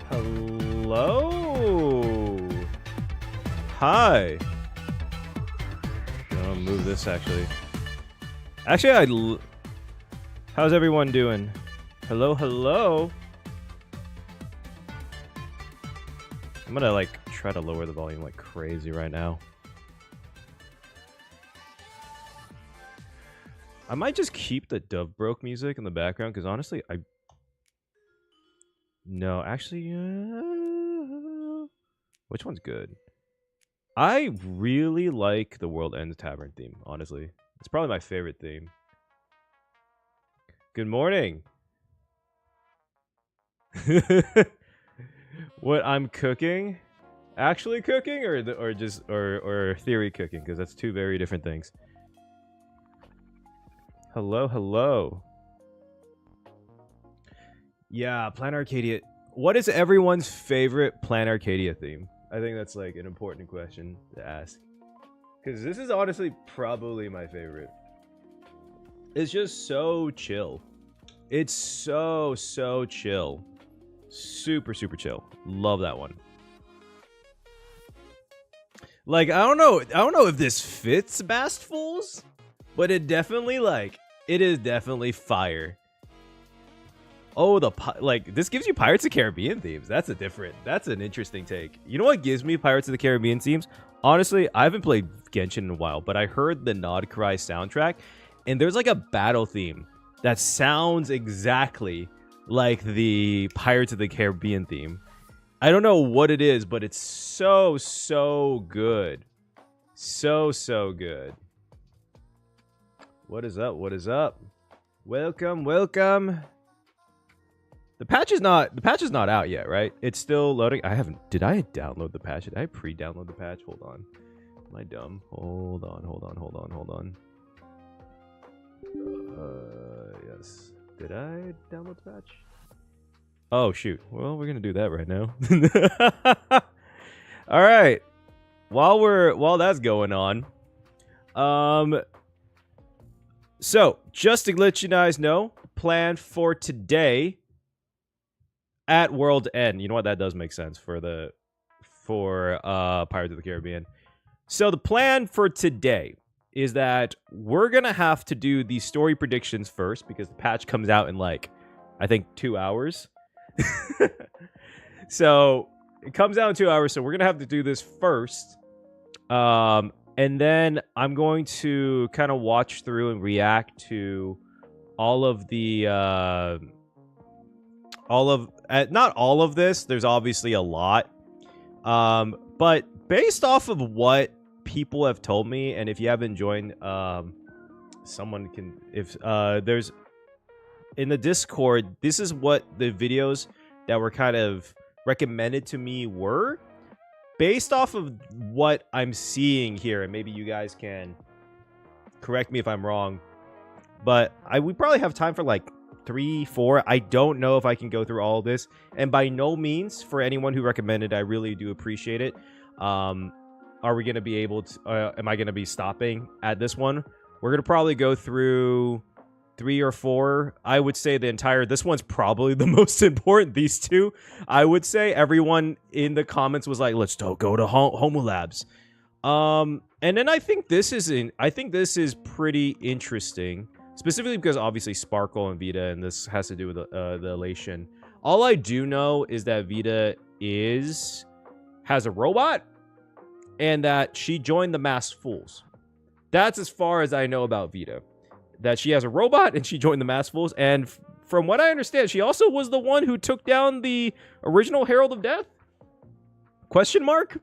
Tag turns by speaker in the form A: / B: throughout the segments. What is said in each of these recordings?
A: Hello. Hi. I'm gonna move this actually. How's everyone doing? Hello, hello. I'm gonna like try to lower the volume like crazy right now. I might just keep the Dove Broke music in the background because honestly, no, actually, which one's good? I really like the World Ends Tavern theme, honestly. It's probably my favorite theme. Good morning. What I'm cooking? Actually cooking or theory cooking, because that's two very different things. Hello, hello. Yeah, Plan Arcadia. What is everyone's favorite Plan Arcadia theme? I think that's like an important question to ask. Because this is honestly probably my favorite. It's just so chill. It's so chill. Super chill. Love that one. Like, I don't know if this fits Masked Fools, but it definitely it is definitely fire. Oh, this gives you Pirates of the Caribbean themes. That's an interesting take. You know what gives me Pirates of the Caribbean themes? Honestly, I haven't played Genshin in a while, but I heard the Nod Cry soundtrack, and there's like a battle theme that sounds exactly like the Pirates of the Caribbean theme. I don't know what it is, but it's so good. So good. What is up? What is up? Welcome. The patch is not out yet, right? It's still loading. Did I download the patch? Did I pre-download the patch? Hold on. Am I dumb? Hold on. Yes. Did I download the patch? Oh shoot. Well, we're gonna do that right now. All right. While that's going on, So, just to let you guys know, plan for today at World End. You know what? That does make sense for Pirates of the Caribbean. So the plan for today is that we're gonna have to do the story predictions first because the patch comes out in like, I think 2 hours. So it comes out in 2 hours. So we're gonna have to do this first. And then I'm going to kind of watch through and react to all of the, not all of this. There's obviously a lot. But based off of what people have told me, and if you haven't joined, someone can, there's in the Discord, this is what the videos that were kind of recommended to me were. Based off of what I'm seeing here, and maybe you guys can correct me if I'm wrong, but we probably have time for like 3, 4. I don't know if I can go through all of this, and by no means, for anyone who recommended, I really do appreciate it. Are we going to be able to, am I going to be stopping at this one? We're going to probably go through 3 or 4. I would say this one's probably the most important, these two. I would say everyone in the comments was like, let's go to Homo Labs. And then I think this is pretty interesting, specifically because obviously Sparkle and Vita, and this has to do with the Elation. All I do know is that Vita has a robot, and that she joined the Masked Fools. That's as far as I know about Vita. That she has a robot and she joined the Masked Fools. And from what I understand, she also was the one who took down the original Herald of Death? Question mark?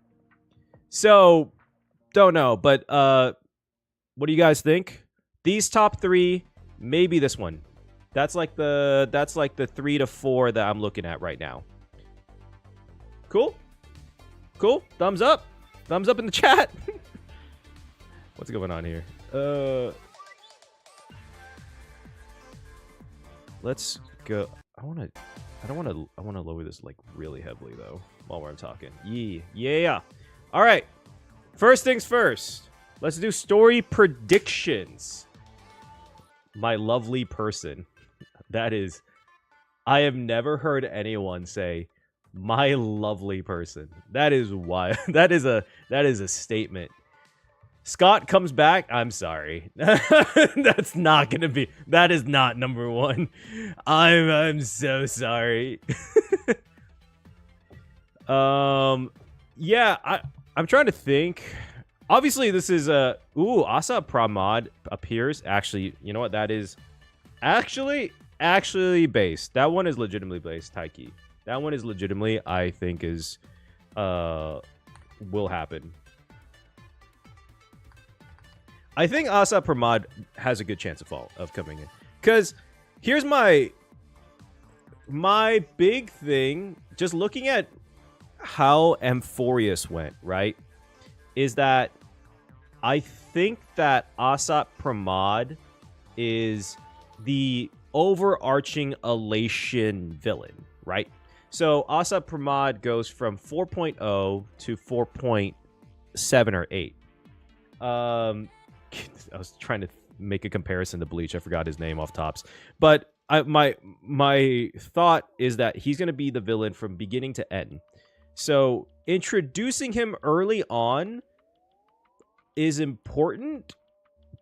A: So, don't know. But what do you guys think? These top 3, maybe this one. That's like the 3 to 4 that I'm looking at right now. Cool? Cool? Thumbs up? Thumbs up in the chat. What's going on here? Let's go. I want to lower this like really heavily though while we're talking. Yeah. All right. First things first. Let's do story predictions. My lovely person. That is, I have never heard anyone say my lovely person. That is why. That is a statement. Scott comes back. I'm sorry. That's not gonna be. That is not number 1. I'm so sorry. Yeah. I'm trying to think. Obviously, this is Asa Pramod appears. Actually, you know what? That is actually based. That one is legitimately based. Taiki. That one is legitimately, I think, is will happen. I think Asa Pramod has a good chance of coming in. Because here's my big thing, just looking at how Amphorius went, right? Is that I think that Asa Pramod is the overarching Elation villain, right? So Asa Pramod goes from 4.0 to 4.7 or 8. I was trying to make a comparison to Bleach. I forgot his name off tops. But my thought is that he's going to be the villain from beginning to end. So introducing him early on is important,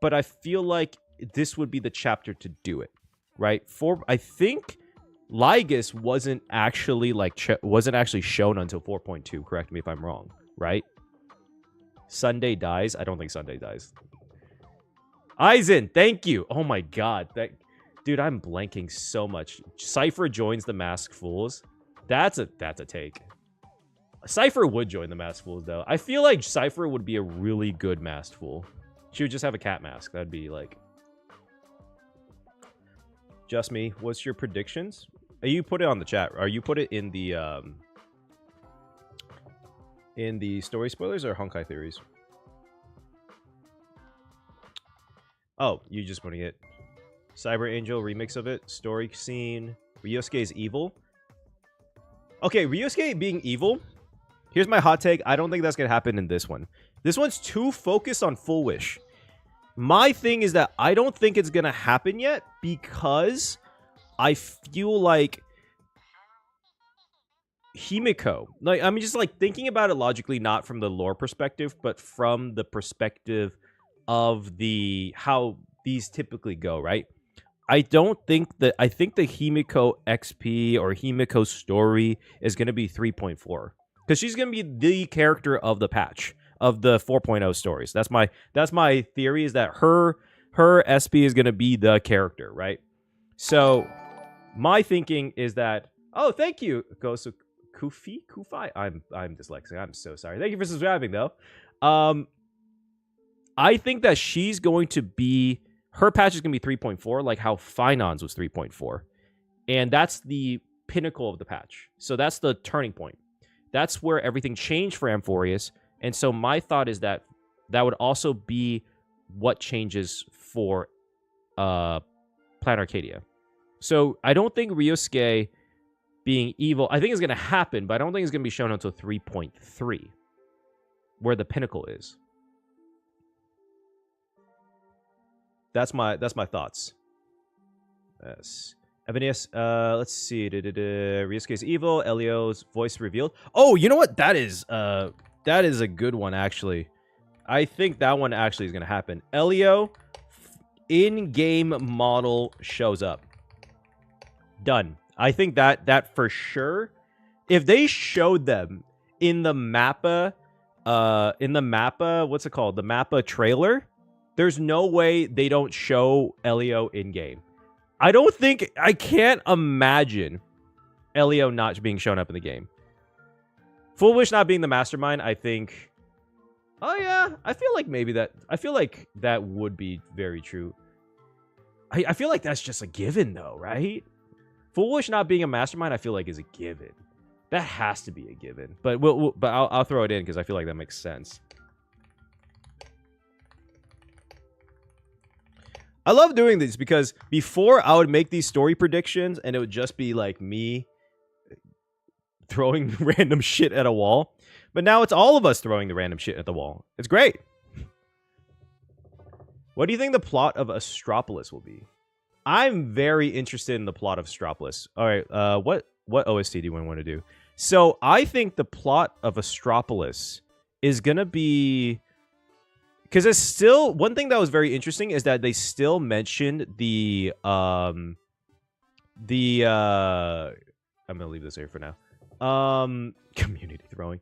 A: but I feel like this would be the chapter to do it, right? I think Lygus wasn't actually shown until 4.2. Correct me if I'm wrong, right? Sunday dies. I don't think Sunday dies. Aizen, thank you. Oh my god. Dude, I'm blanking so much. Cypher joins the Masked Fools. That's a take. Cypher would join the Masked Fools, though. I feel like Cypher would be a really good Masked Fool. She would just have a cat mask. That'd be like... Just me. What's your predictions? You put it on the chat. Or you put it in the story spoilers or Honkai theories? Oh, you just putting it. Cyber Angel remix of it. Story scene. Ryosuke is evil. Okay, Ryosuke being evil. Here's my hot take. I don't think that's going to happen in this one. This one's too focused on Full Wish. My thing is that I don't think it's going to happen yet because I feel like Himiko, like, I'm just like thinking about it logically, not from the lore perspective, but from the perspective of the how these typically go, right? I think the Himiko XP or Himiko story is going to be 3.4 because she's going to be the character of the patch of the 4.0 stories. That's my theory, is that her SP is going to be the character, right? So my thinking is that, oh, thank you, Gosu Kufi. I'm dyslexic. I'm so sorry. Thank you for subscribing though. I think that she's going to be, her patch is going to be 3.4, like how Finon's was 3.4. And that's the pinnacle of the patch. So that's the turning point. That's where everything changed for Amphorius. And so my thought is that that would also be what changes for Planet Arcadia. So I don't think Ryosuke being evil, I think it's going to happen, but I don't think it's going to be shown until 3.3, where the pinnacle is. That's my thoughts. Yes. Evanius, let's see. Ryosuke's evil. Elio's voice revealed. Oh, you know what? That is a good one, actually. I think that one actually is going to happen. Elio, in-game model shows up. Done. I think that for sure. If they showed them in the Mappa, what's it called? The Mappa trailer, there's no way they don't show Elio in-game. I can't imagine Elio not being shown up in the game. Full Wish not being the mastermind, I think. Oh yeah, I feel like that would be very true. I feel like that's just a given though, right? Full Wish not being a mastermind, I feel like is a given. That has to be a given. But I'll throw it in because I feel like that makes sense. I love doing these because before I would make these story predictions and it would just be like me throwing random shit at a wall. But now it's all of us throwing the random shit at the wall. It's great. What do you think the plot of Astropolis will be? I'm very interested in the plot of Astropolis. All right, what OST do you want to do? So I think the plot of Astropolis is going to be... Because it's still... One thing that was very interesting is that they still mentioned the... I'm going to leave this here for now. Community throwing.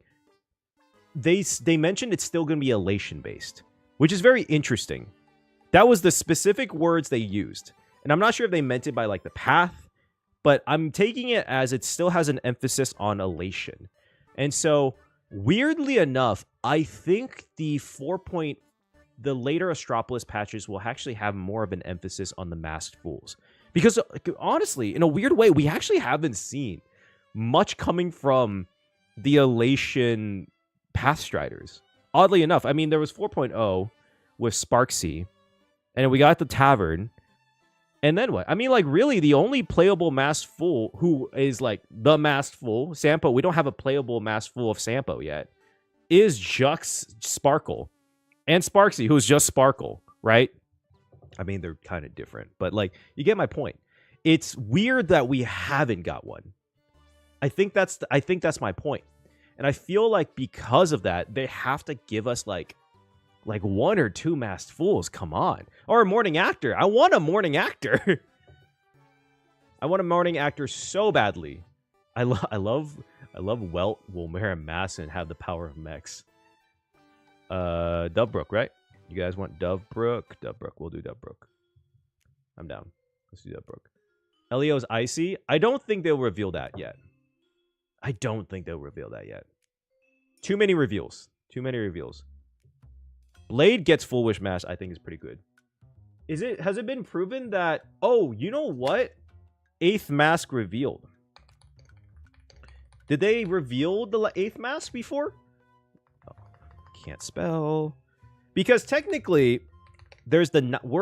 A: They mentioned it's still going to be Elation based, which is very interesting. That was the specific words they used. And I'm not sure if they meant it by like the path, but I'm taking it as it still has an emphasis on Elation. And so weirdly enough, I think the later Astropolis patches will actually have more of an emphasis on the Masked Fools. Because honestly, in a weird way, we actually haven't seen much coming from the Elation Pathstriders. Oddly enough, I mean, there was 4.0 with Sparksy, and we got the Tavern, and then what? I mean, like, really, the only playable Masked Fool who is, like, the Masked Fool, Sampo, we don't have a playable Masked Fool of Sampo yet, is Jux Sparkle. And Sparksy, who's just Sparkle, right? I mean, they're kind of different, but, like, you get my point. It's weird that we haven't got one. I think that's my point. And I feel like because of that, they have to give us like one or two Masked Fools. Come on. Or a morning actor. I want a morning actor. I want a morning actor so badly. I love Welt will wear a mask and have the power of mechs. Dovebrook, right? You guys want Dovebrook? Dovebrook. We'll do Dovebrook. I'm down. Let's do Dovebrook. Elio's Icy. I don't think they'll reveal that yet. Too many reveals. Blade gets Full Wish Mask, I think is pretty good. Has it been proven that... Oh, you know what? 8th Mask revealed. Did they reveal the 8th Mask before? Oh, can't spell. Because technically, we're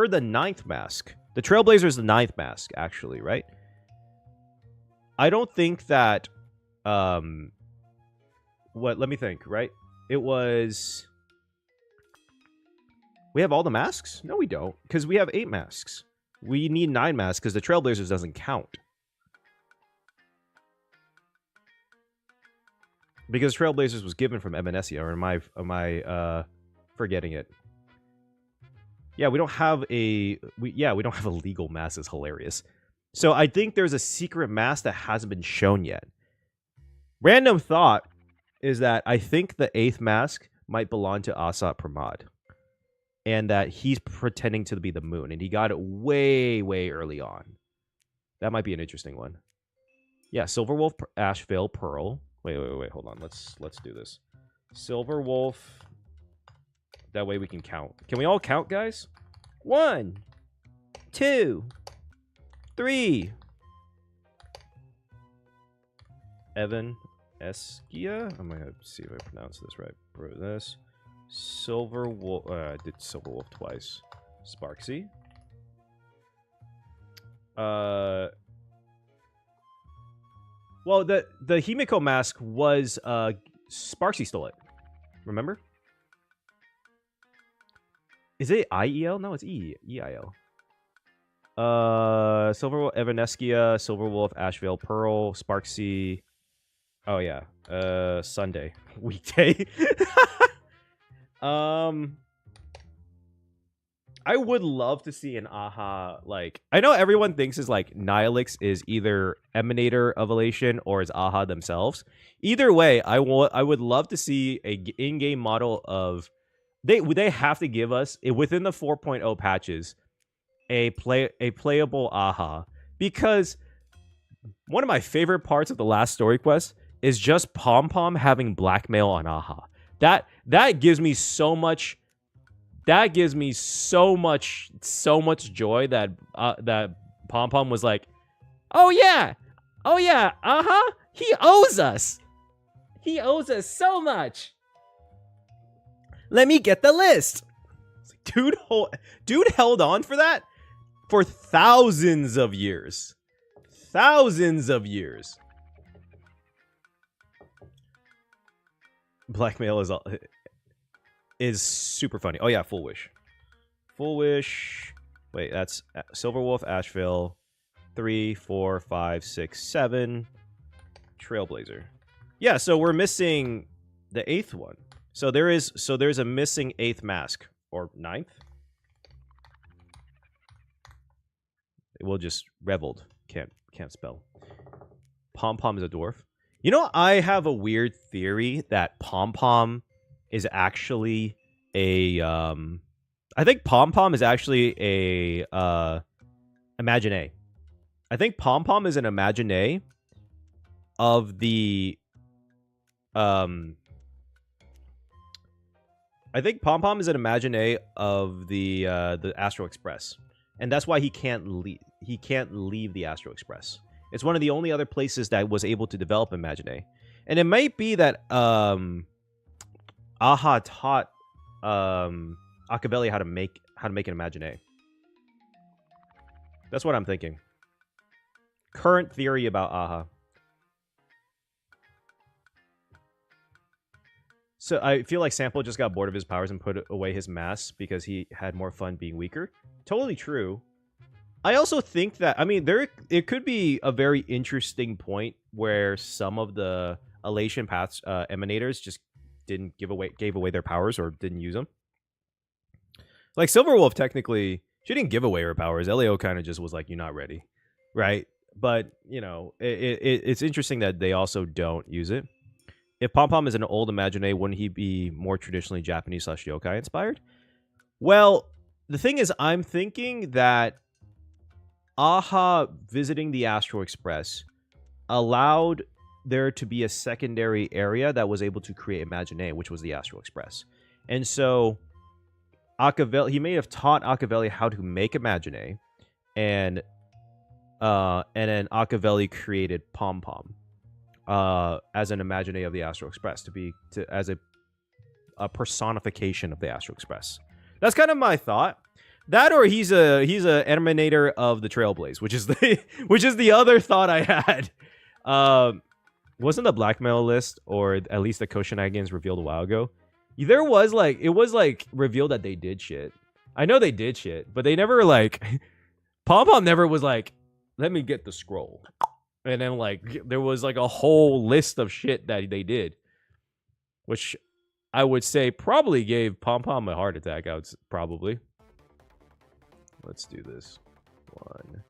A: the 9th Mask. The Trailblazer is the 9th Mask, actually, right? I don't think that... let me think, right? It was... We have all the masks? No, we don't, because we have 8 masks. We need 9 masks because the Trailblazers doesn't count. Because Trailblazers was given from Emanesia, or am I forgetting it? Yeah, we don't have a we don't have a legal mask. It's hilarious. So I think there's a secret mask that hasn't been shown yet. Random thought is that I think the 8th mask might belong to Asat Pramod. And that he's pretending to be the moon. And he got it way, way early on. That might be an interesting one. Yeah, Silverwolf, Ashvale, Pearl. Wait, hold on. Let's do this. Silverwolf. That way we can count. Can we all count, guys? 1, 2, 3. Evan Eskia. I'm gonna see if I pronounce this right. This. Silverwolf. I did Silverwolf twice. Sparksy. Well, the Himiko mask was Sparksy stole it. Remember? Is it IEL? No, it's EIL. Silverwolf, Evanescia, Silverwolf, Ashvale, Pearl, Sparksy. Oh yeah. Sunday. Weekday. I would love to see an AHA, like, I know everyone thinks is like Nihilix is either Emanator of Elation or is AHA themselves. Either way, I would love to see a in-game model of they have to give us within the 4.0 patches a playable AHA, because one of my favorite parts of the last story quest is just Pom Pom having blackmail on AHA. That gives me so much. That gives me so much joy that that Pom Pom was like, oh yeah, he owes us so much. Let me get the list. Dude held on for that for thousands of years. Blackmail is super funny. Oh yeah, Full Wish. Wait, that's Silverwolf, Asheville, 3, 4, 5, 6, 7. Trailblazer. Yeah, so we're missing the 8th one. So there's a missing 8th mask, or 9th. We'll just reveled. Can't spell. Pom Pom is a dwarf. You know, I have a weird theory that Pom Pom is actually a I think Pom Pom is actually a Imagine. I think Pom Pom is an Imagine of the I think Pom Pom is an Imagine of the Astro Express. And that's why he can't leave the Astro Express. It's one of the only other places that was able to develop Imagine. And it might be that AHA taught Akabeli how to make an Imagine. That's what I'm thinking. Current theory about AHA. So I feel like Sample just got bored of his powers and put away his mask because he had more fun being weaker. Totally true. I also think that, I mean, it could be a very interesting point where some of the Elation paths emanators just gave away their powers or didn't use them. Like Silverwolf, technically, she didn't give away her powers. Elio kind of just was like, "You're not ready," right? But you know, it's interesting that they also don't use it. If Pom Pom is an old Imagine, wouldn't he be more traditionally Japanese / yokai inspired? Well, the thing is, I'm thinking that AHA visiting the Astro Express allowed there to be a secondary area that was able to create Imagine, which was the Astro Express. And so he may have taught Akaveli how to make Imagine, and then Akaveli created Pom Pom as an Imagine of the Astro Express as a personification of the Astro Express. That's kind of my thought. That, or he's a emanator of the Trailblaze, which is the other thought I had. Wasn't the blackmail list, or at least the Koshinagans revealed a while ago, There was like, it was like revealed that they did shit. I know they did shit, but they never like, Pom Pom never was like, let me get the scroll. And then like, there was like a whole list of shit that they did, which I would say probably gave Pom Pom a heart attack. Probably. Let's do this one.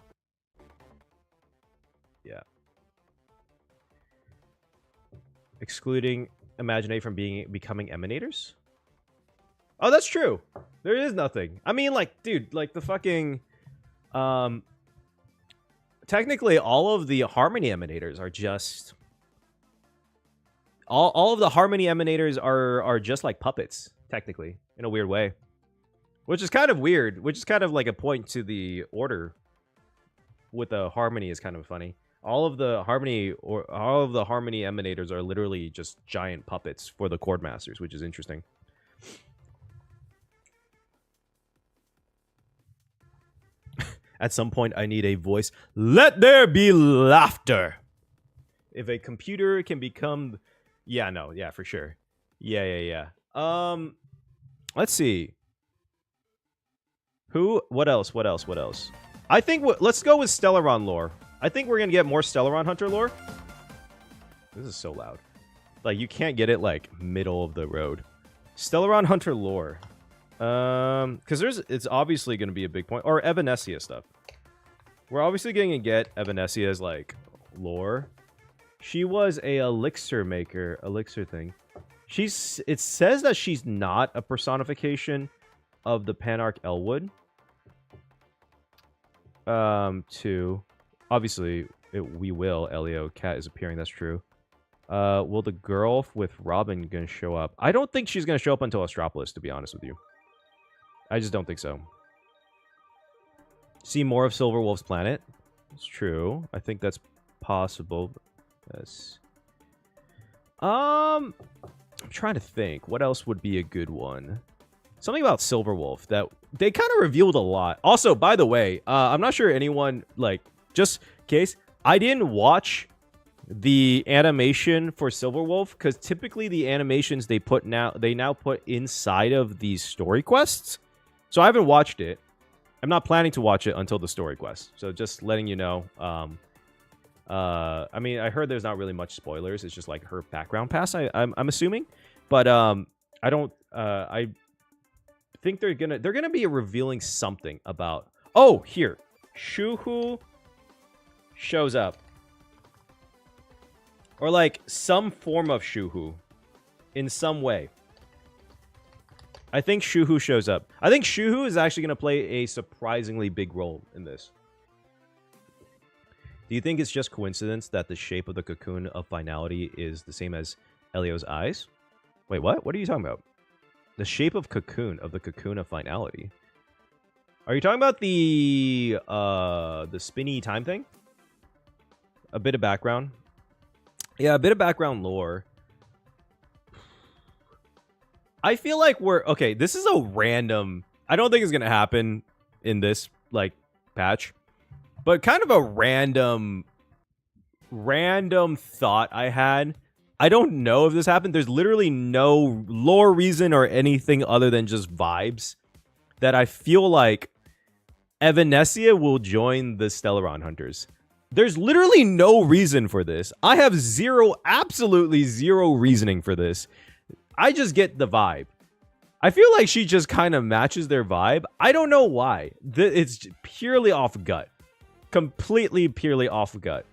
A: Yeah. Excluding Imaginate from becoming emanators? Oh, that's true. There is nothing. I mean, like, dude, like the fucking technically all of the harmony emanators are just all of the harmony emanators are just like puppets, technically, in a weird way. Which is kind of weird, which is kind of like a point to the order with the harmony is kind of funny. All of the harmony emanators are literally just giant puppets for the chord masters, which is interesting. At some point, I need a voice. Let there be laughter. If a computer can become, yeah, no, yeah, for sure, yeah. Let's see. What else? I think let's go with Stellaron lore. I think we're gonna get more Stellaron Hunter lore. This is so loud. Like, you can't get it like middle of the road. Stellaron Hunter lore. Because it's obviously gonna be a big point. Or Evanescia stuff. We're obviously gonna get Evanescia's like lore. She was a elixir maker, elixir thing. It says that she's not a personification of the Panarch Elwood. Obviously, we will. Elio Cat is appearing. That's true. Will the girl with Robin gonna show up? I don't think she's gonna show up until Astropolis, to be honest with you. I just don't think so. See more of Silverwolf's planet. It's true. I think that's possible. Yes. I'm trying to think. What else would be a good one? Something about Silverwolf that they kind of revealed a lot. Also, by the way, I'm not sure anyone, like, just in case, I didn't watch the animation for Silverwolf because typically the animations they now put inside of these story quests. So I haven't watched it. I'm not planning to watch it until the story quest. So just letting you know. I mean, I heard there's not really much spoilers. It's just like her background pass. I'm assuming, but I think they're gonna be revealing something about. Oh, here, Shuhu shows up, or like some form of Shuhu, in some way. I think Shuhu shows up. I think Shuhu is actually gonna play a surprisingly big role in this. Do you think it's just coincidence that the shape of the cocoon of finality is the same as Elio's eyes? Wait, what? What are you talking about? The shape of the cocoon of finality. Are you talking about the spinny time thing? A bit of background. Yeah, a bit of background lore. I feel like okay, this is a random. I don't think it's gonna happen in this like patch. But kind of a random thought I had. I don't know if this happened. There's literally no lore reason or anything other than just vibes that I feel like Evanescia will join the Stellaron Hunters. There's literally no reason for this. I have absolutely zero reasoning for this. I just get the vibe. I feel like she just kind of matches their vibe. I don't know why. It's purely off gut. Completely, purely off gut.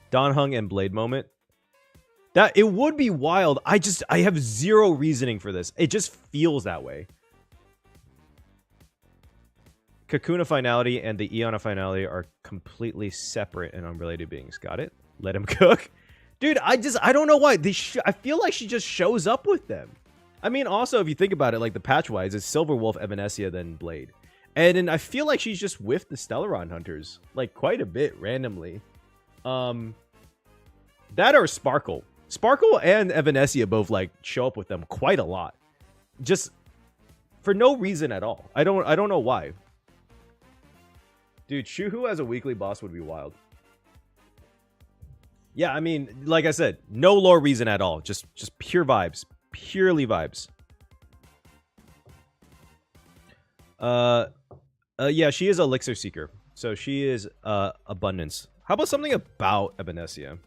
A: Don Hung and Blade moment. That it would be wild. I have zero reasoning for this. It just feels that way. Cocoon of Finality and the Eon of Finality are completely separate and unrelated beings. Got it? Let him cook. Dude, I don't know why. I feel like she just shows up with them. I mean, also, if you think about it, like the patch-wise, it's Silverwolf, Evanescia, then Blade. And then I feel like she's just with the Stellaron Hunters, like, quite a bit, randomly. That or Sparkle. Sparkle and Evanescia both, like, show up with them quite a lot. Just for no reason at all. I don't know why. Dude, Shuhu as a weekly boss would be wild. Yeah, I mean, like I said, no lore reason at all. Just pure vibes. Purely vibes. Yeah, she is Elixir Seeker. So she is Abundance. How about something about Evanescia?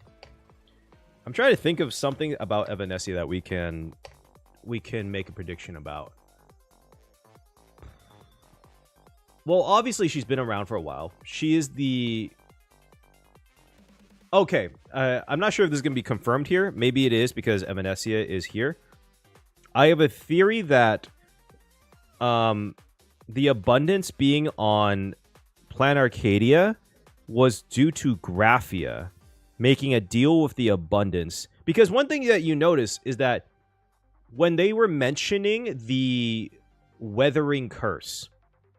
A: I'm trying to think of something about Evanescia that we can make a prediction about. Well, obviously she's been around for a while. She is the... Okay, I'm not sure if this is going to be confirmed here. Maybe it is because Evanescia is here. I have a theory that the abundance being on Plan Arcadia was due to Graphia making a deal with the abundance. Because one thing that you notice is that when they were mentioning the weathering curse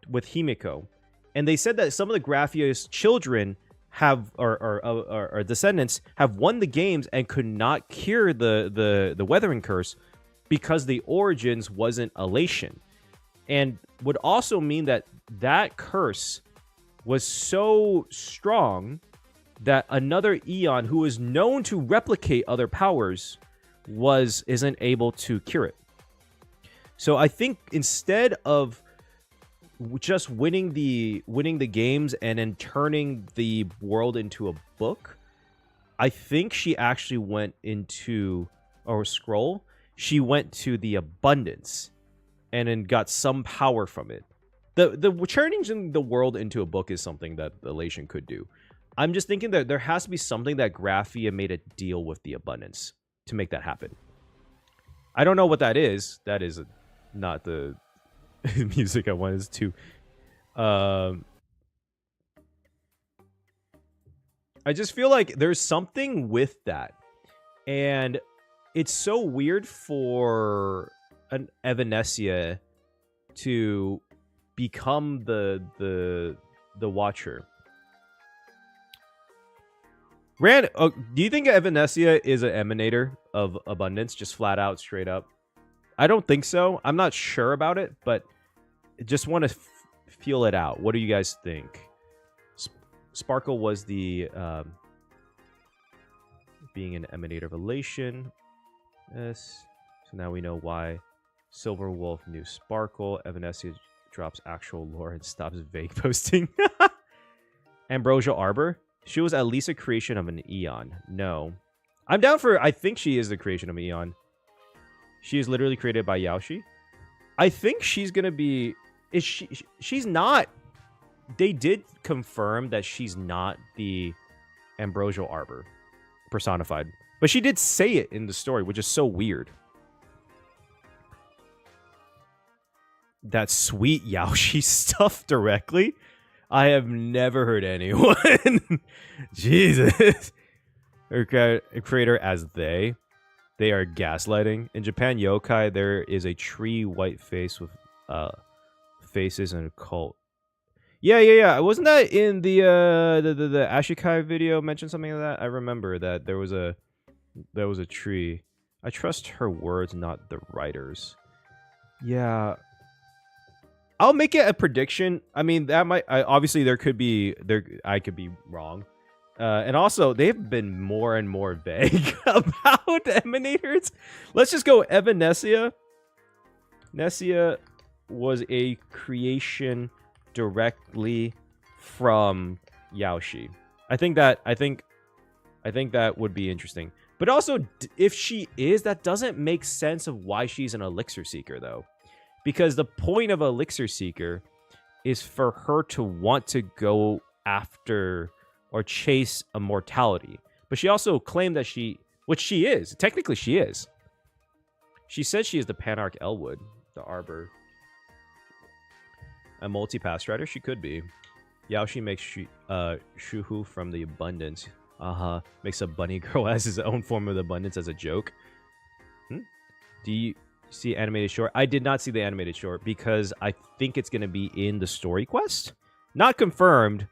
A: with Himiko, and they said that some of the Graphia's children have or descendants have won the games and could not cure the weathering curse because the origins wasn't Elation, and would also mean that that curse was so strong that another Eon who is known to replicate other powers isn't able to cure it. So I think instead of just winning the games and then turning the world into a book, I think she actually went into, or scroll, she went to the abundance and then got some power from it. The turning the world into a book is something that Elation could do. I'm just thinking that there has to be something that Graphia made a deal with the abundance to make that happen. I don't know what that is. That is not the music I wanted to. I just feel like there's something with that, and it's so weird for an Evanescia to become the Watcher. Rand, do you think Evanescia is an emanator of abundance, just flat out, straight up? I don't think so. I'm not sure about it, but just want to feel it out. What do you guys think? Sparkle was the being an emanator of Elation. Yes. So now we know why. Silver Wolf knew Sparkle. Evanescia drops actual lore and stops vague posting. Ambrosia Arbor. She was at least a creation of an Eon. No. I'm down for... I think she is the creation of an Eon. She is literally created by Yaoshi. I think she's going to be... She's not... They did confirm that she's not the Ambrosial Arbor personified. But she did say it in the story, which is so weird. That sweet Yaoshi stuff directly? I have never heard anyone. Jesus. Her creator as they. They are gaslighting. In Japan yokai, there is a tree white face with faces and a cult. Yeah. Wasn't that in the Ashikai video mentioned something like that? I remember that there was a tree. I trust her words, not the writers. Yeah. I'll make it a prediction. I mean, that might... obviously, I could be wrong. And also, they've been more and more vague about emanators. Let's just go Evanescia. Nescia was a creation directly from Yaoshi. I think that would be interesting. But also, if she is, that doesn't make sense of why she's an Elixir Seeker, though. Because the point of Elixir Seeker is for her to want to go after or chase immortality. But she also claimed that which she is. Technically, she is. She said she is the Panarch Elwood, the Arbor. A multi-pass strider? She could be. Yaoshi makes Shuhu from the abundance. Makes a bunny girl as his own form of the abundance as a joke. Do you see animated short? I did not see the animated short because I think it's going to be in the story quest. Not confirmed.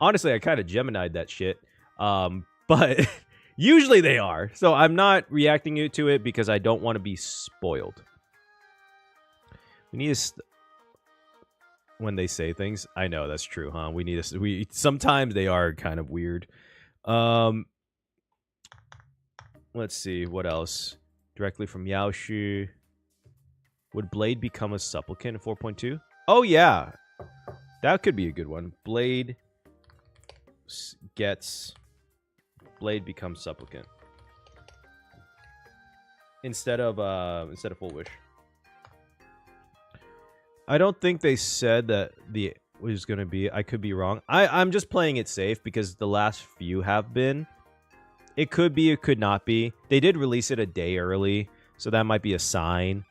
A: Honestly, I kind of Gemini'd that shit. But usually they are. So I'm not reacting to it because I don't want to be spoiled. We need to... when they say things. I know, that's true, huh? We need to... sometimes they are kind of weird. Let's see. What else? directly from Yaoshi. Would Blade become a supplicant in 4.2? Oh, yeah. That could be a good one. Blade becomes supplicant. Instead of Full Wish. I don't think they said that the was going to be. I could be wrong. I'm just playing it safe because the last few have been. It could be, it could not be. They did release it a day early, so that might be a sign.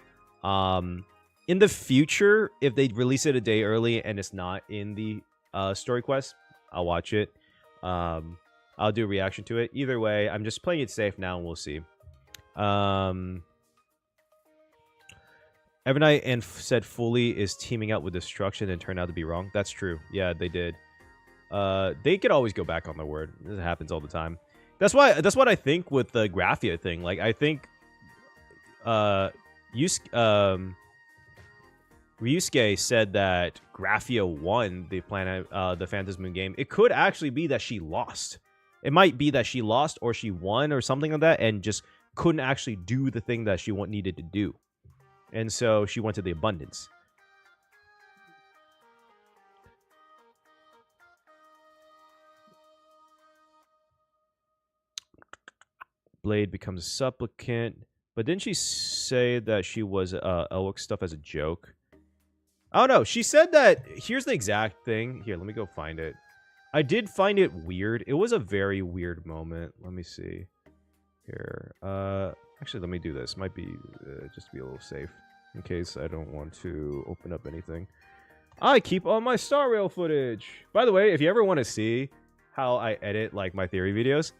A: In the future, if they release it a day early and it's not in the story quest, I'll watch it. I'll do a reaction to it. Either way, I'm just playing it safe now, and we'll see. Evernight and said Fully is teaming up with Destruction and turned out to be wrong. That's true. Yeah, they did. They could always go back on their word. This happens all the time. That's what I think with the Graphia thing. Like, I think Ryusuke said that Graphia won the Phantasm game. It could actually be that she lost. It might be that she lost or she won or something like that and just couldn't actually do the thing that she needed to do. And so she went to the Abundance. Blade becomes a supplicant. But didn't she say that she was Elwick stuff as a joke? Oh, no. She said that... Here's the exact thing. Here, let me go find it. I did find it weird. It was a very weird moment. Let me see. Here. Actually, let me do this. Might be just to be a little safe. In case I don't want to open up anything. I keep all my Star Rail footage. By the way, if you ever want to see how I edit like my theory videos,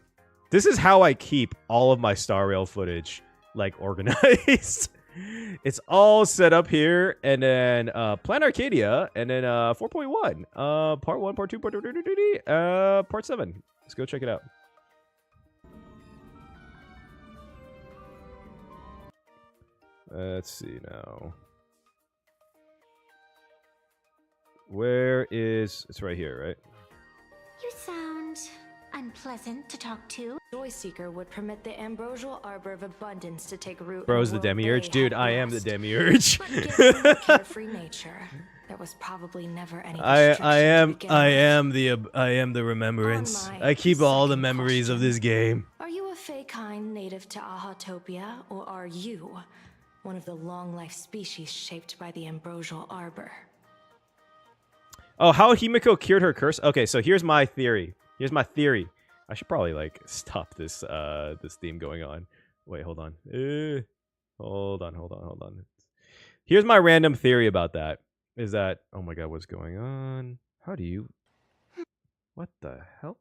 A: this is how I keep all of my Star Rail footage like organized. It's all set up here, and then Plan Arcadia, and then 4.1, part 1, part 2, part 3, part 7. Let's go check it out. Let's see now. Where is... It's right here, right?
B: You sound unpleasant to talk to.
C: Joy Seeker would permit the Ambrosial Arbor of Abundance to take root.
A: Bro's the Demiurge? Dude, I am the Demiurge.
C: But given her carefree nature, there was probably never any
A: I am the remembrance. I keep all the memories of this game.
C: Are you a fey kind native to Ahatopia, or are you one of the long-life species shaped by the Ambrosial Arbor?
A: Oh, how Himiko cured her curse? Okay, so here's my theory. I should probably, like, stop this this theme going on. Wait, hold on. Hold on. Here's my random theory about that. Is that... Oh my god, what's going on? How do you... What the hell?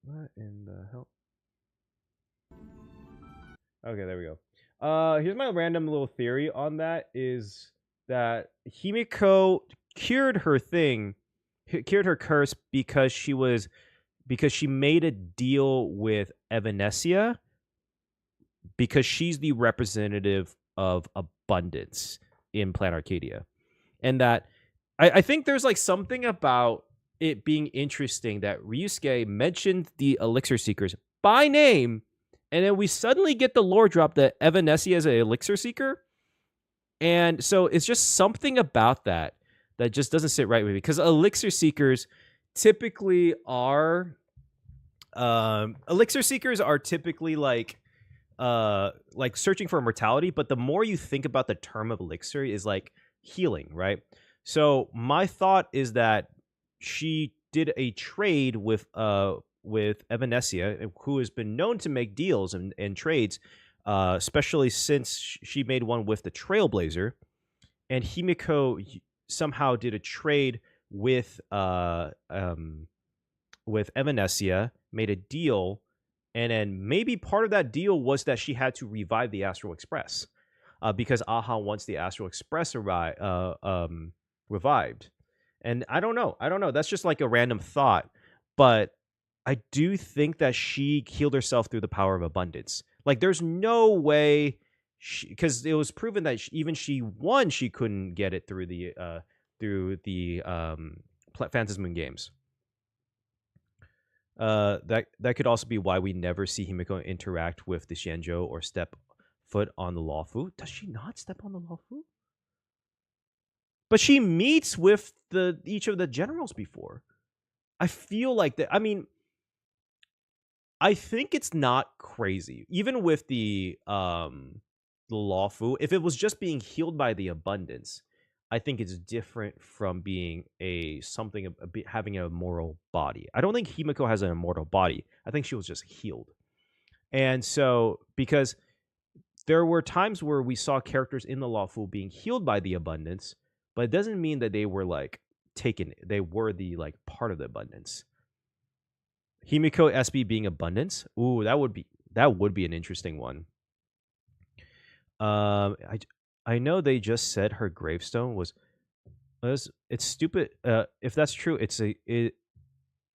A: What in the hell? Okay, there we go. Here's my random little theory on that, is that Himiko cured her curse because she made a deal with Evanescia, because she's the representative of abundance in Plan Arcadia. And that I think there's like something about it being interesting that Ryusuke mentioned the Elixir Seekers by name, and then we suddenly get the lore drop that Evanescia is an Elixir Seeker. And so it's just something about that just doesn't sit right with me, because Elixir Seekers typically are like searching for immortality, but the more you think about the term of elixir is like healing, right? So my thought is that she did a trade with Evanescia, who has been known to make deals and trades, especially since she made one with the Trailblazer, and Himiko somehow did a trade with Evanescia, made a deal, and then maybe part of that deal was that she had to revive the Astral Express, because Aha wants the Astral Express revived. And I don't know. That's just like a random thought, but I do think that she healed herself through the power of abundance. Like, there's no way, because it was proven that even she won, she couldn't get it through the Phantasm Moon games. That could also be why we never see Himiko interact with the Xianzhou or step foot on the Lawfu. Does she not step on the Lawfu? But she meets with each of the generals before. I feel like that. I mean, I think it's not crazy, even with the Lawfu. If it was just being healed by the abundance, I think it's different from being having an immortal body. I don't think Himiko has an immortal body. I think she was just healed, and so because there were times where we saw characters in the Lawfu being healed by the abundance, but it doesn't mean that they were like taken. They were the like part of the abundance. Himiko SB being abundance. Ooh, that would be an interesting one. I know they just said her gravestone was it's stupid. If that's true, it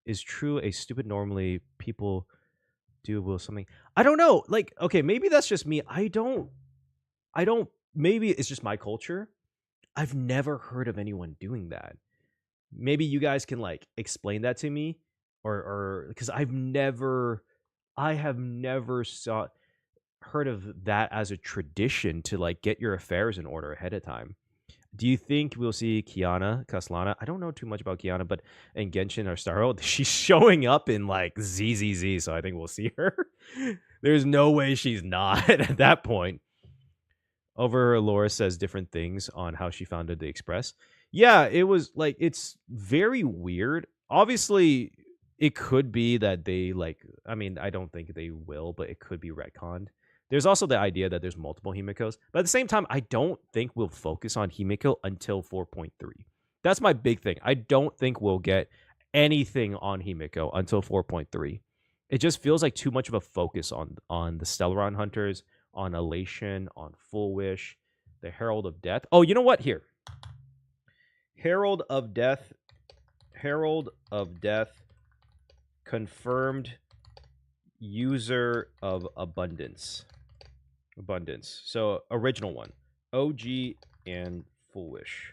A: is true. A stupid normally people do will something. I don't know. Like, okay, maybe that's just me. I don't. Maybe it's just my culture. I've never heard of anyone doing that. Maybe you guys can like explain that to me, or because I have never heard of that as a tradition to like get your affairs in order ahead of time. Do you think we'll see Kiana Kaslana? I don't know too much about Kiana, but in Genshin or Starro, she's showing up in like ZZZ, so I think we'll see her. There's no way she's not at that point. Over Laura says different things on how she founded the Express. Yeah, it was like it's very weird. Obviously, it could be that they like. I mean, I don't think they will, but it could be retconned. There's also the idea that there's multiple Himikos, but at the same time, I don't think we'll focus on Himiko until 4.3. That's my big thing. I don't think we'll get anything on Himiko until 4.3. It just feels like too much of a focus on the Stellaron Hunters, on Elation, on Full Wish, the Herald of Death. Oh, you know what? Here. Herald of Death. Confirmed user of abundance. So original one. OG and Full Wish.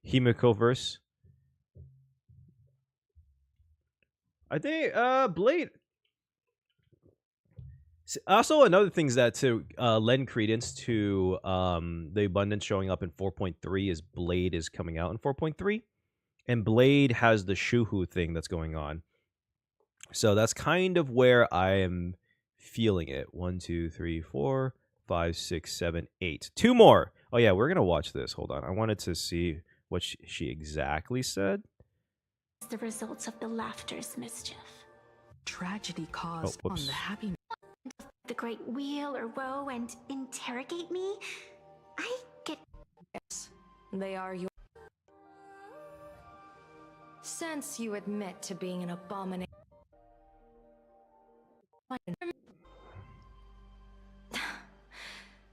A: Himikoverse. I think Blade. Also, another thing is that to lend credence to the abundance showing up in 4.3 is Blade is coming out in 4.3, and Blade has the Shuhu thing that's going on. So that's kind of where I am feeling it. 1, 2, 3, 4, 5, 6, 7, 8. 2 more. Oh yeah, we're gonna watch this. Hold on, I wanted to see what she exactly said.
B: The results of the laughter's mischief.
D: Tragedy caused on the happy.
B: The great wheel or woe and interrogate me. I get.
C: Yes, they are your. Since you admit to being an abomination.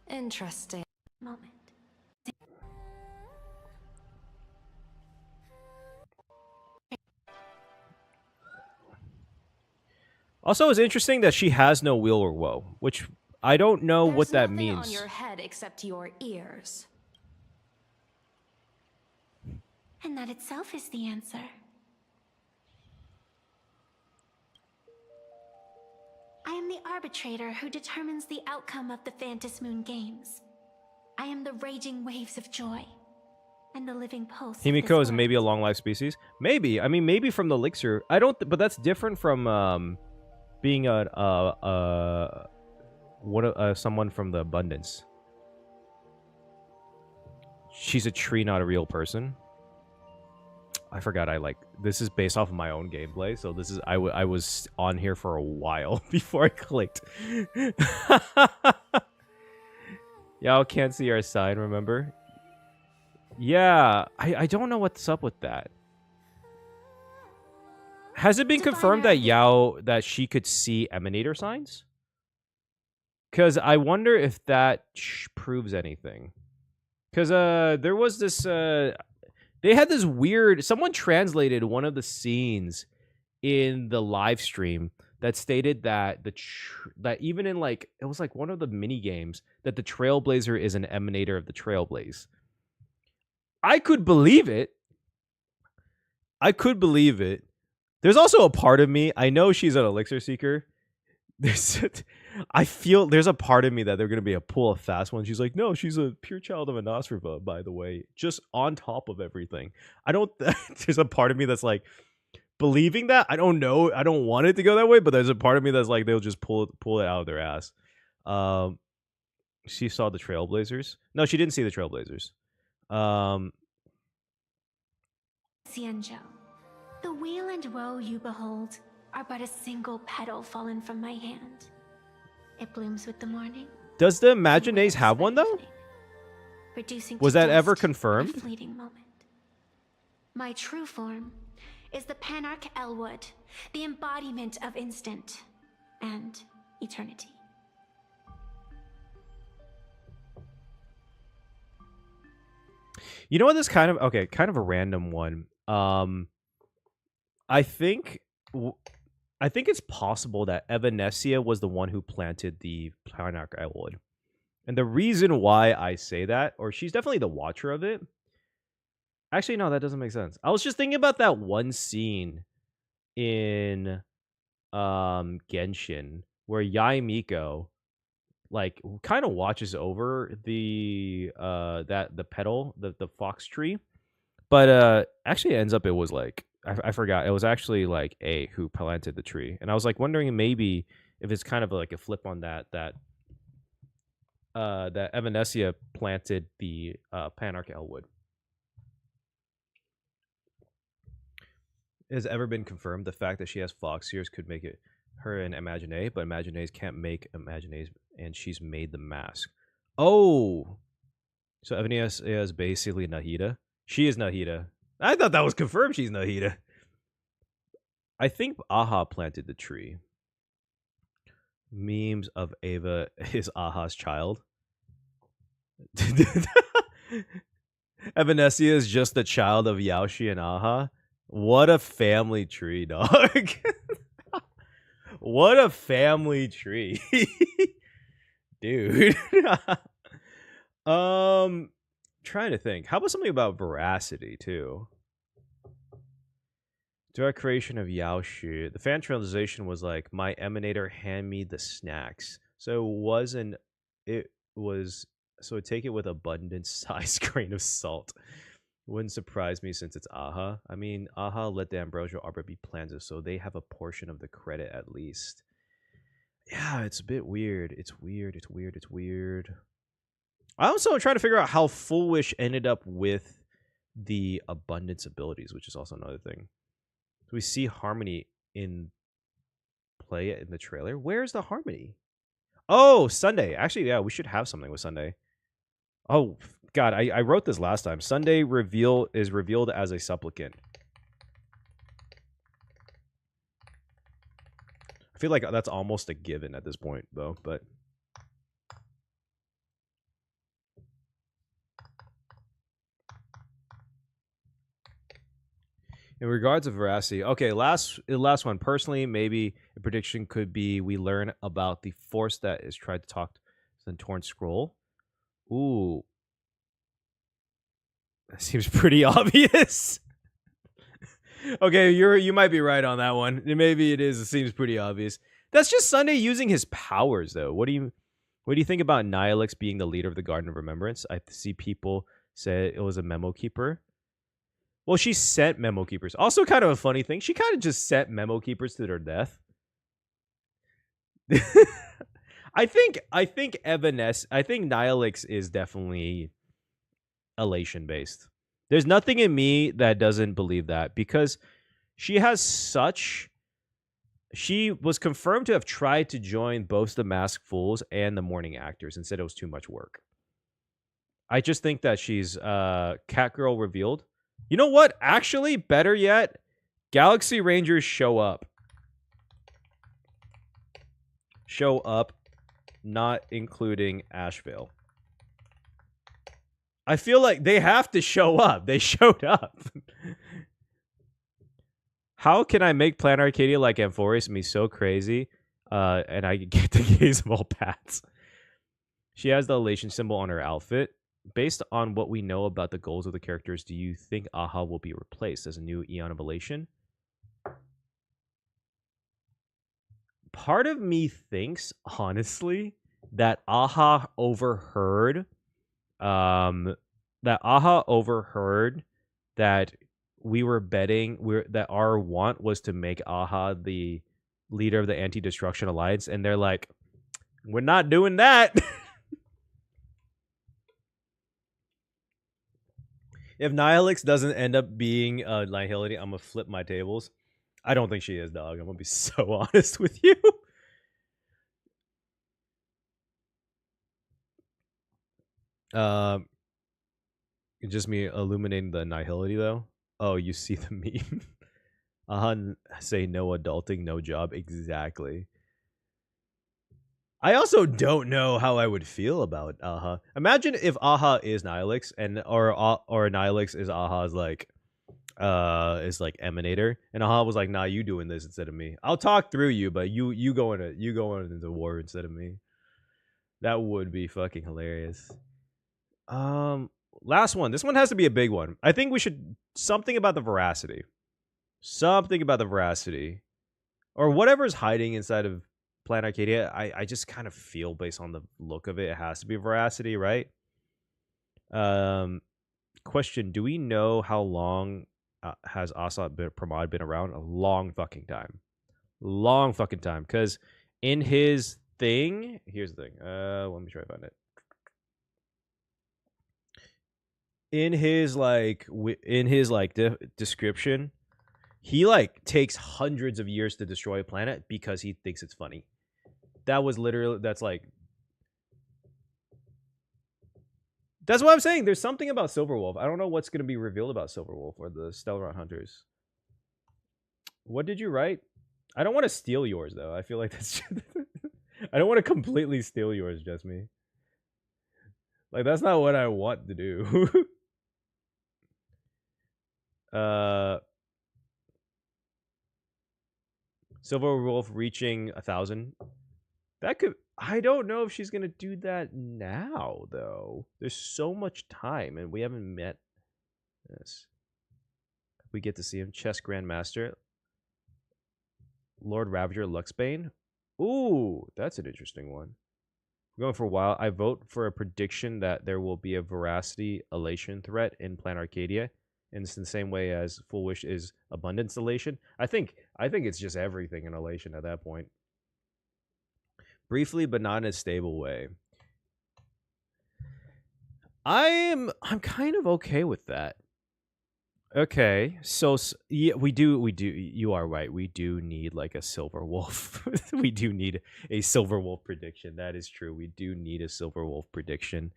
C: Interesting.
B: Moment.
A: Also, it's interesting that she has no will or woe, which I don't know what that means.
C: There's nothing on your head except your ears.
B: And that itself is the answer. I am the arbitrator who determines the outcome of the Phantas Moon Games. I am the raging waves of joy and the living pulse.
A: Himiko is maybe a long life species. Maybe. I mean, maybe from the elixir. I don't. But that's different from being someone from the abundance. She's a tree, not a real person. I forgot. This is based off of my own gameplay, so this is I was on here for a while before I clicked. Y'all can't see our sign, remember? Yeah, I don't know what's up with that. Has it been confirmed that she could see emanator signs? Because I wonder if that proves anything. Because there was this they had this weird, someone translated one of the scenes in the live stream that stated that that even in it was like one of the mini games, that the Trailblazer is an emanator of the Trailblaze. I could believe it. I could believe it. There's also a part of me, I know she's an elixir seeker. I feel there's a part of me that they're going to be a pull a fast one. She's like, no, she's a pure child of a Nosferva, by the way, just on top of everything. I don't, there's a part of me that's like, believing that. I don't know. I don't want it to go that way, but there's a part of me that's like, they'll just pull it out of their ass. She saw the Trailblazers. No, she didn't see the Trailblazers.
B: Xianzhou, the weal and woe you behold are but a single petal fallen from my hand. It blooms with the morning.
A: Does the Imaginaze have one though? Was that ever confirmed?
B: A fleeting moment. My true form is the Panarch Elwood, the embodiment of instant and eternity.
A: You know what? This kind of kind of a random one. I think it's possible that Evanesia was the one who planted the Panarch Elwood, and the reason why I say that, or she's definitely the watcher of it. Actually, no, that doesn't make sense. I was just thinking about that one scene in Genshin where Yae Miko like kind of watches over the the petal, the fox tree. But actually it ends up it was like I forgot. It was actually like A who planted the tree. And I was like wondering maybe if it's kind of like a flip on that Evanesia planted the Panarch Elwood. It has ever been confirmed the fact that she has fox ears could make it her an Imaginae, but Imaginaes can't make Imaginaes, and she's made the mask. Oh, so Evanesia is basically Nahida. She is Nahida. I thought that was confirmed. She's Nahida. I think Aha planted the tree. Memes of Ava is Aha's child. Evanesia is just the child of Yaoshi and Aha. What a family tree, dog. What a family tree. Dude. Trying to think. How about something about veracity too? Direct creation of Yaoshi. The fan translation was like, my emanator hand me the snacks. So take it with abundance size grain of salt. Wouldn't surprise me since it's Aha. I mean, Aha let the Ambrosial Arbor be planted, so they have a portion of the credit at least. Yeah, it's a bit weird. It's weird. I also am trying to figure out how Full Wish ended up with the abundance abilities, which is also another thing. So we see Harmony in play in the trailer. Where's the Harmony? Oh, Sunday. Actually, yeah, we should have something with Sunday. Oh, God, I wrote this last time. Sunday is revealed as a supplicant. I feel like that's almost a given at this point, though, but... In regards to veracity, okay, last one. Personally, maybe a prediction could be we learn about the force that is tried to talk to the Torn Scroll. Ooh. That seems pretty obvious. Okay, you might be right on that one. Maybe it is. It seems pretty obvious. That's just Sunday using his powers, though. What do you think about Nihilix being the leader of the Garden of Remembrance? I see people say it was a memo keeper. Well, she sent memo keepers. Also, kind of a funny thing. She kind of just sent memo keepers to their death. I think Nihilix is definitely Elation based. There's nothing in me that doesn't believe that, because she was confirmed to have tried to join both the Masked Fools and the Morning Actors and said it was too much work. I just think that she's Catgirl revealed. You know what? Actually, better yet, Galaxy Rangers show up. Show up, not including Asheville. I feel like they have to show up. They showed up. How can I make Plan Arcadia like Amphoris and be so crazy? And I get the gaze of all paths. She has the elation symbol on her outfit. based on what we know about the goals of the characters, do you think AHA will be replaced as a new Eon of Elation? Part of me thinks, honestly, that AHA overheard that we were betting that our want was to make AHA the leader of the Anti-Destruction Alliance, and they're like, we're not doing that. If Nihilix doesn't end up being Nihility, I'm gonna flip my tables. I don't think she is, dog. I'm gonna be so honest with you. Just me illuminating the Nihility though. Oh, you see the meme. Say no adulting, no job. Exactly. I also don't know how I would feel about AHA. Imagine if AHA is Nihilix or Nihilix is AHA's like emanator, and AHA was like, nah, you doing this instead of me. I'll talk through you, but you going into war instead of me. That would be fucking hilarious. Last one. This one has to be a big one. I think we should something about the veracity. Something about the veracity. Or whatever's hiding inside of Planet Arcadia. I just kind of feel based on the look of it, it has to be veracity, right? Question, do we know how long has Asat Pramod been around? A long fucking time. Long fucking time. Because in his thing, here's the thing. Let me try to find it. In his description, he like takes hundreds of years to destroy a planet because he thinks it's funny. That's what I'm saying. There's something about Silverwolf. I don't know what's going to be revealed about Silverwolf or the Stellaron Hunters. What did you write? I don't want to steal yours though. I feel like that's I don't want to completely steal yours, just me. Like that's not what I want to do. Silverwolf reaching 1,000. That could. I don't know if she's gonna do that now, though. There's so much time, and we haven't met. Yes, we get to see him. Chess Grandmaster, Lord Ravager, Luxbane. Ooh, that's an interesting one. We're going for a while. I vote for a prediction that there will be a Veracity Elation threat in Planet Arcadia. And it's in the same way as Full Wish is Abundance Elation. I think it's just everything in Elation at that point. Briefly, but not in a stable way. I'm kind of okay with that. Okay, so yeah, we do. You are right. We do need like a Silver Wolf. We do need a Silver Wolf prediction. That is true. We do need a Silver Wolf prediction.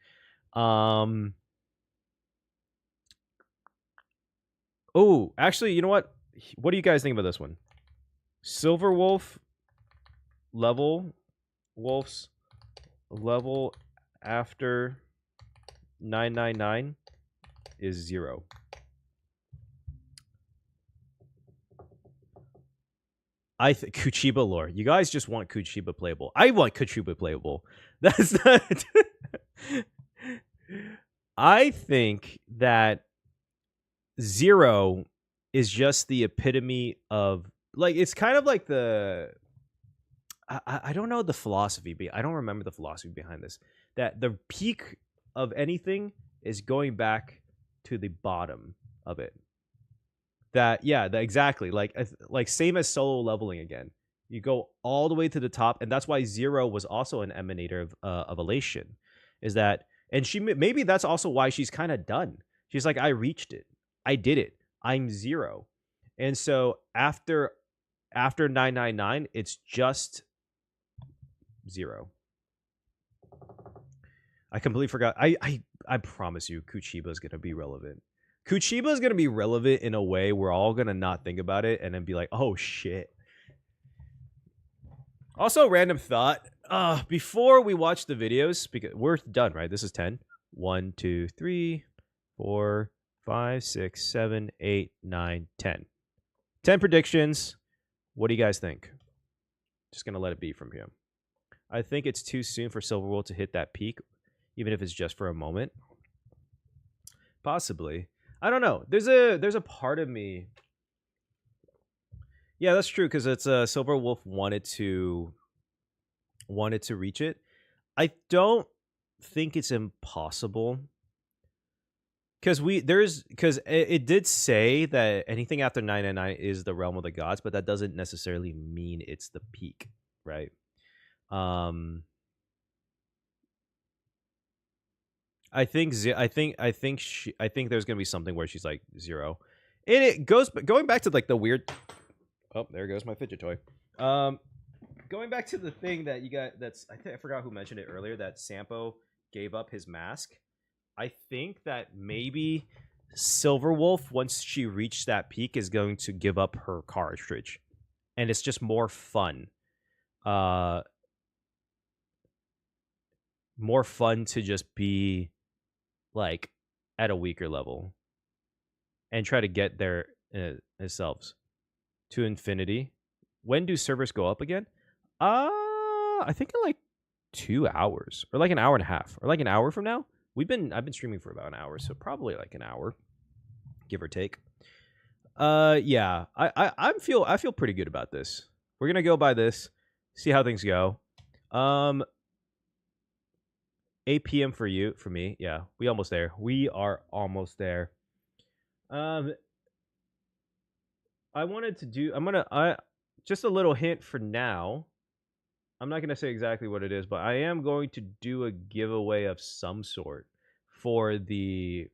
A: Oh, actually, you know what? What do you guys think about this one? Silver Wolf Wolf's level after 999 is 0. I think Kuchiba lore. You guys just want Kuchiba playable. I want Kuchiba playable. That's not. I think that 0 is just the epitome of like it's kind of like the I don't know the philosophy I don't remember the philosophy behind this, that the peak of anything is going back to the bottom of it. That exactly like same as solo leveling again. You go all the way to the top, and that's why 0 was also an emanator of Elation. Is that, and she maybe that's also why she's kind of done. She's like, I reached it. I did it. I'm 0. And so after 999, it's just 0. I completely forgot. I promise you, Kuchiba is gonna be relevant. Kuchiba is gonna be relevant in a way we're all gonna not think about it and then be like, oh shit. Also, random thought. Before we watch the videos, because we're done, right? This is 10. 1, 2, 3, 4, 5, 6, 7, 8, 9, 10. 10 predictions. What do you guys think? Just gonna let it be from here. I think it's too soon for Silverwolf to hit that peak, even if it's just for a moment. Possibly. I don't know. There's a part of me. Yeah, that's true because it's Silver Wolf wanted to reach it. I don't think it's impossible because it did say that anything after 999 is the realm of the gods, but that doesn't necessarily mean it's the peak, right? I think there's gonna be something where she's like 0, and it goes going back to like the weird. Oh, there goes my fidget toy. Going back to the thing that you got. I forgot who mentioned it earlier. That Sampo gave up his mask. I think that maybe Silverwolf, once she reached that peak, is going to give up her cartridge, and it's just more fun. More fun to just be like at a weaker level and try to get there themselves to infinity. When do servers go up again? I think in like 2 hours or like an hour and a half or like an hour from now. I've been streaming for about an hour, so probably like an hour, give or take. Yeah, I feel pretty good about this. We're gonna go by this, see how things go. 8 p.m. for me. Yeah, we almost there. We are almost there. I wanted to do. Just a little hint for now. I'm not gonna say exactly what it is, but I am going to do a giveaway of some sort for the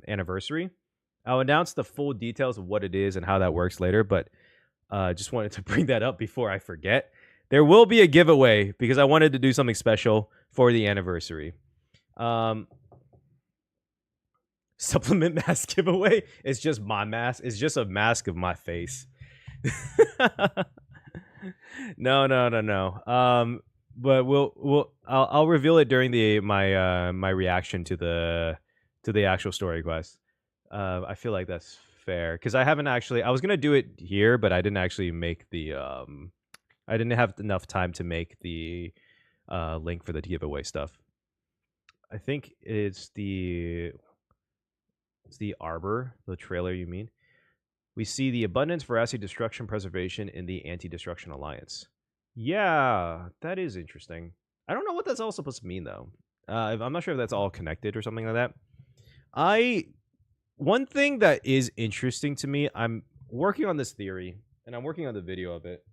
A: anniversary. I'll announce the full details of what it is and how that works later, but just wanted to bring that up before I forget. There will be a giveaway because I wanted to do something special for the anniversary. Supplement mask giveaway. It's just my mask. It's just a mask of my face. No. But I'll reveal it during my reaction to the actual story quest. I feel like that's fair because I was gonna do it here, but I didn't actually make the I didn't have enough time to make the link for the giveaway stuff. I think it's the Arbor, the trailer you mean. We see the abundance, veracity, destruction, preservation in the Anti-Destruction Alliance. Yeah, that is interesting. I don't know what that's all supposed to mean, though. I'm not sure if that's all connected or something like that. One thing that is interesting to me, I'm working on this theory, and I'm working on the video of it.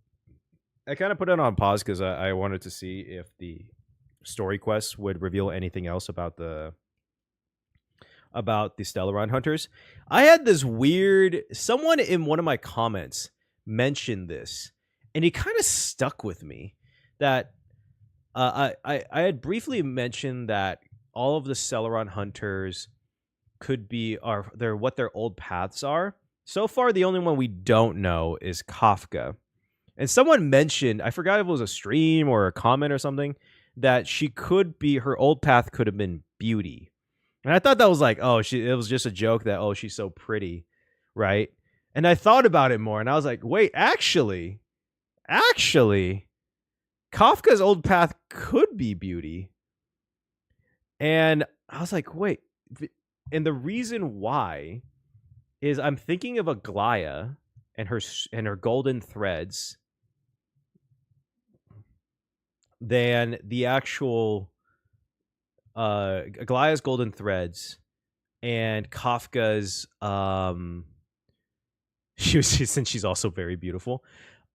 A: I kind of put it on pause because I wanted to see if the story quest would reveal anything else about the Stellaron Hunters. I had this weird... Someone in one of my comments mentioned this, and it kind of stuck with me. That I had briefly mentioned that all of the Stellaron Hunters could be... what their old paths are. So far, the only one we don't know is Kafka. And someone mentioned, I forgot if it was a stream or a comment or something, that her old path could have been Beauty. And I thought that was like, it was just a joke that, she's so pretty, right? And I thought about it more, and I was like, wait, actually, Kafka's old path could be Beauty. And I was like, wait, and the reason why is I'm thinking of Aglaya and her golden threads than the actual Aglaya's golden threads and Kafka's since she's also very beautiful.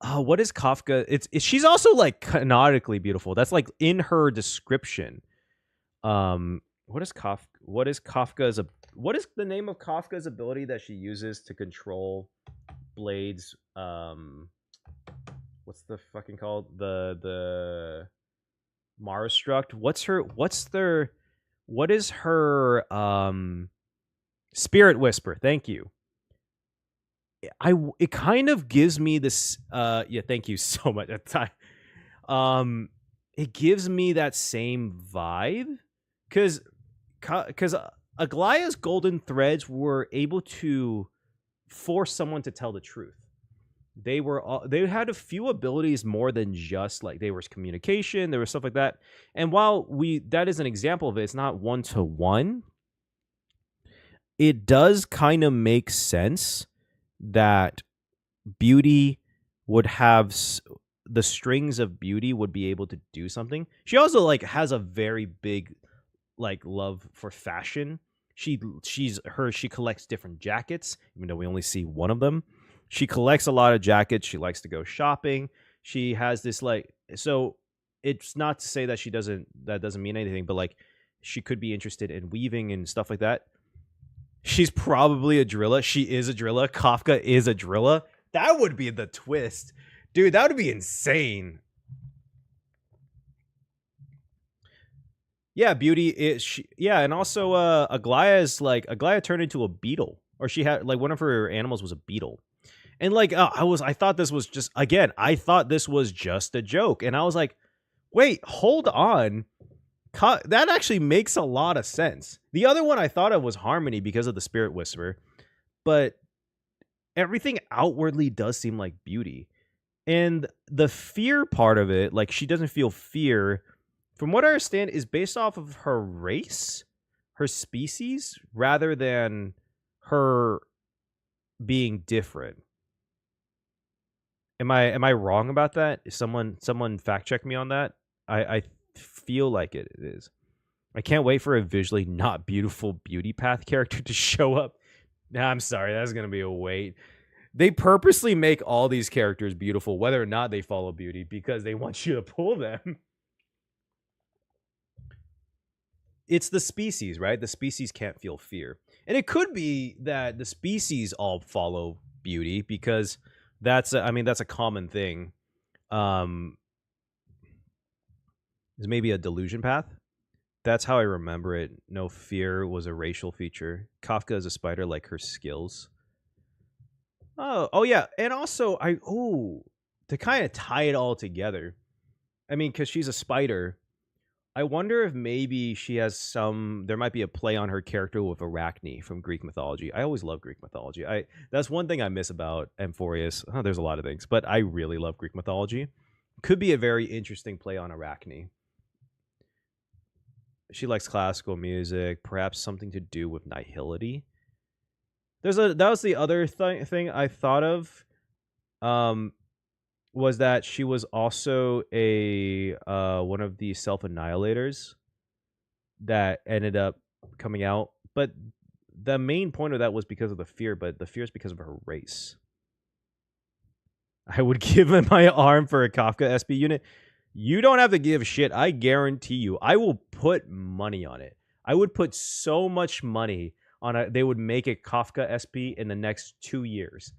A: What is Kafka? She's also like canonically beautiful. That's like in her description. What is the name of Kafka's ability that she uses to control blades? What's the fucking called? The Marastruct. What is her Spirit Whisper? Thank you. It kind of gives me this thank you so much. It gives me that same vibe because Aglaya's golden threads were able to force someone to tell the truth. they had a few abilities more than just like there was communication, there was stuff like that. And while that is an example of it, it's not one to one. It does kind of make sense that Beauty would have the strings of Beauty would be able to do something. She also like has a very big like love for fashion. She collects different jackets, even though we only see one of them. She collects a lot of jackets. She likes to go shopping. She has this like, so it's not to say that that doesn't mean anything, but like she could be interested in weaving and stuff like that. She's probably a driller. She is a driller. Kafka is a driller. That would be the twist. Dude, that would be insane. Yeah, Beauty is and also Aglaya turned into a beetle. Or she had like one of her animals was a beetle. And like I thought this was just a joke. And I was like, wait, hold on. That actually makes a lot of sense. The other one I thought of was Harmony because of the Spirit Whisper, but everything outwardly does seem like Beauty. And the fear part of it, like she doesn't feel fear, from what I understand, is based off of her race, her species, rather than her being different. Am I wrong about that? Someone fact check me on that. I feel like it is. I can't wait for a visually not beautiful Beauty Path character to show up. Nah, I'm sorry, that's gonna be a wait. They purposely make all these characters beautiful, whether or not they follow Beauty, because they want you to pull them. It's the species, right? The species can't feel fear. And it could be that the species all follow Beauty, because that's a common thing. Is maybe a delusion path. That's how I remember it. No fear was a racial feature. Kafka is a spider, like her skills. Oh yeah, and also to kind of tie it all together. I mean, because she's a spider, I wonder if maybe she has there might be a play on her character with Arachne from Greek mythology. I always love Greek mythology. That's one thing I miss about Amphorius. There's a lot of things, but I really love Greek mythology. Could be a very interesting play on Arachne. She likes classical music, perhaps something to do with nihility. That was the other thing I thought of. Was that she was also a one of the self-annihilators that ended up coming out. But the main point of that was because of the fear, but the fear is because of her race. I would give him my arm for a Kafka SP unit. You don't have to give shit. I guarantee you. I will put money on it. I would put so much money on it. They would make a Kafka SP in the next 2 years.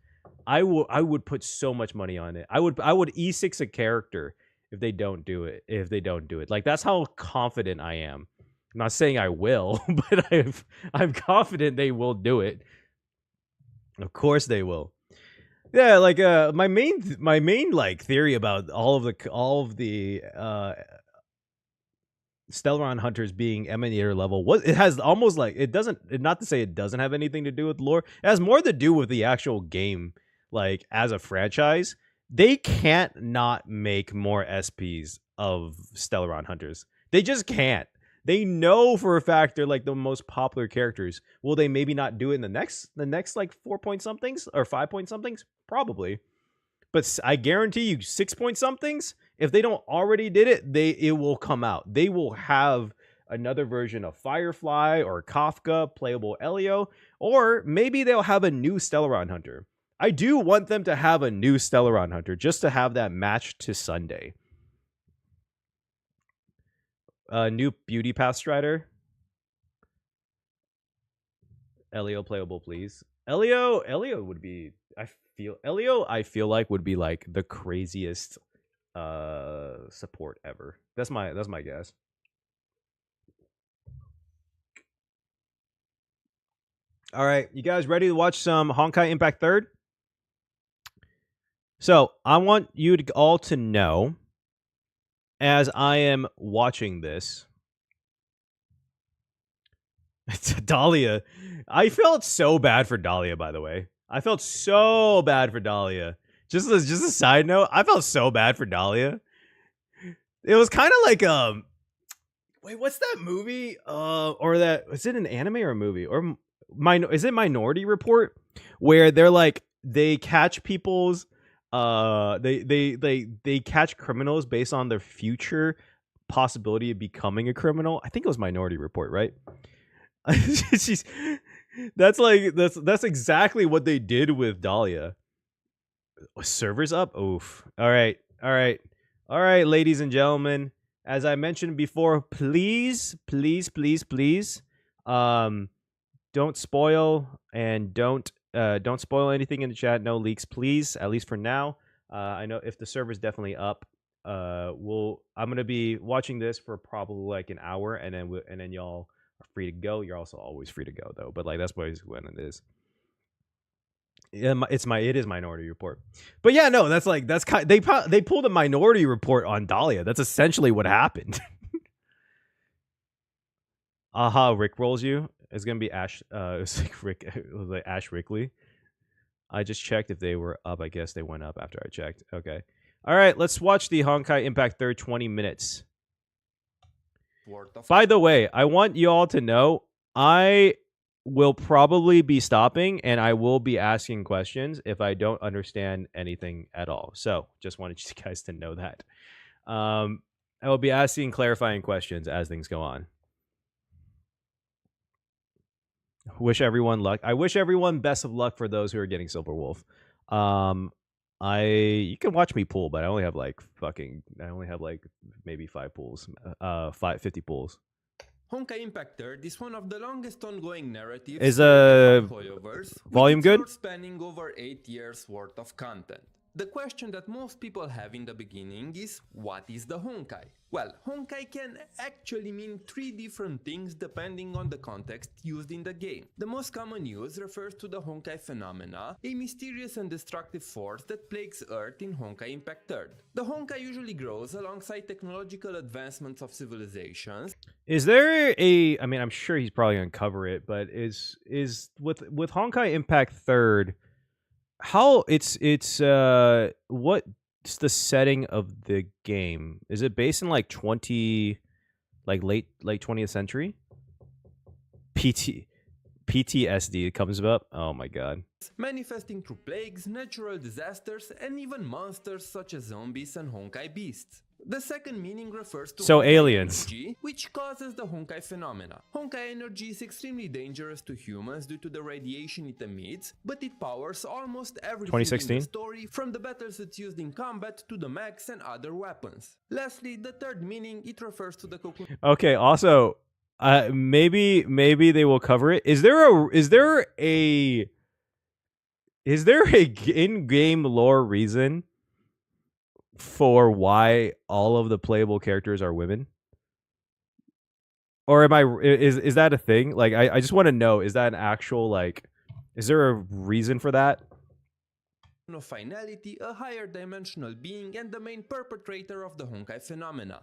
A: I would put so much money on it. I would E6 a character if they don't do it. Like, that's how confident I am. I'm not saying I will, but I'm confident they will do it. Of course they will. Yeah, like my main like theory about all of the Stellaron Hunters being Emanator level it has almost like not to say it doesn't have anything to do with lore. It has more to do with the actual game. Like, as a franchise, they can't not make more SPs of Stellaron Hunters. They just can't. They know for a fact they're like the most popular characters. Will they maybe not do it in the next like 4 point somethings or 5 point somethings? Probably. But I guarantee you 6 point somethings, if they don't already did it, it will come out. They will have another version of Firefly or Kafka, playable Elio, or maybe they'll have a new Stellaron Hunter. I do want them to have a new Stellaron Hunter just to have that match to Sunday. New Beauty Path Strider. Elio playable, please. Elio would be, I feel like would be like the craziest support ever. That's my guess. All right, you guys ready to watch some Honkai Impact 3rd? So, I want you all to know, as I am watching this, Dahlia. I felt so bad for Dahlia, by the way. I felt so bad for Dahlia. just a side note, I felt so bad for Dahlia. It was kind of like wait, what's that movie? Or that, is it an anime or a movie? Or is it Minority Report, where they're like, they catch people's they catch criminals based on their future possibility of becoming a criminal. I think it was Minority Report, right? That's exactly what they did with Dahlia. Servers up? Oof. All right, ladies and gentlemen. As I mentioned before, please, don't spoil, and don't spoil anything in the chat. No leaks, please. At least for now. I know if the server's definitely up, I'm gonna be watching this for probably like an hour, and then y'all are free to go. You're also always free to go though, but like that's basically when it is. Yeah, it is Minority Report, but yeah, no, that's kind. They pulled a Minority Report on Dahlia. That's essentially what happened. Aha, Rick rolls you. It's gonna be Ash. It's like Rick. It was like Ash Rickley. I just checked if they were up. I guess they went up after I checked. Okay. All right, let's watch the Honkai Impact third 20 minutes. By the way, I want you all to know I will probably be stopping and I will be asking questions if I don't understand anything at all. So just wanted you guys to know that. I will be asking clarifying questions as things go on. Wish everyone luck. I wish everyone best of luck for those who are getting Silver Wolf. You can watch me pool, but I only have like maybe 5 pools. 50 pools.
E: Honkai Impact 3 is one of the longest ongoing narratives.
A: Is volume good?
E: Spanning over 8 years worth of content. The question that most people have in the beginning is, what is the Honkai? Well, Honkai can actually mean 3 different things depending on the context used in the game. The most common use refers to the Honkai phenomena, a mysterious and destructive force that plagues Earth in Honkai Impact 3. The Honkai usually grows alongside technological advancements of civilizations.
A: Is there a, I mean, I'm sure he's probably going to cover it, but is with Honkai Impact 3rd, how what's the setting of the game? Is it based in like late 20th century? PTSD comes up. Oh my god.
E: Manifesting through plagues, natural disasters, and even monsters such as zombies and Honkai beasts. The second meaning refers to
A: Honkai
E: aliens, energy, which causes the Honkai phenomena. Honkai energy is extremely dangerous to humans due to the radiation it emits, but it powers almost everything
A: 2016?
E: in the story, from the battles it's used in combat to the mechs and other weapons. Lastly, the third meaning, it refers to the cocoon.
A: Okay, also, maybe they will cover it. Is there a in-game lore reason for why all of the playable characters are women? Or is that a thing? Like, I just want to know, is that an actual, like, is there a reason for that?
E: Of finality, a higher dimensional being and the main perpetrator of the Honkai phenomena.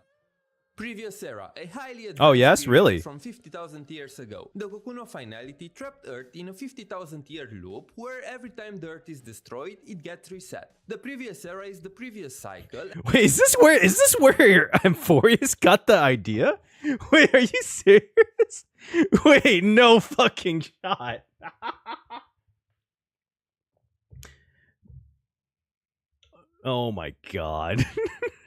E: Previous era, a highly advanced
A: really?
E: From 50,000 years ago. The Cocoon of Finality trapped Earth in a 50,000-year loop where every time the Earth is destroyed, it gets reset. The previous era is the previous cycle.
A: Wait, is this where Amphorius got the idea? Wait, are you serious? Wait, no fucking shot. Oh my god.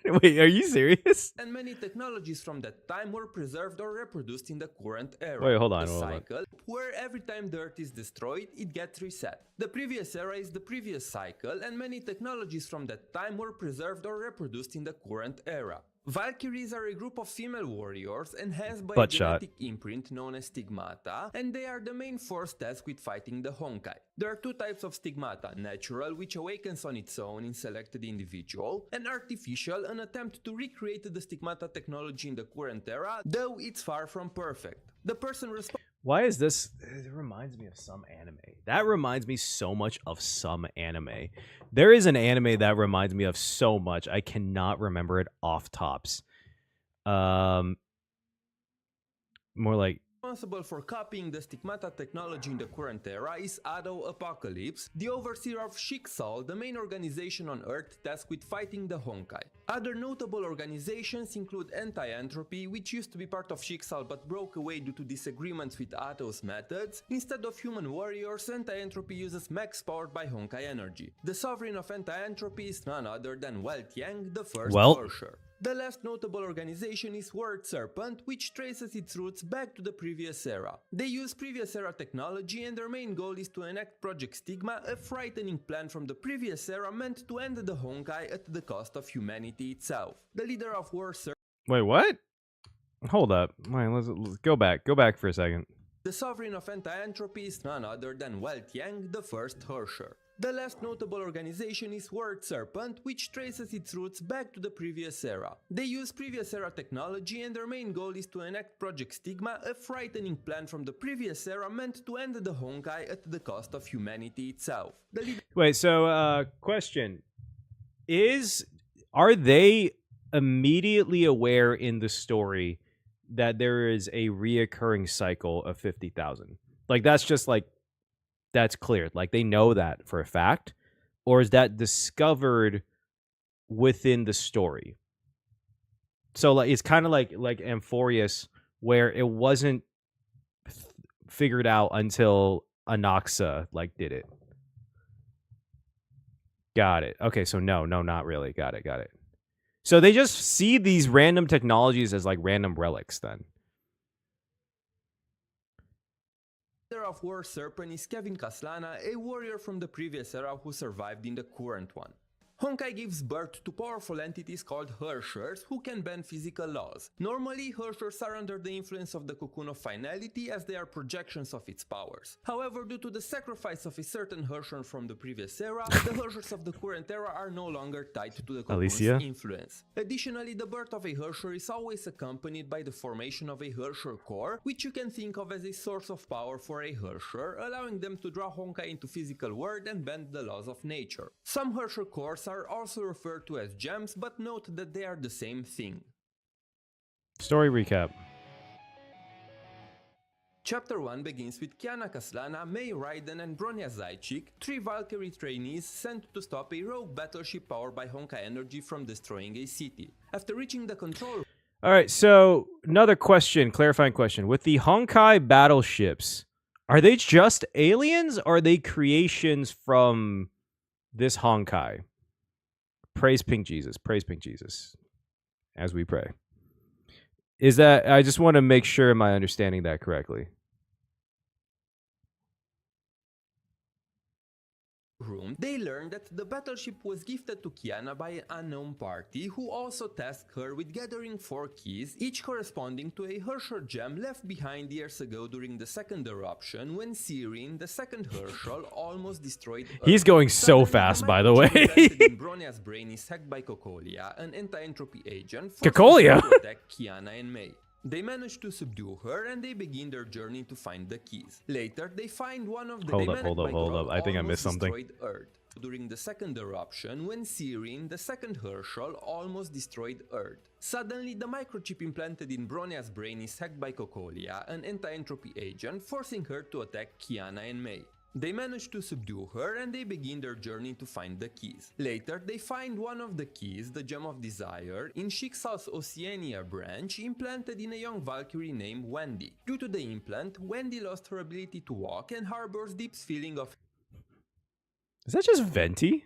A: Wait, are you serious?
E: And many technologies from that time were preserved or reproduced in the current era.
A: Wait, hold on.
E: Cycle, where every time the Earth is destroyed, it gets reset. The previous era is the previous cycle, and many technologies from that time were preserved or reproduced in the current era. Valkyries are a group of female warriors enhanced by a genetic imprint known as stigmata, and they are the main force tasked with fighting the Honkai. There are 2 types of stigmata: natural, which awakens on its own in selected individual, and artificial, an attempt to recreate the stigmata technology in the current era, though it's far from perfect. The person
A: Why is this? It reminds me of some anime. That reminds me so much of some anime. There is an anime that reminds me of so much. I cannot remember it off tops. More like,
E: responsible for copying the stigmata technology in the current era is Ado Apocalypse, the overseer of Shixal, the main organization on Earth tasked with fighting the Honkai. Other notable organizations include Anti-Entropy, which used to be part of Shixal but broke away due to disagreements with Ado's methods. Instead of human warriors, Anti-Entropy uses mechs powered by Honkai energy. The sovereign of Anti-Entropy is none other than Weltiang, the first Ursher. The last notable organization is Word Serpent, which traces its roots back to the previous era. They use previous era technology and their main goal is to enact Project Stigma, a frightening plan from the previous era meant to end the Honkai at the cost of humanity itself. The leader of Word Serpent...
A: Wait, what? Hold up. Wait, let's go back. Go back for a second.
E: The sovereign of Anti-Entropy is none other than Weltiang, the first Ursher. The last notable organization is Word Serpent, which traces its roots back to the previous era. They use previous era technology and their main goal is to enact Project Stigma, a frightening plan from the previous era meant to end the Honkai at the cost of humanity itself.
A: Wait, so question. Are they immediately aware in the story that there is a reoccurring cycle of 50,000? Like, that's just like, that's clear. Like, they know that for a fact? Or is that discovered within the story? So, like, it's kind of like Amphorius, where it wasn't figured out until Anaxa, like, did it. Got it. Okay, so no, not really. Got it. So they just see these random technologies as, like, random relics, then.
E: Of War Serpent is Kevin Kaslana, a warrior from the previous era who survived in the current one. Honkai gives birth to powerful entities called Urshers who can bend physical laws. Normally, Urshers are under the influence of the Cocoon of Finality as they are projections of its powers. However, due to the sacrifice of a certain Ursher from the previous era, the Urshers of the current era are no longer tied to the Cocoon's influence. Additionally, the birth of a Ursher is always accompanied by the formation of a Ursher core, which you can think of as a source of power for a Ursher, allowing them to draw Honkai into physical world and bend the laws of nature. Some Ursher cores are also referred to as gems, but note that they are the same thing.
A: Story recap.
E: Chapter 1 begins with Kiana Kaslana, May Raiden and Bronya Zajcik, 3 Valkyrie trainees sent to stop a rogue battleship powered by Honkai energy from destroying a city. After reaching the control...
A: Alright, so another question, clarifying question. With the Honkai battleships, are they just aliens or are they creations from this Honkai? Praise Pink Jesus. Praise Pink Jesus. As we pray. Is that... I just want to make sure am I understanding that correctly.
E: Room, they learned that the battleship was gifted to Kiana by an unknown party who also tasked her with gathering 4 keys, each corresponding to a Ursher gem left behind years ago during the second eruption when Sirin, the second Herschel, almost destroyed Earth.
A: He's going so fast, by the way.
E: Bronya's brain is hacked by Cocolia, an anti-entropy agent,
A: Cocolia
E: to attack Kiana and May. They manage to subdue her and they begin their journey to find the keys. Later, they find one of the...
A: Hold up. I think I missed something.
E: Earth. During the second eruption, when Sirin, the second Herschel, almost destroyed Earth. Suddenly, the microchip implanted in Bronya's brain is hacked by Cocolia, an anti-entropy agent, forcing her to attack Kiana and May. They manage to subdue her and they begin their journey to find the keys. Later, they find one of the keys, the Gem of Desire, in Shixal's Oceania branch, implanted in a young Valkyrie named Wendy. Due to the implant, Wendy lost her ability to walk and harbors deep feeling of...
A: Is that just Venti?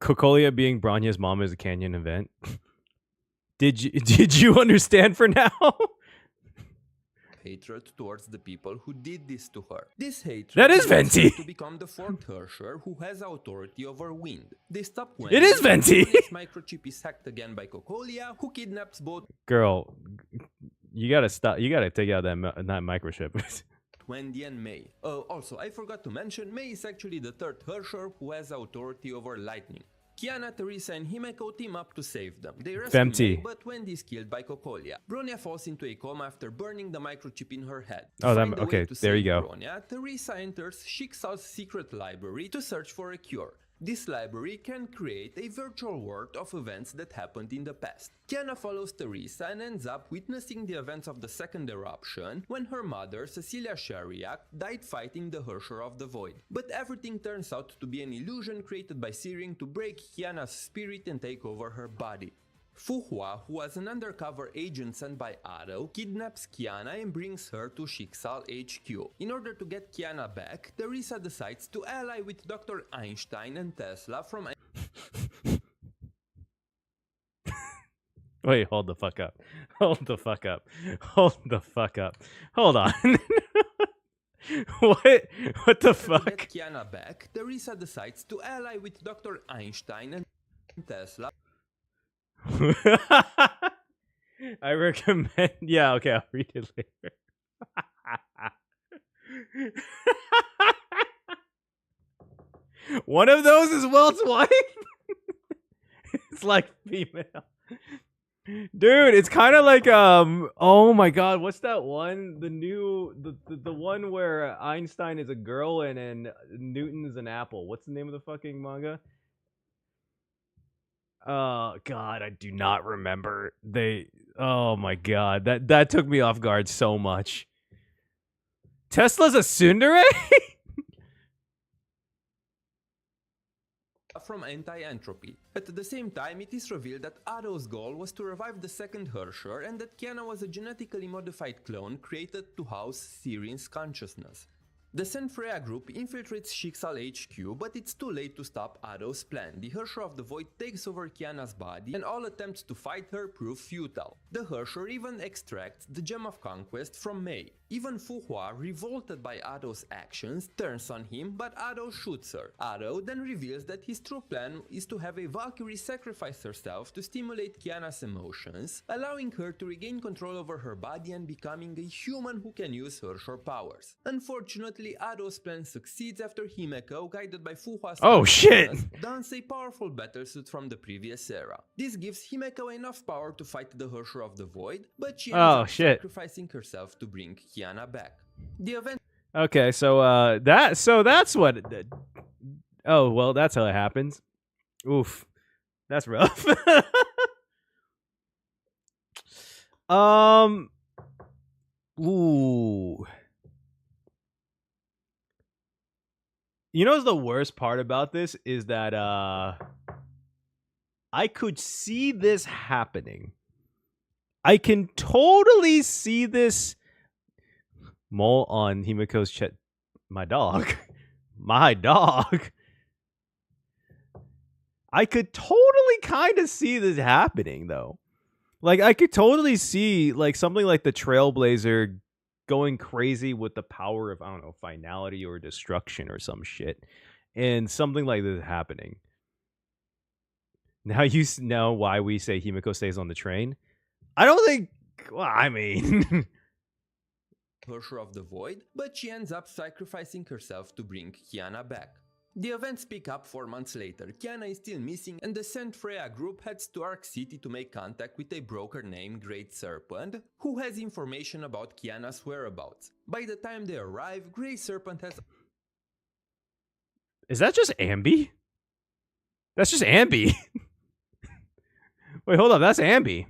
A: Cocolia being Bronya's mom is a Canyon event. Did you understand for now?
E: Hatred towards the people who did this to her. This hatred
A: that is Venti
E: to become the 4th Ursher who has authority over wind. They stop when
A: it is Venti.
E: Microchip is hacked again by Cocolia, who kidnaps both.
A: Girl, you gotta stop. You gotta take out that microchip.
E: Wendy and May. Also, I forgot to mention, May is actually the 3rd Ursher who has authority over lightning. Kiana, Teresa, and Himeko team up to save them. They rescue May, but Wendy is killed by Cocolia. Bronya falls into a coma after burning the microchip in her head.
A: Okay, there you go.
E: Bronya, Teresa enters Shixal's secret library to search for a cure. This library can create a virtual world of events that happened in the past. Kiana follows Teresa and ends up witnessing the events of the second eruption when her mother, Cecilia Shariak, died fighting the Hersher of the Void. But everything turns out to be an illusion created by Searing to break Kiana's spirit and take over her body. Fu Hua, who was an undercover agent sent by Ado, kidnaps Kiana and brings her to Schicksal HQ. In order to get Kiana back, Teresa decides to ally with Dr. Einstein and Tesla from...
A: Wait, hold the fuck up. Hold the fuck up. Hold the fuck up. Hold on. What the fuck?
E: To get Kiana back, Teresa decides to ally with Dr. Einstein and Tesla.
A: I recommend. Yeah, okay, I'll read it later. One of those is Welt's wife. It's like female. Dude, it's kind of like oh my god, what's that one? The one where Einstein is a girl and then Newton is an apple. What's the name of the fucking manga? God, I do not remember. Oh my god, that took me off guard so much. Tesla's a tsundere?
E: From anti-entropy. At the same time, it is revealed that Ado's goal was to revive the second Hersher and that Kiana was a genetically modified clone created to house Syrian's consciousness. The Senfreya group infiltrates Schicksal HQ, but it's too late to stop Ado's plan. The Hersher of the Void takes over Kiana's body, and all attempts to fight her prove futile. The Hersher even extracts the Gem of Conquest from Mei. Even Fu Hua, revolted by Ado's actions, turns on him, but Ado shoots her. Ado then reveals that his true plan is to have a Valkyrie sacrifice herself to stimulate Kiana's emotions, allowing her to regain control over her body and becoming a human who can use Hersher powers. Unfortunately, Ado's plan succeeds after Himeko, guided by Fu Hua's dons a powerful battlesuit from the previous era. This gives Himeko enough power to fight the Hersher of the Void, but she ends up sacrificing herself to bring Kiana back. The event.
A: Okay, so that's what. Oh well, that's how it happens. Oof, that's rough. Ooh. You know what's the worst part about this is that I could see this happening. I can totally see this. Mole on Himiko's chest. My dog. My dog. I could totally kind of see this happening though. Like I could totally see like something like the Trailblazer going crazy with the power of, I don't know, finality or destruction or some shit. And something like this happening. Now you know why we say Himiko stays on the train? I don't think, well, I mean...
E: Hersher of the Void, but she ends up sacrificing herself to bring Kiana back. The events pick up 4 months later. Kiana is still missing and the Saint Freya group heads to Ark City to make contact with a broker named Great Serpent, who has information about Kiana's whereabouts. By the time they arrive, Great Serpent has...
A: Is that just Ambi? That's just Ambi. Wait, hold up, that's Ambi.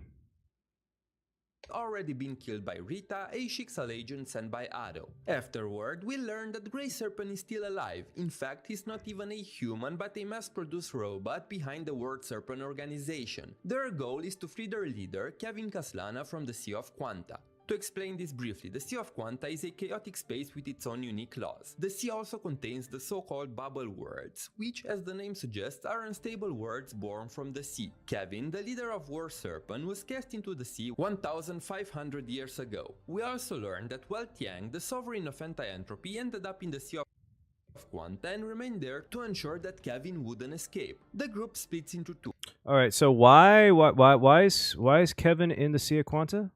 E: Already been killed by Rita, a Schicksal agent sent by Ado. Afterward, we learn that Grey Serpent is still alive. In fact, he's not even a human, but a mass-produced robot behind the World Serpent organization. Their goal is to free their leader, Kevin Kaslana, from the Sea of Quanta. To explain this briefly, the Sea of Quanta is a chaotic space with its own unique laws. The sea also contains the so-called bubble worlds, which, as the name suggests, are unstable worlds born from the sea. Kevin, the leader of War Serpent, was cast into the sea 1,500 years ago. We also learned that Weltiang, the sovereign of anti-entropy, ended up in the Sea of Quanta and remained there to ensure that Kevin wouldn't escape. The group splits into two.
A: All right, so why is Kevin in the Sea of Quanta?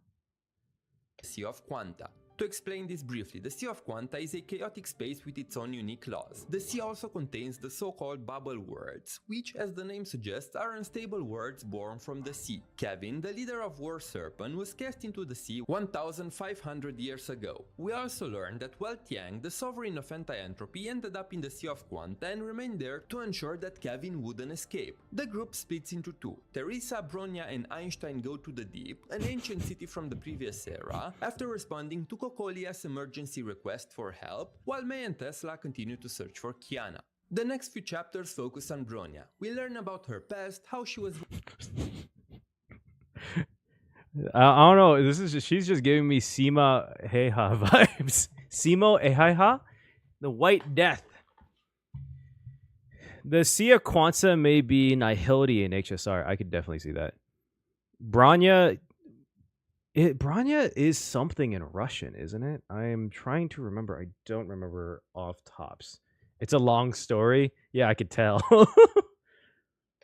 E: Sea of Quanta. To explain this briefly, the Sea of Quanta is a chaotic space with its own unique laws. The sea also contains the so-called bubble worlds, which, as the name suggests, are unstable worlds born from the sea. Kevin, the leader of War Serpent, was cast into the sea 1,500 years ago. We also learned that Tiang, the sovereign of anti-entropy, ended up in the Sea of Quanta and remained there to ensure that Kevin wouldn't escape. The group splits into two. Teresa, Bronya, and Einstein go to the Deep, an ancient city from the previous era, after responding to Kokolia's emergency request for help, while May and Tesla continue to search for Kiana. The next few chapters focus on Bronya. We learn about her past, how she was...
A: I don't know. She's just giving me Sima Heiha vibes. Simo Heiha? The White Death. The Sea of Quanta may be nihility in HSR. I could definitely see that. Bronya... Bronya is something in Russian, isn't it? I'm trying to remember. I don't remember off tops. It's a long story. Yeah, I could tell.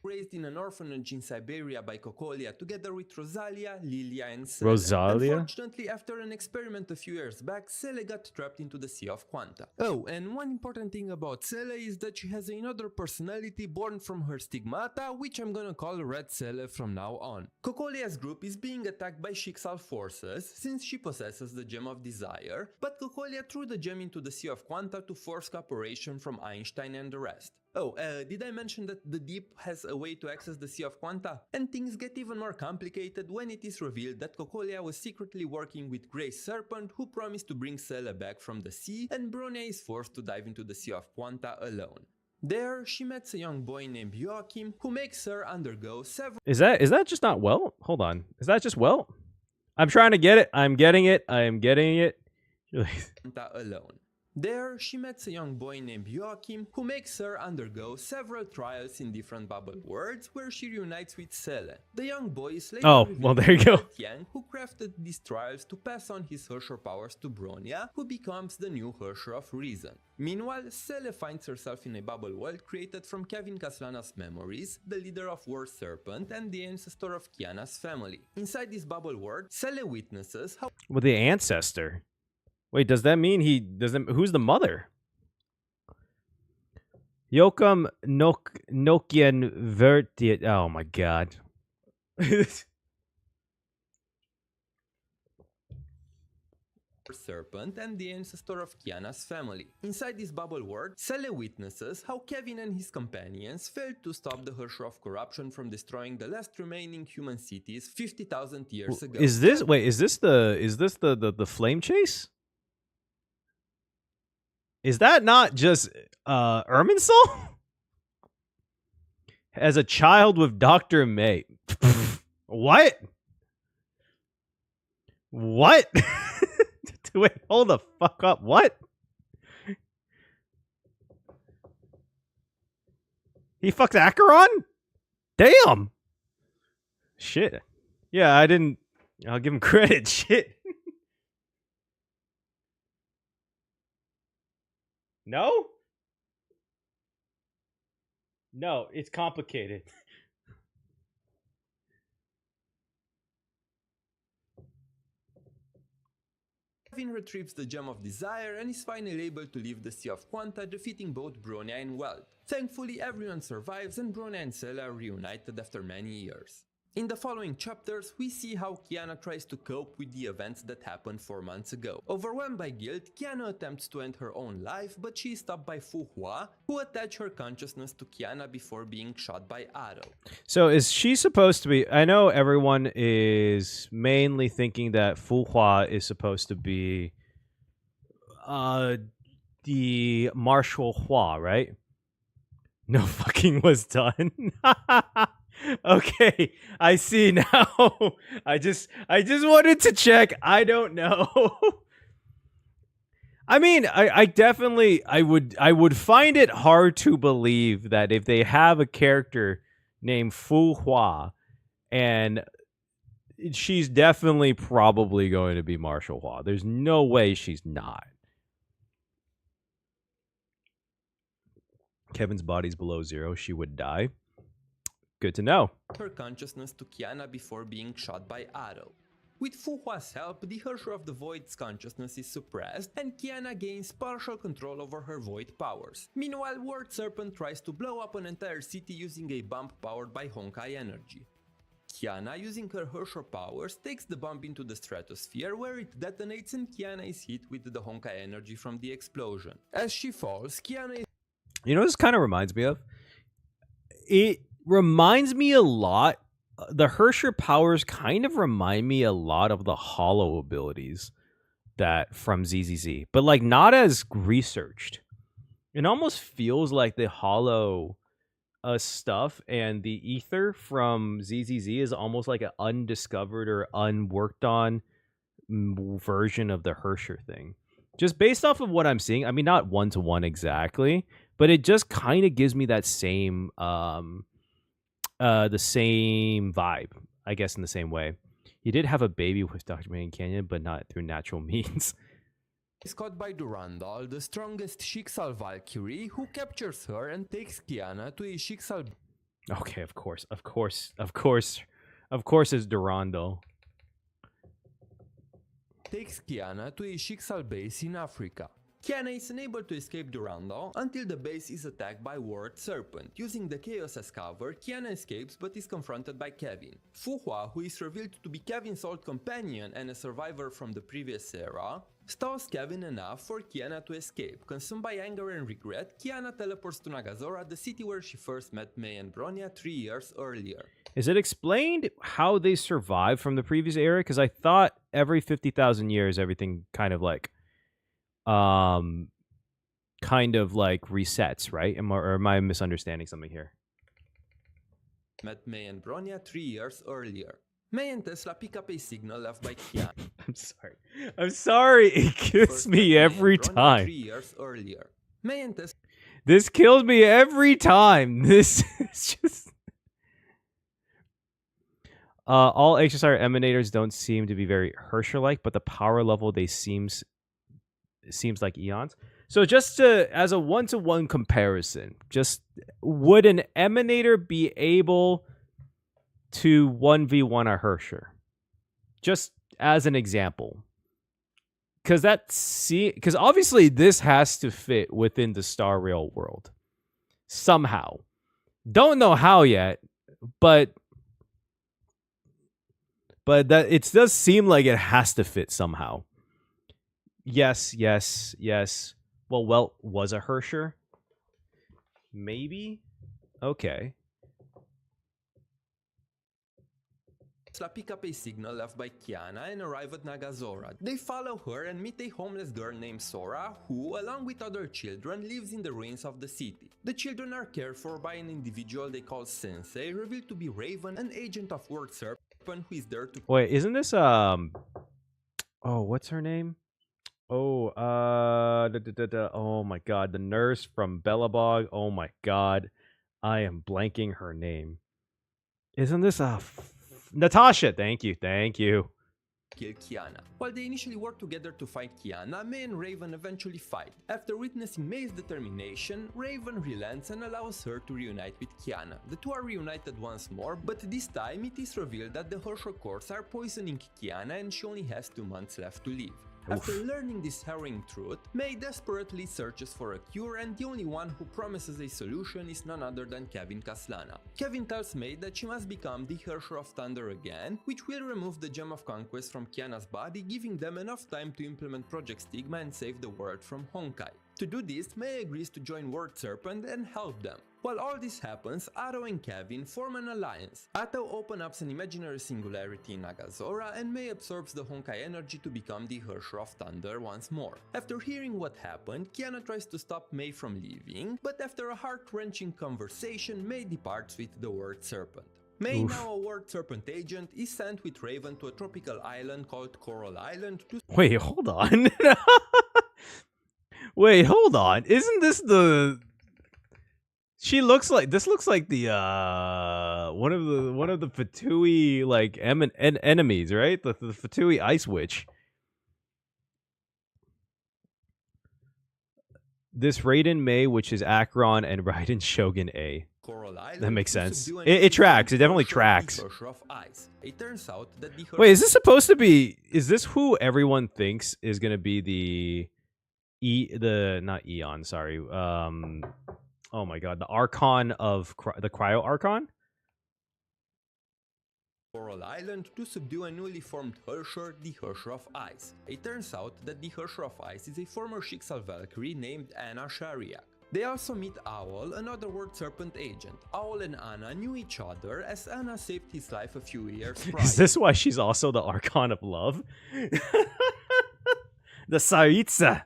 E: Raised in an orphanage in Siberia by Kokolia together with Rosalia, Lilia, and Sele.
A: Rosalia?
E: Unfortunately, after an experiment a few years back, Sele got trapped into the Sea of Quanta. Oh, and one important thing about Sele is that she has another personality born from her stigmata, which I'm gonna call Red Sele from now on. Kokolia's group is being attacked by Shixal forces since she possesses the Gem of Desire, but Kokolia threw the gem into the Sea of Quanta to force cooperation from Einstein and the rest. Oh, did I mention that the Deep has a way to access the Sea of Quanta? And things get even more complicated when it is revealed that Kokolia was secretly working with Grey Serpent, who promised to bring Sele back from the sea, and Bronya is forced to dive into the Sea of Quanta alone. There, she meets a young boy named Joachim, who makes her undergo several...
A: Is that just not Welt? Hold on. Is that just Welt? I'm trying to get it. I'm getting it. I am getting it.
E: alone. There, she meets a young boy named Joachim, who makes her undergo several trials in different bubble worlds, where she reunites with Sele. The young boy is later
A: well, there you go.
E: Yang, who crafted these trials to pass on his HSR powers to Bronya, who becomes the new HSR of Reason. Meanwhile, Sele finds herself in a bubble world created from Kevin Kaslana's memories, the leader of War Serpent and the ancestor of Kiana's family. Inside this bubble world, Sele witnesses how...
A: With the ancestor? Wait, does that mean he doesn't? Who's the mother? Yokum Nokian Verti. Oh my god.
E: Serpent and the ancestor of Kiana's family. Inside this bubble world, Sele witnesses how Kevin and his companions failed to stop the HSR of corruption from destroying the last remaining human cities 50,000 years ago.
A: Is this the flame chase? Is that not just Irminsul? As a child with Dr. May. What? What? Wait, hold the fuck up. What? He fucks Acheron? Damn. Shit. Yeah, I didn't. I'll give him credit. Shit. No? No, it's complicated.
E: Kevin retrieves the Gem of Desire and is finally able to leave the Sea of Quanta, defeating both Bronya and Welt. Thankfully, everyone survives and Bronya and Sele are reunited after many years. In the following chapters, we see how Kiana tries to cope with the events that happened 4 months ago. Overwhelmed by guilt, Kiana attempts to end her own life, but she is stopped by Fu Hua, who attached her consciousness to Kiana before being shot by Aro.
A: So is she supposed to be... I know everyone is mainly thinking that Fu Hua is supposed to be the Marshal Hua, right? No fucking was done. Okay, I see now. I just wanted to check. I don't know. I mean, I definitely I would find it hard to believe that if they have a character named Fu Hua and she's definitely probably going to be Marshal Hua. There's no way she's not. Kevin's body's below 0. She would die. Good to know.
E: Her consciousness to Kiana before being shot by Aro. With Fuhua's help, the Herrscher of the Void's consciousness is suppressed, and Kiana gains partial control over her Void powers. Meanwhile, Word Serpent tries to blow up an entire city using a bomb powered by Honkai energy. Kiana, using her Herrscher powers, takes the bomb into the stratosphere, where it detonates and Kiana is hit with the Honkai energy from the explosion. As she falls, Kiana is...
A: You know what this kind of reminds me of? It reminds me a lot. The Herrscher powers kind of remind me a lot of the Hollow abilities that from ZZZ, but like not as researched. It almost feels like the Hollow stuff and the Ether from ZZZ is almost like an undiscovered or unworked on version of the Herrscher thing. Just based off of what I'm seeing, I mean, not one-to-one exactly, but it just kind of gives me that same the same vibe, I guess, in the same way. He did have a baby with Dr. Main Canyon, but not through natural means.
E: Is caught by Durandal, the strongest Schicksal Valkyrie, who captures her and takes Kiana to a Schicksal...
A: Okay, of course it's Durandal.
E: Takes Kiana to a Schicksal base in Africa. Kiana is unable to escape Durandal until the base is attacked by Word Serpent. Using the Chaos as cover, Kiana escapes but is confronted by Kevin. Fuhua, who is revealed to be Kevin's old companion and a survivor from the previous era, stalls Kevin enough for Kiana to escape. Consumed by anger and regret, Kiana teleports to Nagazora, the city where she first met May and Bronya 3 years earlier.
A: Is it explained how they survived from the previous era? Because I thought every 50,000 years everything kind of like resets, right? Am I misunderstanding something here?
E: Met May and Bronya 3 years earlier. May and Tesla pick up a signal left by Kiana.
A: I'm sorry. It kills me every time.
E: 3 years earlier. May and Tesla...
A: This kills me every time. This is just... all HSR emanators don't seem to be very Herrscher-like, but the power level they seems like eons. So just as a one-to-one comparison, just would an emanator be able to 1v1 a Herrscher? Just as an example. Because obviously this has to fit within the Star Rail world. Somehow. Don't know how yet, but that it does seem like it has to fit somehow. Yes. Well, was a Herrscher? Maybe? Okay.
E: Tesla pick up a signal left by Kiana and arrive at Nagazora. They follow her and meet a homeless girl named Sora, who, along with other children, lives in the ruins of the city. The children are cared for by an individual they call Sensei, revealed to be Raven, an agent of Word Serpent who is there to...
A: Wait, isn't this, oh, what's her name? Oh, oh my god, the nurse from Bellabog. Oh my god, I am blanking her name. Isn't this Natasha? Thank you.
E: Kill Kiana. While they initially work together to fight Kiana, May and Raven eventually fight. After witnessing May's determination, Raven relents and allows her to reunite with Kiana. The two are reunited once more, but this time it is revealed that the Herrscher courts are poisoning Kiana and she only has 2 months left to live. After learning this harrowing truth, May desperately searches for a cure, and the only one who promises a solution is none other than Kevin Kaslana. Kevin tells May that she must become the Herrscher of Thunder again, which will remove the Gem of Conquest from Kiana's body, giving them enough time to implement Project Stigma and save the world from Honkai. To do this, May agrees to join Word Serpent and help them. While all this happens, Atto and Kevin form an alliance. Atto opens up an imaginary singularity in Nagazora, and May absorbs the Honkai energy to become the Herrscher of Thunder once more. After hearing what happened, Kiana tries to stop May from leaving, but after a heart-wrenching conversation, May departs with the Word Serpent. May, now a Word Serpent agent, is sent with Raven to a tropical island called Coral Island to...
A: Wait, hold on. Wait, hold on. Isn't this the... This looks like the one of the Fatui like enemies, right? The Fatui Ice Witch. This Raiden May, which is Akron, and Raiden Shogun A.
E: Coral Island
A: That makes
E: to
A: sense.
E: subdue an
A: It tracks. It definitely
E: Herrscher of the
A: tracks.
E: Herrscher of Ice. It turns out that the
A: Wait, is this supposed to be? Is this who everyone thinks is gonna be not Eon? Sorry. Oh my God, the Archon of the Cryo Archon.
E: Coral Island to subdue a newly formed Herrscher, the Herrscher of Ice. It turns out that the Herrscher of Ice is a former Schicksal Valkyrie named Anna Shariak. They also meet Owl, another Word Serpent agent. Owl and Anna knew each other as Anna saved his life a few years prior.
A: Is this why she's also the Archon of Love? The Saritsa.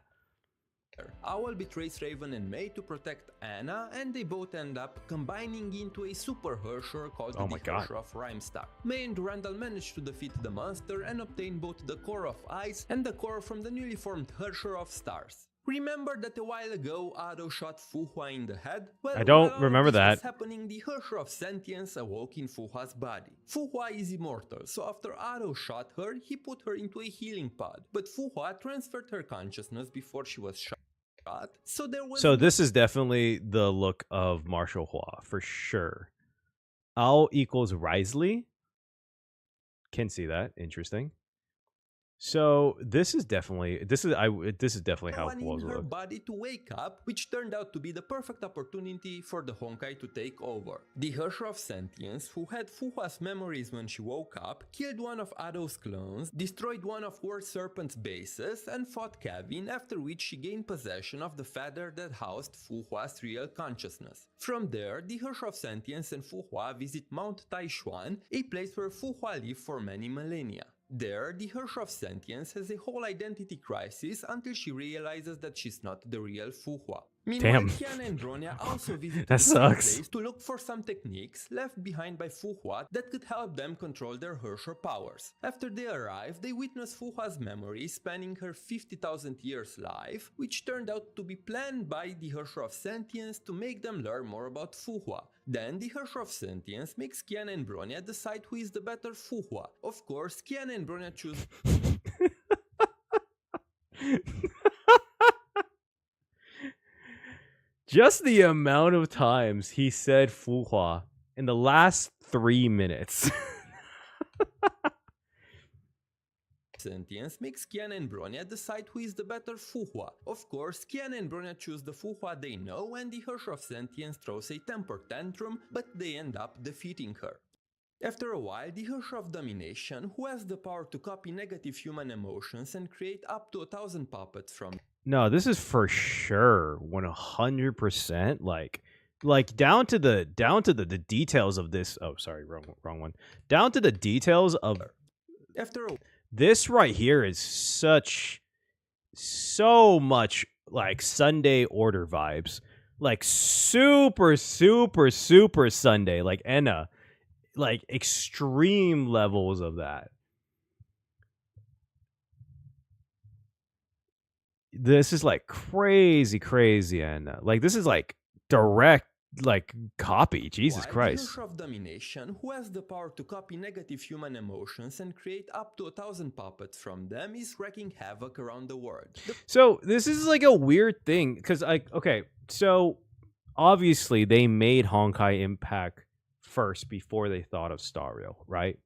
E: Owl betrays Raven and May to protect Anna, and they both end up combining into a super Herrscher called the Herrscher of Rhymestar. May and Durandal manage to defeat the monster and obtain both the core of Ice and the core from the newly formed Herrscher of Stars. Remember that a while ago Ado shot Fuhua in the head? Well,
A: I don't
E: while
A: remember
E: this was
A: that.
E: happening, the Herrscher of Sentience awoke in Fuhua's body. Fuhua is immortal, so after Ado shot her, he put her into a healing pod. But Fuhua transferred her consciousness before she was shot. So
A: this is definitely the look of Marshall Hua for sure. Owl equals Risley. Can see that. Interesting. So this is definitely how Hua's
E: in her
A: look.
E: body to wake up, which turned out to be the perfect opportunity for the Honkai to take over. The Herrscher of Sentience, who had Fuhua's memories when she woke up, killed one of Ado's clones, destroyed one of Word Serpent's bases, and fought Kevin, after which she gained possession of the feather that housed Fuhua's real consciousness. From there, the Herrscher of Sentience and Fuhua visit Mount Taishuan, a place where Fuhua lived for many millennia. There, the Herrscher of Sentience has a whole identity crisis until she realizes that she's not the real Fuhua. Meanwhile, Kiana and Bronya also visit
A: That
E: the
A: sucks.
E: place to look for some techniques left behind by Fuhua that could help them control their Herrscher powers. After they arrive, they witness Fuhua's memories spanning her 50,000 years life, which turned out to be planned by the Herrscher of Sentience to make them learn more about Fuhua. Then the Herrscher of Sentience makes Kiana and Bronya decide who is the better Fuhua. Of course, Kiana and Bronya choose
A: Just the amount of times he said Fuhua in the last 3 minutes.
E: Sentience makes Kiana and Bronya decide who is the better Fuhua. Of course, Kiana and Bronya choose the Fuhua they know, and the Herrscher of Sentience throws a temper tantrum, but they end up defeating her. After a while, the Herrscher of Domination, who has the power to copy negative human emotions and create up to 1,000 puppets from
A: No, this is for sure 100%. Like down to the details of this. Oh, sorry, wrong one. Down to the details of this right here is so much like Sunday Order vibes, like super Sunday, like Enna, like extreme levels of that. This is like crazy, and like this is like direct like copy. Jesus Christ.
E: The Herrscher of Domination, who has the power to copy negative human emotions and create up to 1,000 puppets from them, is wreaking havoc around the world.
A: So this is like a weird thing because so obviously they made Honkai Impact first before they thought of Star Rail, right?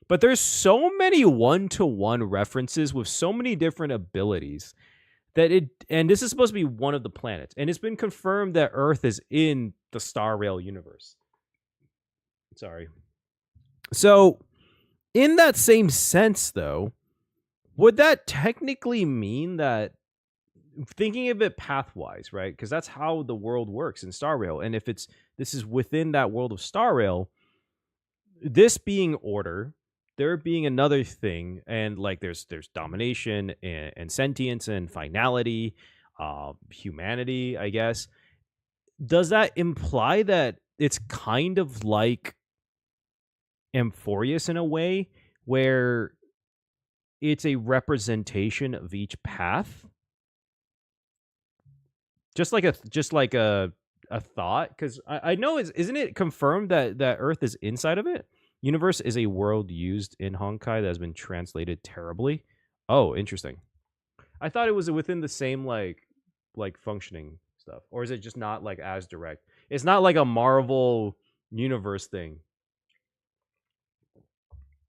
A: But there's so many one-to-one references with so many different abilities and this is supposed to be one of the planets, and it's been confirmed that Earth is in the Star Rail universe. Sorry. So, in that same sense, though, would that technically mean that, thinking of it pathwise, right? Because that's how the world works in Star Rail, and if this is within that world of Star Rail, this being order, there being another thing, and like there's domination and sentience and finality, humanity, I guess. Does that imply that it's kind of like Amphorius in a way, where it's a representation of each path? Just like a thought, because I know isn't it confirmed that Earth is inside of it? Universe is a world used in Honkai that has been translated terribly. Oh, interesting. I thought it was within the same like functioning stuff, or is it just not like as direct? It's not like a Marvel universe thing.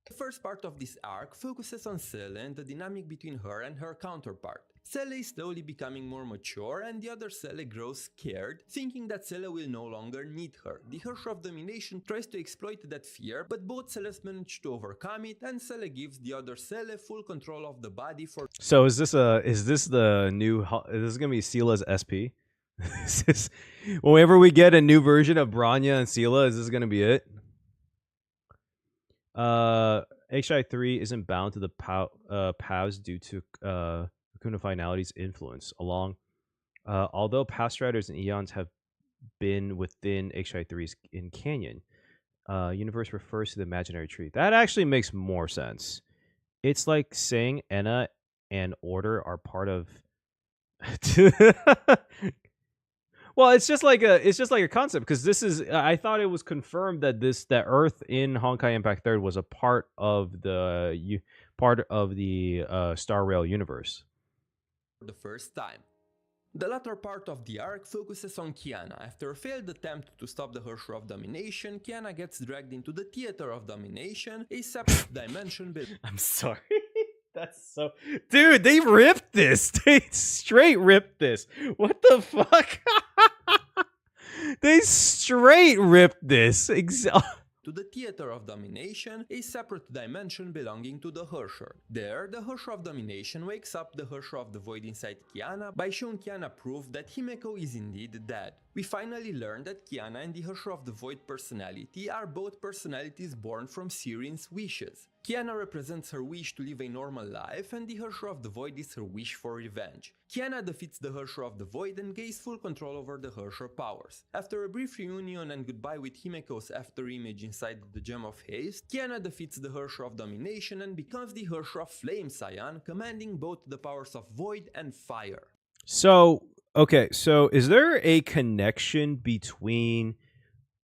E: The first part of this arc focuses on Cele and the dynamic between her and her counterpart. Cele is slowly becoming more mature and the other Cele grows scared, thinking that Cele will no longer need her. The Hersher of Domination tries to exploit that fear, but both Celes manage to overcome it, and Cele gives the other Cele full control of the body for...
A: So is this the new... Is this gonna be Sila's SP? Is this, whenever we get a new version of Bronya and Sila, is this gonna be it? HI3 isn't bound to the POWs due to Hakuna Finality's influence. Although past riders and eons have been within HI3's in Canyon, universe refers to the imaginary tree. That actually makes more sense. It's like saying Enna and Order are part of... Well, it's just like a concept, because this is... I thought it was confirmed that that Earth in Honkai Impact 3rd was a part of the Star Rail universe.
E: For the first time. The latter part of the arc focuses on Kiana. After a failed attempt to stop the Hersher of Domination, Kiana gets dragged into the Theater of Domination, a separate dimension.
A: I'm sorry. That's so... Dude, they ripped this. They straight ripped this. What the fuck? They straight ripped this.
E: To the Theater of Domination, a separate dimension belonging to the Hersher. There, the Hersher of Domination wakes up the Hersher of the Void inside Kiana by showing Kiana proof that Himeko is indeed dead. We finally learn that Kiana and the Hersher of the Void personality are both personalities born from Sirin's wishes. Kiana represents her wish to live a normal life, and the Hersher of the Void is her wish for revenge. Kiana defeats the Hersher of the Void and gains full control over the Hersher powers. After a brief reunion and goodbye with Himeko's after image inside the Gem of Haste, Kiana defeats the Hersher of Domination and becomes the Hersher of Flame Scion, commanding both the powers of Void and Fire.
A: So, okay, so is there a connection between...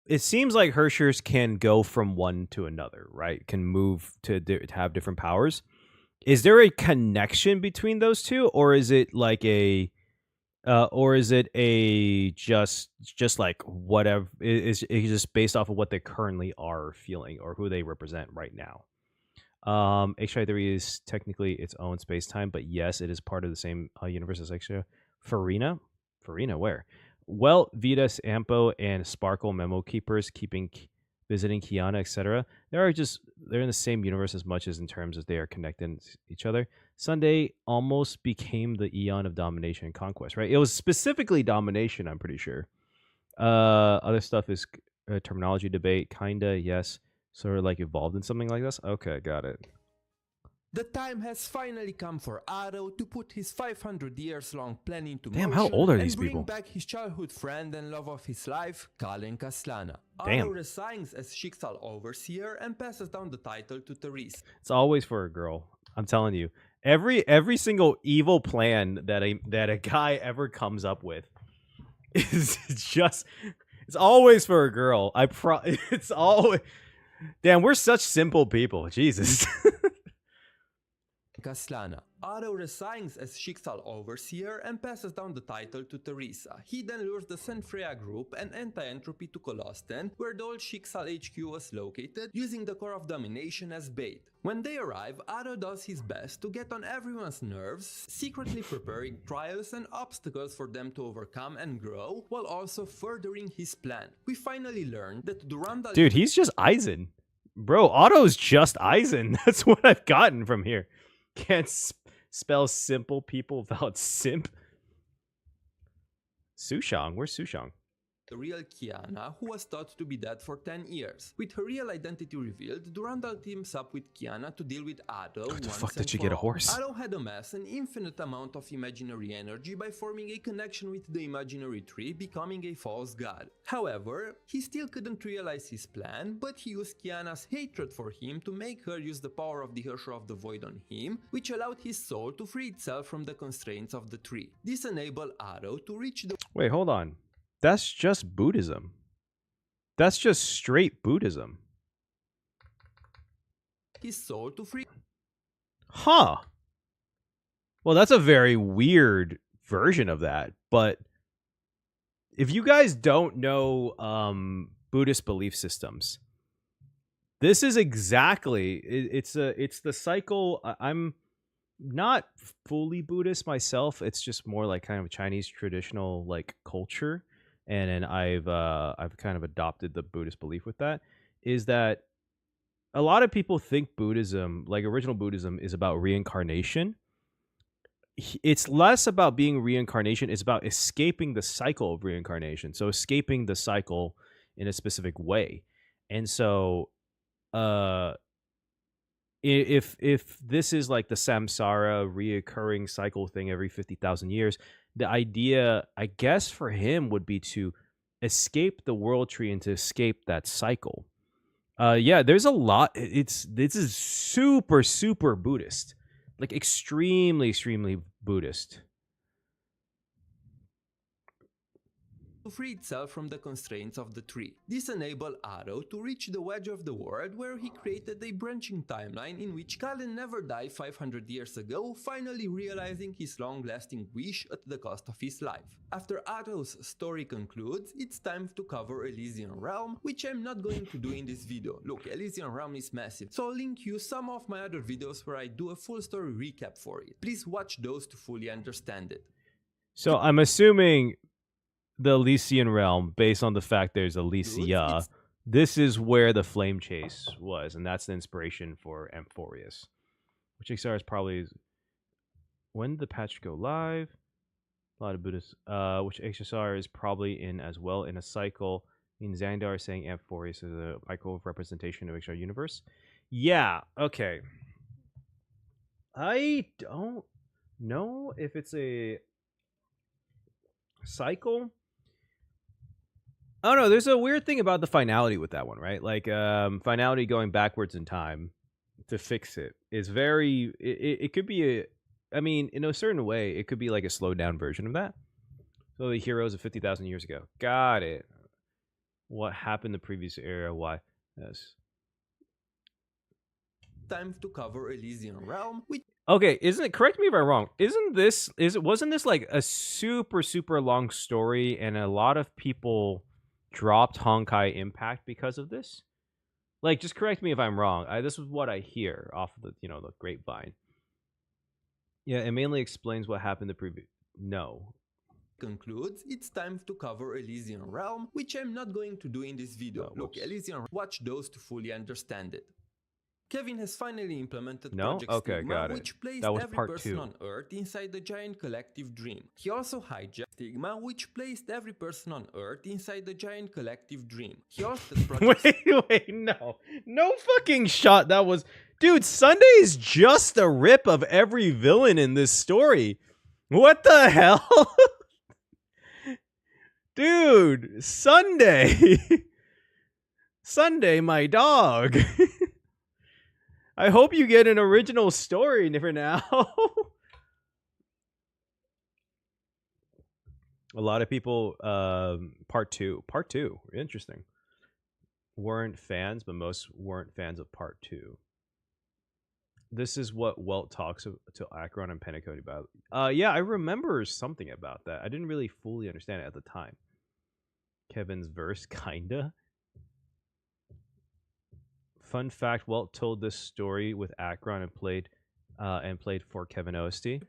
A: It seems like Hershers can go from one to another, right? Can move to have different powers. Is there a connection between those two, or is it like just like whatever? Is it just based off of what they currently are feeling or who they represent right now? HI3 is technically its own space time, but yes, it is part of the same universe as Extra. Farina, where? Well, Vita, Ampo, and Sparkle Memo Keepers visiting Kiana, etc. They're in the same universe as much as in terms of they are connected to each other. Sunday almost became the Eon of Domination and Conquest, right? It was specifically Domination, I'm pretty sure. Other stuff is terminology debate, kinda, yes. Sort of like evolved in something like this? Okay, got it.
E: The time has finally come for Aro to put his 500 years long plan into motion.
A: Damn, how old are these
E: and bring
A: people?
E: back his childhood friend and love of his life, Kalen Kaslana.
A: Damn.
E: Aro resigns as Schicksal Overseer and passes down the title to Teresa.
A: It's always for a girl. I'm telling you. Every single evil plan that a guy ever comes up with is just... It's always for a girl. It's always... Damn, we're such simple people. Jesus.
E: Kaslana. Aro resigns as Schicksal Overseer and passes down the title to Teresa. He then lures the Senfreya group and Anti-Entropy to Colosten, where the old Schicksal HQ was located, using the Core of Domination as bait. When they arrive, Aro does his best to get on everyone's nerves, secretly preparing trials and obstacles for them to overcome and grow, while also furthering his plan. We finally learn that Durandal...
A: Dude, he's just Aizen. Bro, Otto's just Aizen. That's what I've gotten from here. Can't spell simple people without simp. Sushang, where's Sushang?
E: The real Kiana, who was thought to be dead for 10 years. With her real identity revealed, Durandal teams up with Kiana to deal with Ado.
A: What the fuck did you get a horse?
E: Ado had amassed an infinite amount of imaginary energy by forming a connection with the imaginary tree, becoming a false god. However, he still couldn't realize his plan, but he used Kiana's hatred for him to make her use the power of the Hersher of the Void on him, which allowed his soul to free itself from the constraints of the tree. This enabled Ado to reach the...
A: Wait, hold on. That's just Buddhism. That's just straight Buddhism.
E: His soul to free...
A: Huh. Well, that's a very weird version of that, but if you guys don't know Buddhist belief systems, this is exactly it's the cycle. I'm not fully Buddhist myself. It's just more like kind of Chinese traditional like culture, and then I've kind of adopted the Buddhist belief with that. Is that a lot of people think Buddhism, like original Buddhism, is about reincarnation. It's less about being reincarnation. It's about escaping the cycle of reincarnation. So escaping the cycle in a specific way. And so if this is like the samsara reoccurring cycle thing every 50,000 years, the idea, I guess, for him would be to escape the world tree and to escape that cycle. Yeah, there's a lot. This is super, super Buddhist. Like extremely, extremely Buddhist.
E: To free itself from the constraints of the tree. This enabled Arrow to reach the wedge of the world, where he created a branching timeline in which Kallen never died 500 years ago, finally realizing his long-lasting wish at the cost of his life. After Arrow's story concludes, it's time to cover Elysian Realm, which I'm not going to do in this video. Look, Elysian Realm is massive, so I'll link you some of my other videos where I do a full story recap for it. Please watch those to fully understand it.
A: So I'm assuming the Elysian Realm, based on the fact there's Elysia, this is where the flame chase was, and that's the inspiration for Amphorius. Which HSR is probably... When did the patch go live? A lot of Buddhists. Which HSR is probably in as well, in a cycle. In Xandar saying Amphorius is a micro representation of HSR universe. Yeah, okay. I don't know if it's a cycle. Oh no, there's a weird thing about the finality with that one, right? Like finality going backwards in time to fix it is very. It could be a. I mean, in a certain way, it could be like a slowed down version of that. So the heroes of 50,000 years ago. Got it. What happened the previous era? Why? Yes.
E: Time to cover Elysian Realm, which...
A: Okay, isn't it? Correct me if I'm wrong. Wasn't this like a super, super long story, and a lot of people dropped Honkai Impact because of this? Like, just correct me if I'm wrong. This is what I hear off of the the grapevine. Yeah, it mainly explains what happened the previous. No.
E: Concludes, it's time to cover Elysian Realm, which I'm not going to do in this video. Look, Elysian, watch those to fully understand it. Kevin has finally implemented Project Stigma, which placed every person on Earth inside the giant collective dream. He also hijacked Stigma, which placed every person on Earth inside the giant collective dream. He also
A: wait, no fucking shot. That was, dude. Sunday is just a rip of every villain in this story. What the hell, dude? Sunday, my dog. I hope you get an original story for now. A lot of people, part two, interesting, weren't fans, but most weren't fans of part 2. This is what Welt talks to Acheron and Pentecote about. Yeah, I remember something about that. I didn't really fully understand it at the time. Kevin's verse, kinda. Fun fact: Welt told this story with Acheron and played for Kevin OST.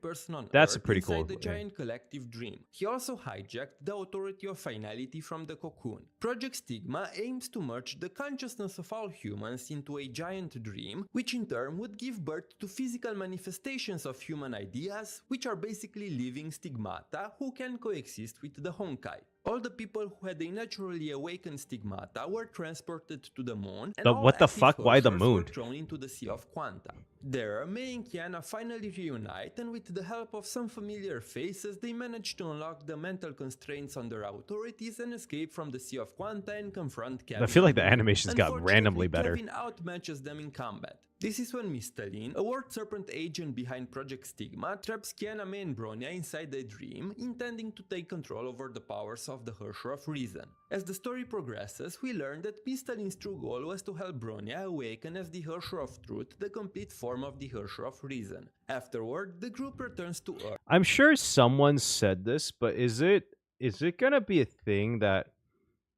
A: That's a pretty cool
E: the giant collective dream. He also hijacked the authority of finality from the cocoon. Project Stigma aims to merge the consciousness of all humans into a giant dream, which in turn would give birth to physical manifestations of human ideas, which are basically living stigmata who can coexist with the Honkai. All the people who had a naturally awakened stigmata were transported to the moon, and all
A: what the fuck? Why the moon?
E: Were thrown into the Sea of Quanta. There, Mei and Kiana finally reunite, and with the help of some familiar faces, they manage to unlock the mental constraints on their authorities and escape from the Sea of Quanta and confront Kevin.
A: I feel like the animations got randomly better.
E: Kevin outmatches them in combat. This is when Mistalin, a Word Serpent agent behind Project Stigma, traps Kiana, Mei and Bronya inside a dream, intending to take control over the powers of the Herrscher of Reason. As the story progresses, we learn that Mistalin's true goal was to help Bronya awaken as the Herrscher of Truth, the complete form of the Herrscher of Reason. Afterward, the group returns to Earth.
A: I'm sure someone said this, but is it is it gonna be a thing that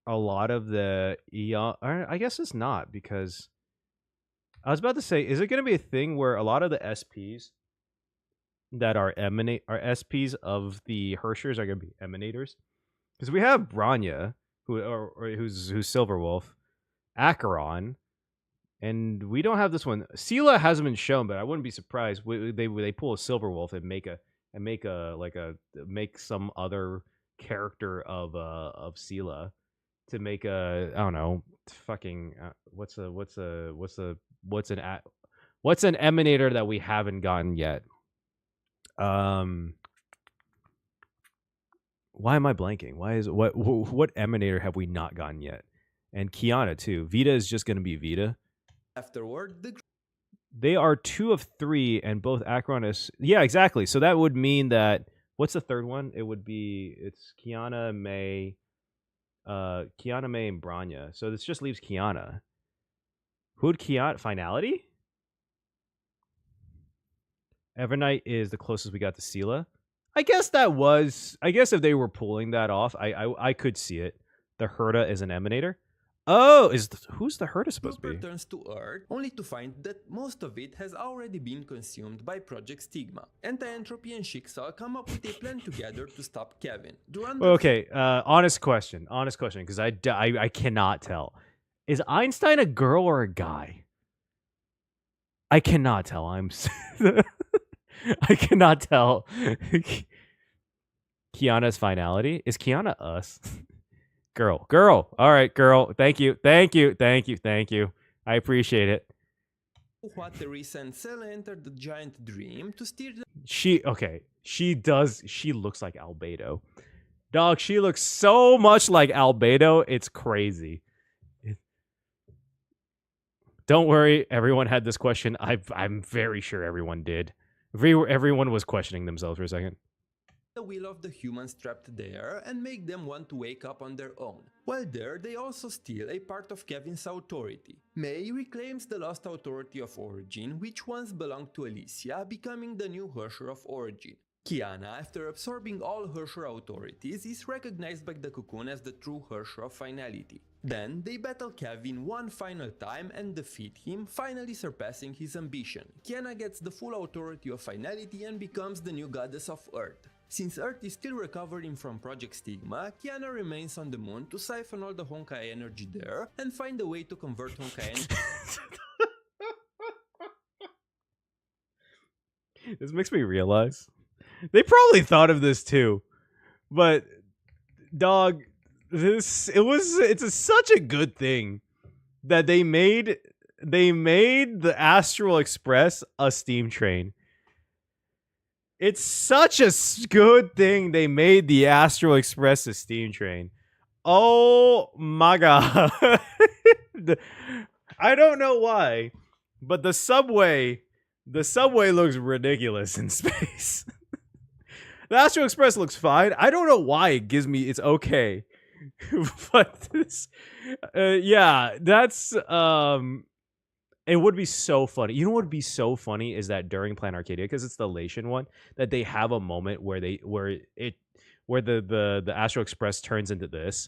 A: a lot of the Eon? Or I guess it's not, because I was about to say, is it gonna be a thing where a lot of the SPs that are SPs of the Hershers are gonna be emanators? Because we have Branya, who's Silverwolf, Acheron, and we don't have this one. Sela hasn't been shown, but I wouldn't be surprised they pull a Silverwolf and make some other character of Sela to make a, I don't know, fucking what's an emanator that we haven't gotten yet. Why am I blanking? What emanator have we not gotten yet? And Kiana too. Vita is just going to be Vita.
E: Afterward,
A: they are 2 of 3, and both Acheron is... Yeah, exactly. So that would mean that... What's the third one? It's Kiana, May, and Branya. So this just leaves Kiana. Who'd Kiana... Finality? Evernight is the closest we got to Sela. I guess if they were pulling that off, I could see it. The Herda is an emanator. Oh, who's the Herda supposed to be?
E: Returns to Earth, only to find that most of it has already been consumed by Project Stigma. Anti-Entropy and Schicksal come up with a plan together to stop Kevin.
A: Okay, honest question, because I cannot tell. Is Einstein a girl or a guy? I cannot tell. I cannot tell. Kiana's finality? Is Kiana us? Girl. All right, girl. Thank you. I appreciate it.
E: Wateris and Sela enter the giant dream to steer the...
A: She does. She looks like Albedo. Dog, she looks so much like Albedo. It's crazy. Don't worry, everyone had this question. I'm very sure everyone did. Everyone was questioning themselves for a second.
E: The will of the humans trapped there and make them want to wake up on their own. While there, they also steal a part of Kevin's authority. May reclaims the lost authority of Origin, which once belonged to Alicia, becoming the new Hersher of Origin. Kiana, after absorbing all Hersher authorities, is recognized by the Cocoon as the true Hersher of Finality. Then, they battle Kevin one final time and defeat him, finally surpassing his ambition. Kiana gets the full authority of Finality and becomes the new goddess of Earth. Since Earth is still recovering from Project Stigma, Kiana remains on the moon to siphon all the Honkai energy there and find a way to convert Honkai energy.
A: This makes me realize they probably thought of this too, but dog, it's such a good thing that they made the Astral Express a steam train. It's such a good thing they made the Astral Express a steam train. Oh my god. I don't know why, but the subway looks ridiculous in space. The Astral Express looks fine. I don't know why it gives me it's okay. But this yeah, that's it would be so funny. You know what would be so funny is that during Plan Arcadia, because it's the Elation one, that they have a moment where the Astral Express turns into this.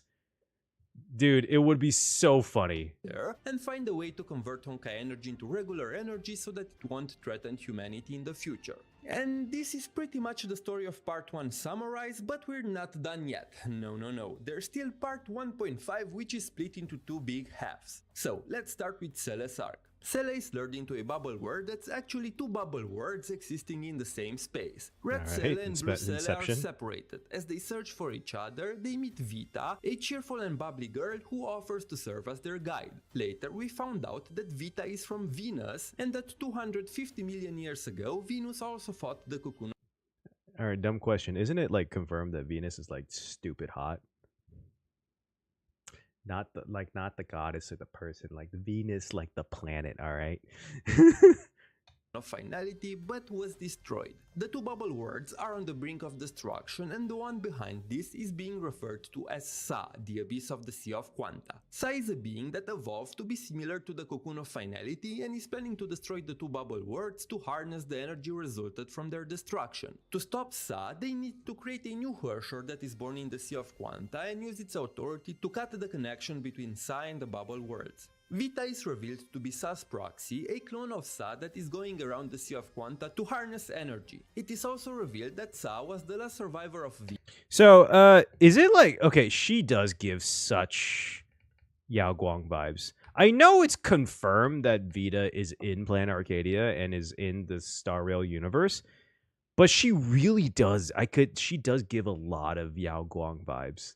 A: Dude, it would be so funny.
E: There and find a way to convert Honkai energy into regular energy so that it won't threaten humanity in the future. And this is pretty much the story of part 1 summarized, but we're not done yet. No. There's still part 1.5, which is split into 2 big halves. So let's start with Sela's arc. Sela is lured into a bubble world that's actually 2 bubble worlds existing in the same space. Red Sela and Blue Sela are separated. As they search for each other, they meet Vita, a cheerful and bubbly girl who offers to serve as their guide. Later, we found out that Vita is from Venus, and that 250 million years ago, Venus also fought the Cocoon.
A: Alright, dumb question. Isn't it like confirmed that Venus is like stupid hot? Not the goddess or the person, like Venus, like the planet, all right?
E: of finality but was destroyed. The two bubble worlds are on the brink of destruction, and the one behind this is being referred to as Sa, the abyss of the Sea of Quanta. Sa is a being that evolved to be similar to the cocoon of finality and is planning to destroy the two bubble worlds to harness the energy resulted from their destruction. To stop Sa, they need to create a new Herrscher that is born in the Sea of Quanta and use its authority to cut the connection between Sa and the bubble worlds. Vita is revealed to be Sa's proxy, a clone of Sa that is going around the Sea of Quanta to harness energy. It is also revealed that Sa was the last survivor of Vita.
A: So, is it like, okay, she does give such Yao Guang vibes. I know it's confirmed that Vita is in Planet Arcadia and is in the Star Rail universe, but she really does, she does give a lot of Yao Guang vibes.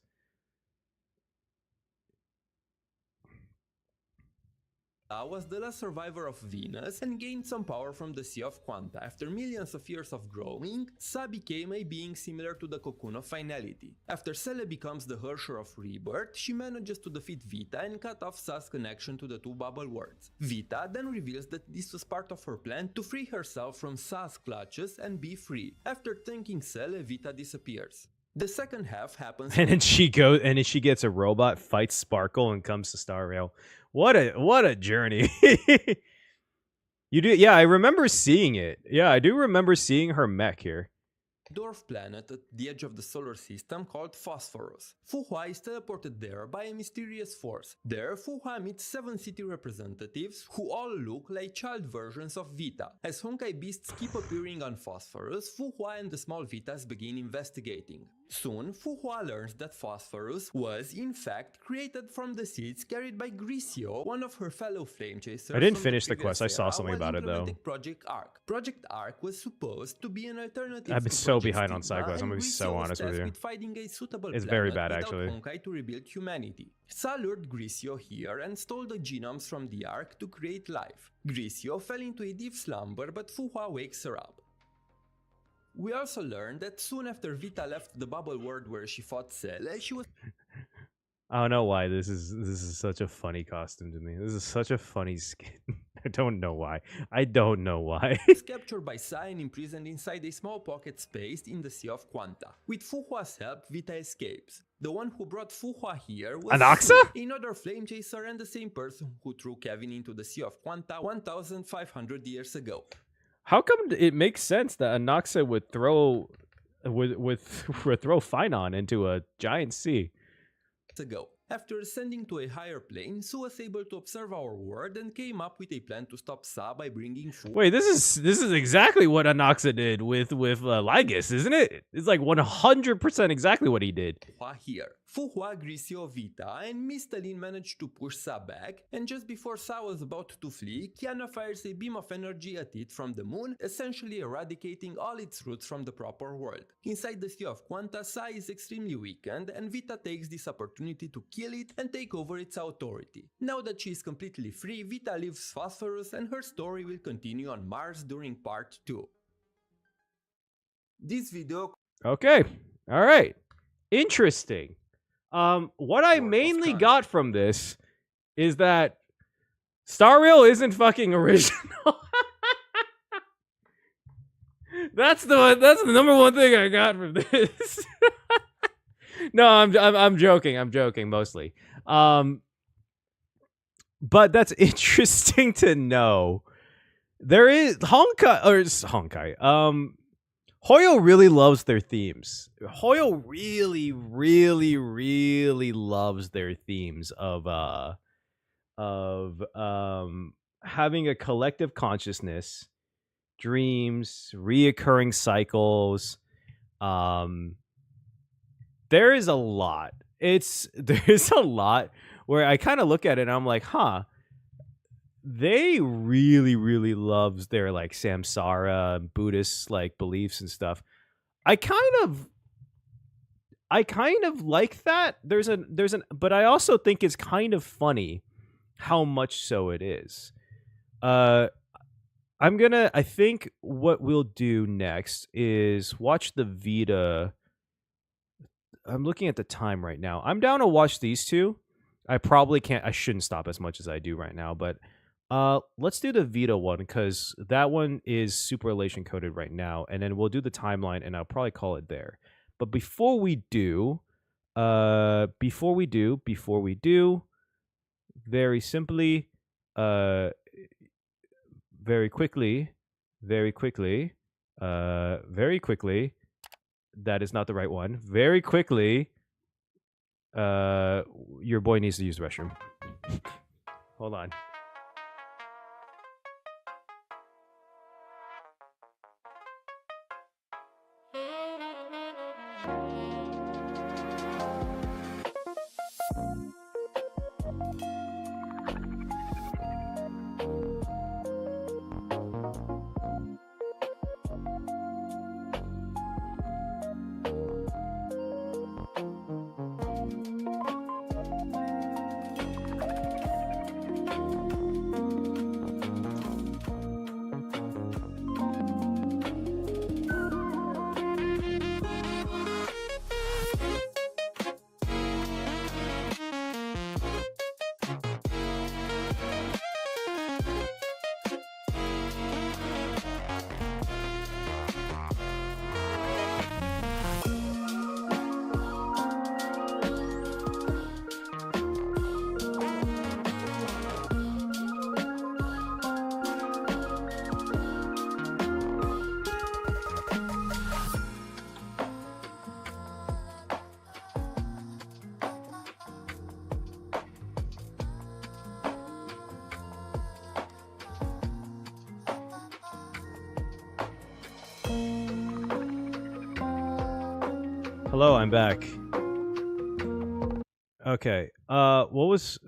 E: Was the last survivor of Venus and gained some power from the Sea of Quanta. After millions of years of growing, Sa became a being similar to the cocoon of finality. After Cele becomes the Herrscher of Rebirth, she manages to defeat Vita and cut off Sa's connection to the two bubble worlds. Vita then reveals that this was part of her plan to free herself from Sa's clutches and be free. After thanking Cele, Vita disappears. The second half happens,
A: and then she gets a robot, fights Sparkle, and comes to Star Rail. What a journey. You do, yeah, I remember seeing it. Yeah, I do remember seeing her mech here.
E: Dwarf planet at the edge of the solar system called Phosphorus. Fu Hua is teleported there by a mysterious force. There, Fu Hua meets 7 city representatives who all look like child versions of Vita. As Honkai beasts keep appearing on Phosphorus, Fu Hua and the small Vitas begin investigating. Soon, Fu Hua learns that Phosphorus was, in fact, created from the seeds carried by Grisio, one of her fellow flame chasers.
A: I didn't finish the quest. I saw something about it, though.
E: Project Arc. Project Arc was supposed to be an alternative.
A: I've been so behind on side quests. I'm going to be so honest with you. It's very bad, actually.
E: Honkai to rebuild humanity. Sa lured Grisio here and stole the genomes from the Ark to create life. Grisio fell into a deep slumber, but Fu Hua wakes her up. We also learned that soon after Vita left the bubble world where she fought Cele, she was...
A: I don't know why this is such a funny costume to me. This is such a funny skin. I don't know why. I don't know why.
E: was captured by Sa and imprisoned inside a small pocket space in the Sea of Quanta. With Fu Hua's help, Vita escapes. The one who brought Fu Hua here was
A: Anaxa?
E: Another flame chaser and the same person who threw Kevin into the Sea of Quanta 1,500 years ago.
A: How come it makes sense that Anaxa would throw would throw Finon into a giant sea?
E: Ago. After ascending to a higher plane, Su was able to observe our world and came up with a plan to stop Sa by bringing Fu.
A: Wait, this is exactly what Anaxa did with Lygus, isn't it? It's like 100% exactly what he did.
E: Here. Fu Hua, Grisio, Vita, and Mistalin managed to push Sa back, and just before Sa was about to flee, Kiana fires a beam of energy at it from the moon, essentially eradicating all its roots from the proper world. Inside the Sea of Quanta, Sa is extremely weakened, and Vita takes this opportunity to kill it and take over its authority. Now that she is completely free, Vita leaves Phosphorus, and her story will continue on Mars during part 2. This video...
A: Okay. Alright. Interesting. What I mainly got from this is that Star Rail isn't fucking original. That's the number one thing I got from this. No, I'm joking. I'm joking mostly. But that's interesting to know. There is Honkai. Hoyo really loves their themes. Hoyo really, really, really loves their themes of having a collective consciousness, dreams, reoccurring cycles. There is a lot. There's a lot where I kind of look at it and I'm like, huh. They really, really loves their like samsara, Buddhist like beliefs and stuff. I kind of like that. But I also think it's kind of funny how much so it is. I think what we'll do next is watch the Vita. I'm looking at the time right now. I'm down to watch these two. I probably can't. I shouldn't stop as much as I do right now, but Let's do the Vita one because that one is super elation coded right now, and then we'll do the timeline, and I'll probably call it there. But before we do, very simply, very quickly, that is not the right one. Very quickly, your boy needs to use the restroom. Hold on. Hello, I'm back. Okay. What was?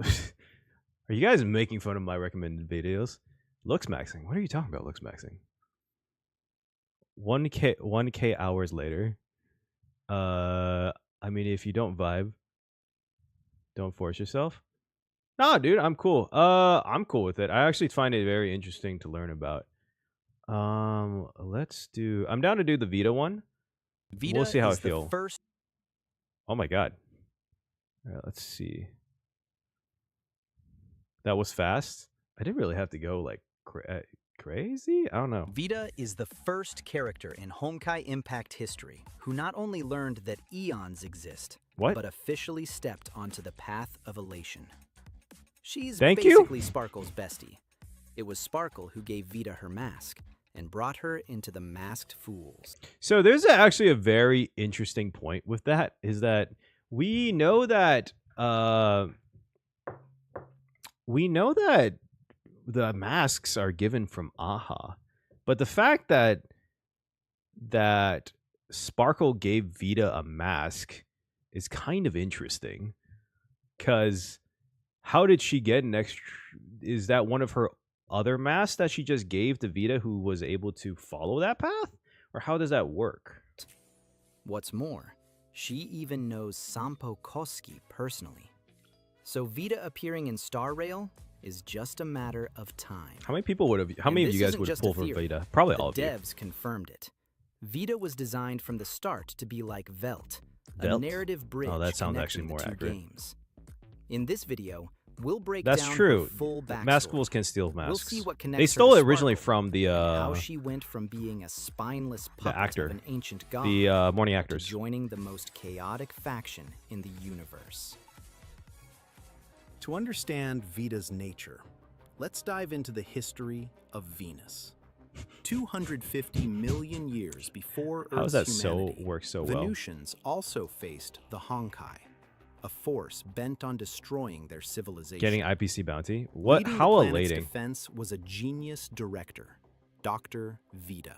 A: Are you guys making fun of my recommended videos? Looks maxing. What are you talking about? Looks maxing. 1K hours later. I mean, if you don't vibe, don't force yourself. Nah, dude, I'm cool. I'm cool with it. I actually find it very interesting to learn about. Let's do. I'm down to do the Vita one.
F: Vita
A: we'll see how I
F: is the
A: feel.
F: first.
A: Oh my god. All right, let's see. That was fast. I didn't really have to go like crazy. I don't know.
F: Vita is the first character in Honkai Impact history who not only learned that eons exist, but officially stepped onto the path of Elation. She's basically Sparkle's bestie. It was Sparkle who gave Vita her mask and brought her into the Masked Fools.
A: So there's actually a very interesting point with that, is that we know that the masks are given from Aha, but the fact that Sparkle gave Vita a mask is kind of interesting, because how did she get an extra? Is that one of her other masks that she just gave to Vita, who was able to follow that path? Or how does that work?
F: What's more, she even knows Sampo Koski personally. So Vita appearing in Star Rail is just a matter of time.
A: How many people would have? How many of you guys would pull for Vita? Probably all of you.
F: The devs confirmed it. Vita was designed from the start to be like Velt, a narrative bridge.
A: Oh, that sounds actually more accurate.
F: Games. In this video, we'll break
A: That's
F: down
A: true.
F: Her full backstory.
A: Masked Fools can steal masks.
F: We'll see what
A: they stole it originally from the
F: how she went from being a spineless puppet of an ancient god,
A: the morning actors,
F: to joining the most chaotic faction in the universe.
G: To understand Vita's nature, let's dive into the history of Venus. 250 million years before Earth's humanity,
A: work so well?
G: Venusians also faced the Honkai, a force bent on destroying their civilization.
A: Getting IPC bounty? What?
G: Leading
A: How
G: the planet's
A: elating!
G: Defense was a genius director, Dr. Vita,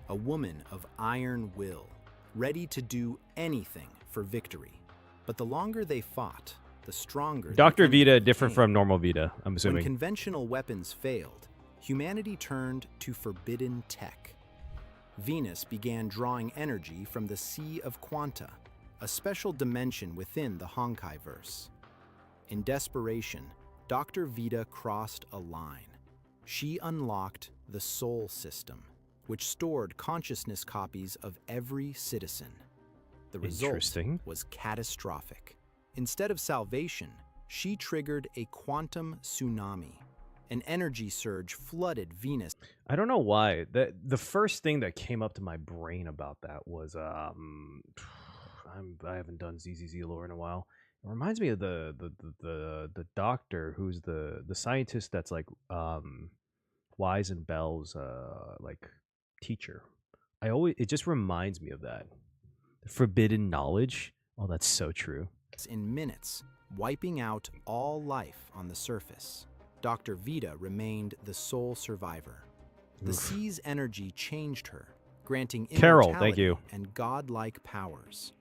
G: a woman of iron will, ready to do anything for victory. But the longer they fought, the stronger.
A: Dr. Vita different from normal Vita, I'm assuming.
G: When conventional weapons failed, humanity turned to forbidden tech. Venus began drawing energy from the Sea of Quanta, a special dimension within the Honkai-verse. In desperation, Dr. Vita crossed a line. She unlocked the Soul System, which stored consciousness copies of every citizen. The result was catastrophic. Instead of salvation, she triggered a quantum tsunami, An energy surge flooded Venus.
A: I don't know why. The first thing that came up to my brain about that was I haven't done ZZZ lore in a while. It reminds me of the doctor who's the scientist that's like Wise and Bell's like teacher. It just reminds me of that. Forbidden knowledge. Oh, that's so true.
G: In minutes, wiping out all life on the surface. Dr. Vita remained the sole survivor. The sea's energy changed her, granting
A: Carol, thank
G: immortality
A: you.
G: and godlike powers.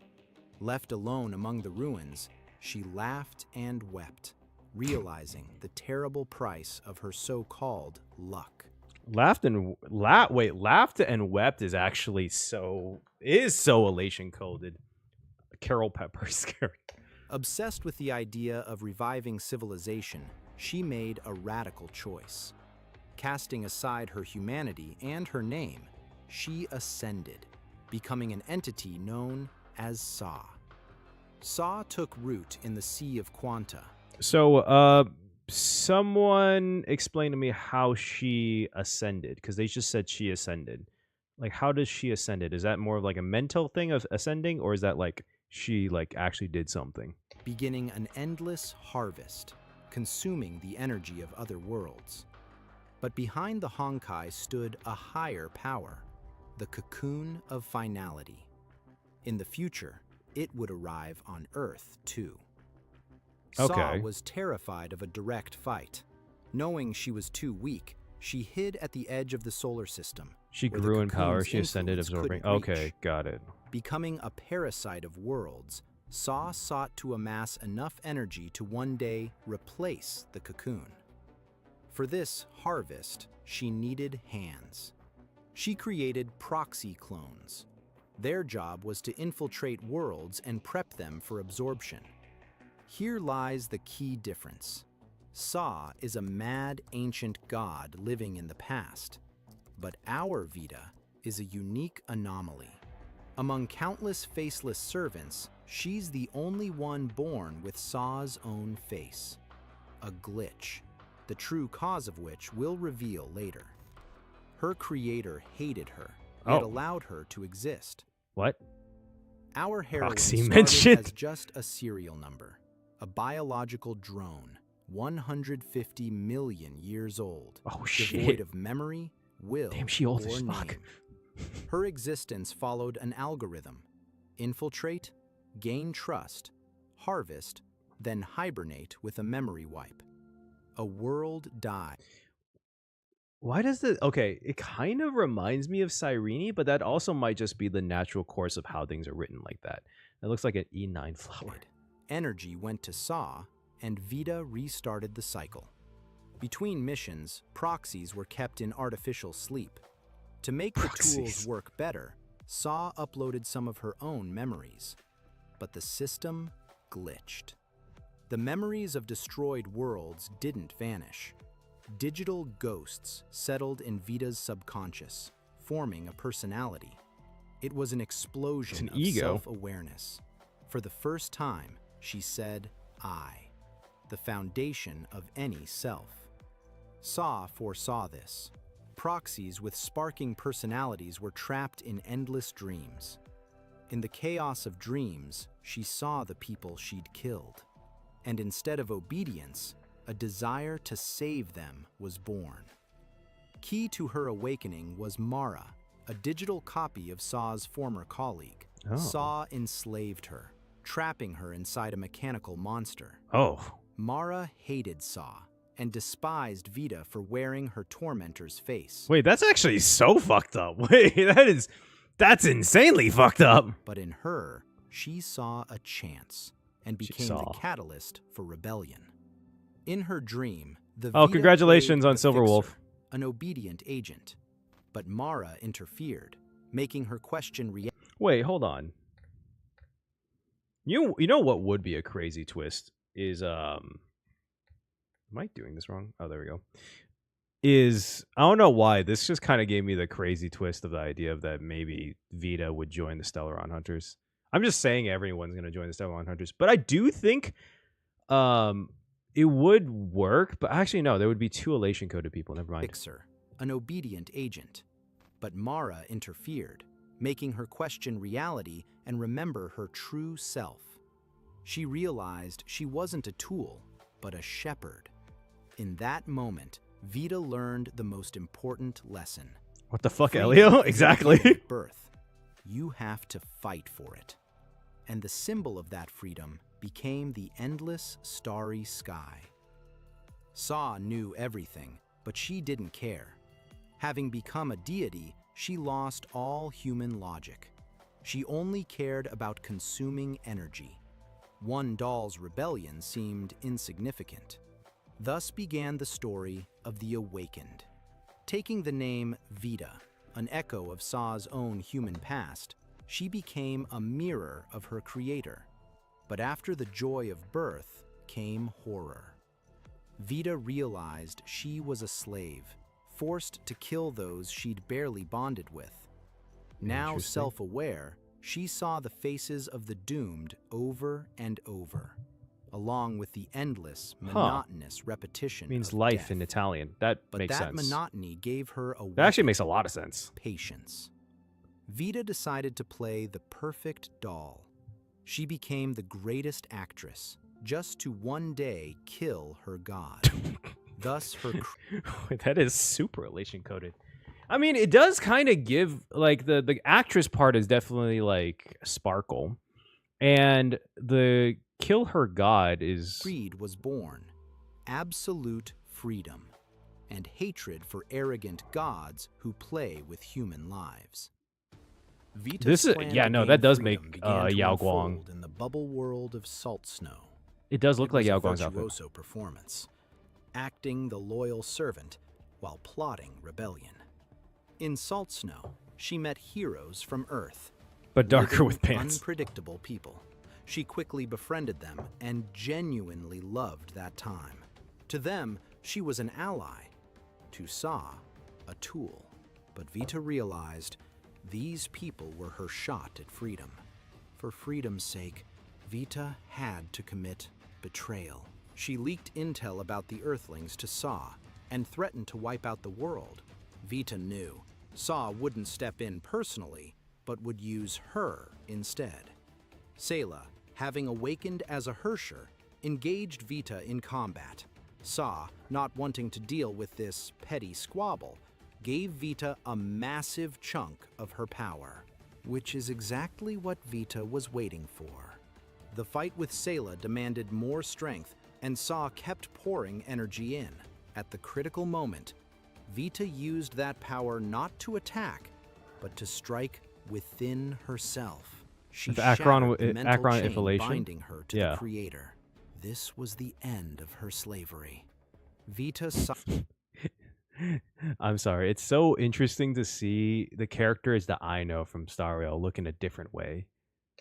G: Left alone among the ruins, she laughed and wept, realizing the terrible price of her so-called luck.
A: Laughed and wept is actually so Elation coded. Carol Pepper's character.
G: Obsessed with the idea of reviving civilization, she made a radical choice. Casting aside her humanity and her name, she ascended, becoming an entity known as Saw. Saw took root in the Sea of Quanta.
A: So, someone explain to me how she ascended, because they just said she ascended. Like, how does she ascended? Is that more of like a mental thing of ascending, or is that like she like actually did something?
G: Beginning an endless harvest, consuming the energy of other worlds. But behind the Honkai stood a higher power, the cocoon of finality. In the future, it would arrive on Earth too.
A: Okay.
G: Saw was terrified of a direct fight. Knowing she was too weak, she hid at the edge of the solar system.
A: She
G: where
A: grew
G: the
A: in power.
G: cocoon's
A: She ascended,
G: influence
A: absorbing.
G: couldn't
A: Okay,
G: reach.
A: got it.
G: Becoming a parasite of worlds, Saw sought to amass enough energy to one day replace the cocoon. For this harvest, she needed hands. She created proxy clones. Their job was to infiltrate worlds and prep them for absorption. Here lies the key difference. Saw is a mad ancient god living in the past, but our Vita is a unique anomaly. Among countless faceless servants, she's the only one born with Saw's own face. A glitch, the true cause of which we'll reveal later. Her creator hated her, yet allowed her to exist.
A: What?
G: Our heroine
A: Proxy
G: started
A: mentioned?
G: as just a serial number, a biological drone, 150 million years old,
A: Oh,
G: devoid
A: shit.
G: of memory, will,
A: Damn, she old
G: or
A: as fuck.
G: name. Her existence followed an algorithm: infiltrate, gain trust, harvest, then hibernate with a memory wipe. A world died.
A: Why does the... Okay, it kind of reminds me of Cyrene, but that also might just be the natural course of how things are written like that. It looks like an E9 flower.
G: Energy went to Saw, and Vita restarted the cycle. Between missions, proxies were kept in artificial sleep. To make the tools work better, Saw uploaded some of her own memories. But the system glitched. The memories of destroyed worlds didn't vanish. Digital ghosts settled in Vita's subconscious, forming a personality. It was an explosion of
A: ego.
G: self-awareness. For the first time, she said, I, the foundation of any self. Saw foresaw this. Proxies with sparking personalities were trapped in endless dreams. In the chaos of dreams, she saw the people she'd killed. And instead of obedience, a desire to save them was born. Key to her awakening was Mara, a digital copy of Saw's former colleague.
A: Oh.
G: Saw enslaved her, trapping her inside a mechanical monster.
A: Oh.
G: Mara hated Saw and despised Vita for wearing her tormentor's face.
A: Wait, that's actually so fucked up. Wait, that's insanely fucked up.
G: But in her, she saw a chance and became the catalyst for rebellion. In her dream, the Vita
A: congratulations
G: played
A: on
G: the
A: Silver
G: Fixer,
A: Wolf.
G: an obedient agent. But Mara interfered, making her question reality.
A: Wait, hold on. You know what would be a crazy twist is am I doing this wrong? Oh, there we go. I don't know why, this just kind of gave me the crazy twist of the idea of that maybe Vita would join the Stellaron Hunters. I'm just saying everyone's going to join the Stellaron Hunters, but I do think it would work, but actually no, there would be 2 Elation coded people. Never mind.
G: Fixer, an obedient agent. But Mara interfered, making her question reality and remember her true self. She realized she wasn't a tool, but a shepherd. In that moment, Vita learned the most important lesson.
A: What the fuck, Elio? Exactly.
G: Birth. You have to fight for it. And the symbol of that freedom became the endless starry sky. Saw knew everything, but she didn't care. Having become a deity, she lost all human logic. She only cared about consuming energy. One doll's rebellion seemed insignificant. Thus began the story of the Awakened. Taking the name Vita, an echo of Saw's own human past, she became a mirror of her creator. But after the joy of birth came horror. Vita realized she was a slave, forced to kill those she'd barely bonded with. Now self-aware, she saw the faces of the doomed over and over, along with the endless, monotonous repetition
A: means
G: of
A: life
G: death.
A: in Italian. That makes sense.
G: But that monotony gave her a
A: That actually makes a lot of sense.
G: patience. Vita decided to play the perfect doll. She became the greatest actress, just to one day kill her god. Thus her
A: that is super Elation coded. I mean, it does kind of give, like, the actress part is definitely like sparkle, and the kill her god is
G: creed was born. Absolute freedom and hatred for arrogant gods who play with human lives. Vita's
A: this is
G: plan
A: yeah
G: to
A: no
G: gain
A: that does
G: freedom
A: make
G: began to
A: Yao
G: unfold
A: Guang.
G: in the bubble world of Salt Snow.
A: It does look like Yao
G: It was
A: Guang's
G: a
A: outfit.
G: virtuoso performance, acting the loyal servant while plotting rebellion. In Salt Snow, she met heroes from Earth,
A: But darker
G: living
A: with pants.
G: unpredictable people. She quickly befriended them and genuinely loved that time. To them, she was an ally. To Saw, a tool. But Vita realized these people were her shot at freedom. For freedom's sake, Vita had to commit betrayal. She leaked intel about the Earthlings to Saw and threatened to wipe out the world. Vita knew Saw wouldn't step in personally, but would use her instead. Sayla, having awakened as a Hersher, engaged Vita in combat. Saw, not wanting to deal with this petty squabble, gave Vita a massive chunk of her power, which is exactly what Vita was waiting for. The fight with Sayla demanded more strength, and Saw kept pouring energy in. At the critical moment, Vita used that power not to attack, but to strike within herself. She shattered the mental chain binding her to the Creator. This was the end of her slavery. Vita saw...
A: I'm sorry. It's so interesting to see the characters that I know from Star Rail look in a different way.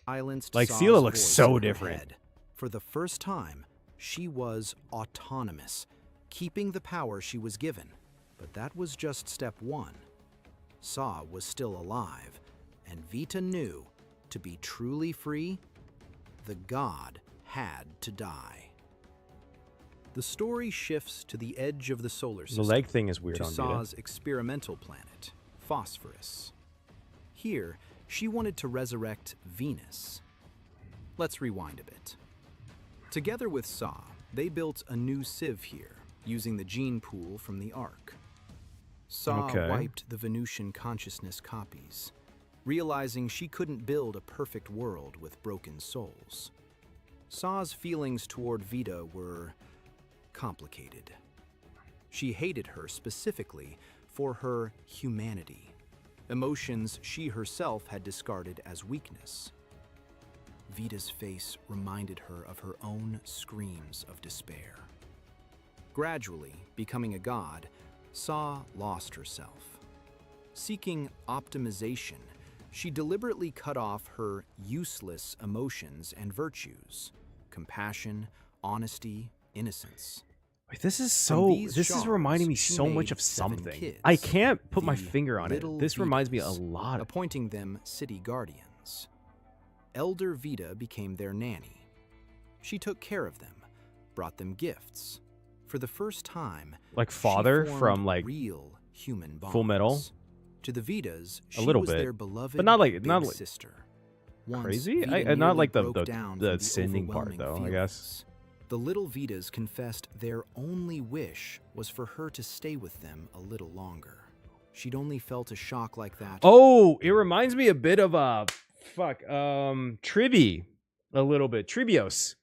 A: Like, Seela looks so different.
G: For the first time, she was autonomous, keeping the power she was given. But that was just step one. Saw was still alive, and Vita knew, to be truly free, the god had to die. The story shifts to the edge of the solar system.
A: The leg thing is weird
G: to
A: on
G: Saw's
A: Vita.
G: experimental planet, Phosphorus. Here, she wanted to resurrect Venus. Let's rewind a bit. Together with Saw, they built a new sieve here, using the gene pool from the Ark. Saw wiped the Venusian consciousness copies, realizing she couldn't build a perfect world with broken souls. Saw's feelings toward Vita were complicated. She hated her specifically for her humanity, emotions she herself had discarded as weakness. Vita's face reminded her of her own screams of despair. Gradually, becoming a god, Saw lost herself. Seeking optimization, she deliberately cut off her useless emotions and virtues: compassion, honesty, innocence.
A: Wait, this is reminding me so much of something. I can't put my finger on it. This reminds me a lot of...
G: Appointing them city guardians. Elder Vita became their nanny. She took care of them, brought them gifts. For the first time,
A: like father
G: she formed
A: from like
G: real human bonds.
A: Full Metal.
G: To the Vitas, she
A: A little
G: was
A: bit,
G: their beloved
A: but not like
G: big sister. Once,
A: crazy.
G: Vita
A: Not like
G: nearly broke down from
A: the sending part
G: overwhelming
A: though. I guess.
G: feelings. The little Vitas confessed their only wish was for her to stay with them a little longer. She'd only felt a shock like that.
A: Oh, it reminds me a bit of Tribi, a little bit. Tribios.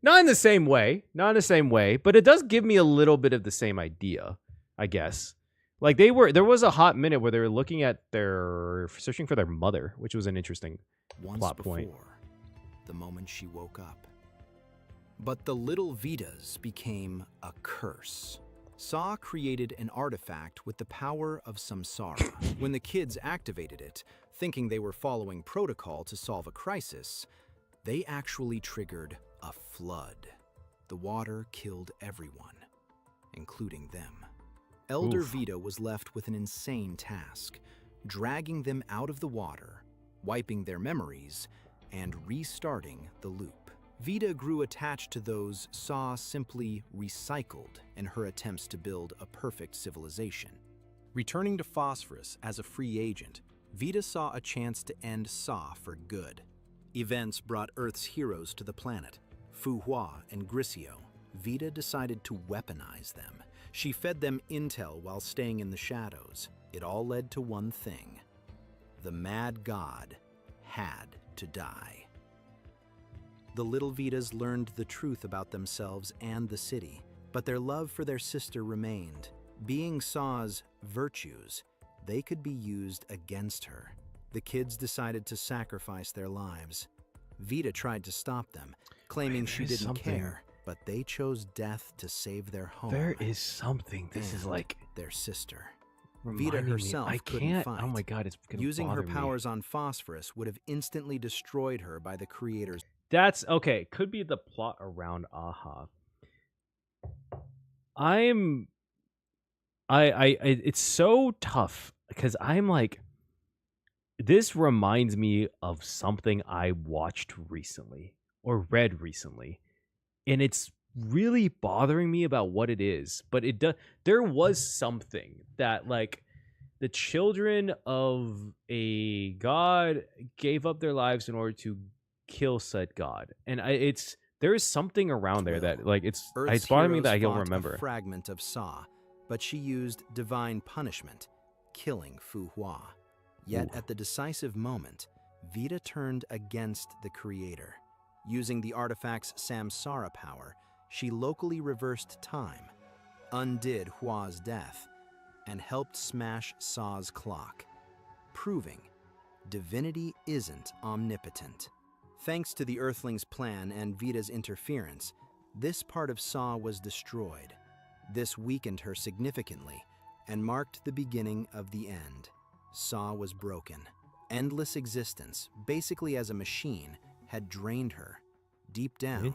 A: Not in the same way, but it does give me a little bit of the same idea, I guess. Like there was a hot minute where they were searching for their mother, which was an interesting plot point.
G: The moment she woke up. But the little Vitas became a curse. Saw created an artifact with the power of samsara. When the kids activated it, thinking they were following protocol to solve a crisis, they actually triggered a flood. The water killed everyone, including them. Elder Vita was left with an insane task, dragging them out of the water, wiping their memories, and restarting the loop. Vita grew attached to those Saw simply recycled in her attempts to build a perfect civilization. Returning to Phosphorus as a free agent, Vita saw a chance to end Saw for good. Events brought Earth's heroes to the planet, Fu Hua and Grisio. Vita decided to weaponize them. She fed them intel while staying in the shadows. It all led to one thing. The Mad God had to die. The little Vitas learned the truth about themselves and the city, but their love for their sister remained. Being Saw's virtues, they could be used against her. The kids decided to sacrifice their lives. Vita tried to stop them, claiming she didn't care, but they chose death to save their home.
A: There is something. This is like
G: their sister.
A: Vita
G: herself couldn't fight.
A: Oh my god, it's gonna
G: Using her
A: bother me.
G: powers on Phosphorus would have instantly destroyed her by the creators.
A: That's okay. Could be the plot around Aha. It's so tough because I'm like, this reminds me of something I watched recently or read recently, and it's really bothering me about what it is. But there was something that like the children of a god gave up their lives in order to kill said god, and there is something around there that like it's bothering me that I don't remember.
G: A fragment of Saw, but she used divine punishment, killing Fu Hua. Yet at the decisive moment, Vita turned against the creator. Using the artifact's samsara power, she locally reversed time, undid Hua's death, and helped smash Saw's clock, proving divinity isn't omnipotent. Thanks to the Earthlings' plan and Vita's interference, this part of Saw was destroyed. This weakened her significantly and marked the beginning of the end. Saw was broken. Endless existence, basically as a machine, had drained her. Deep down,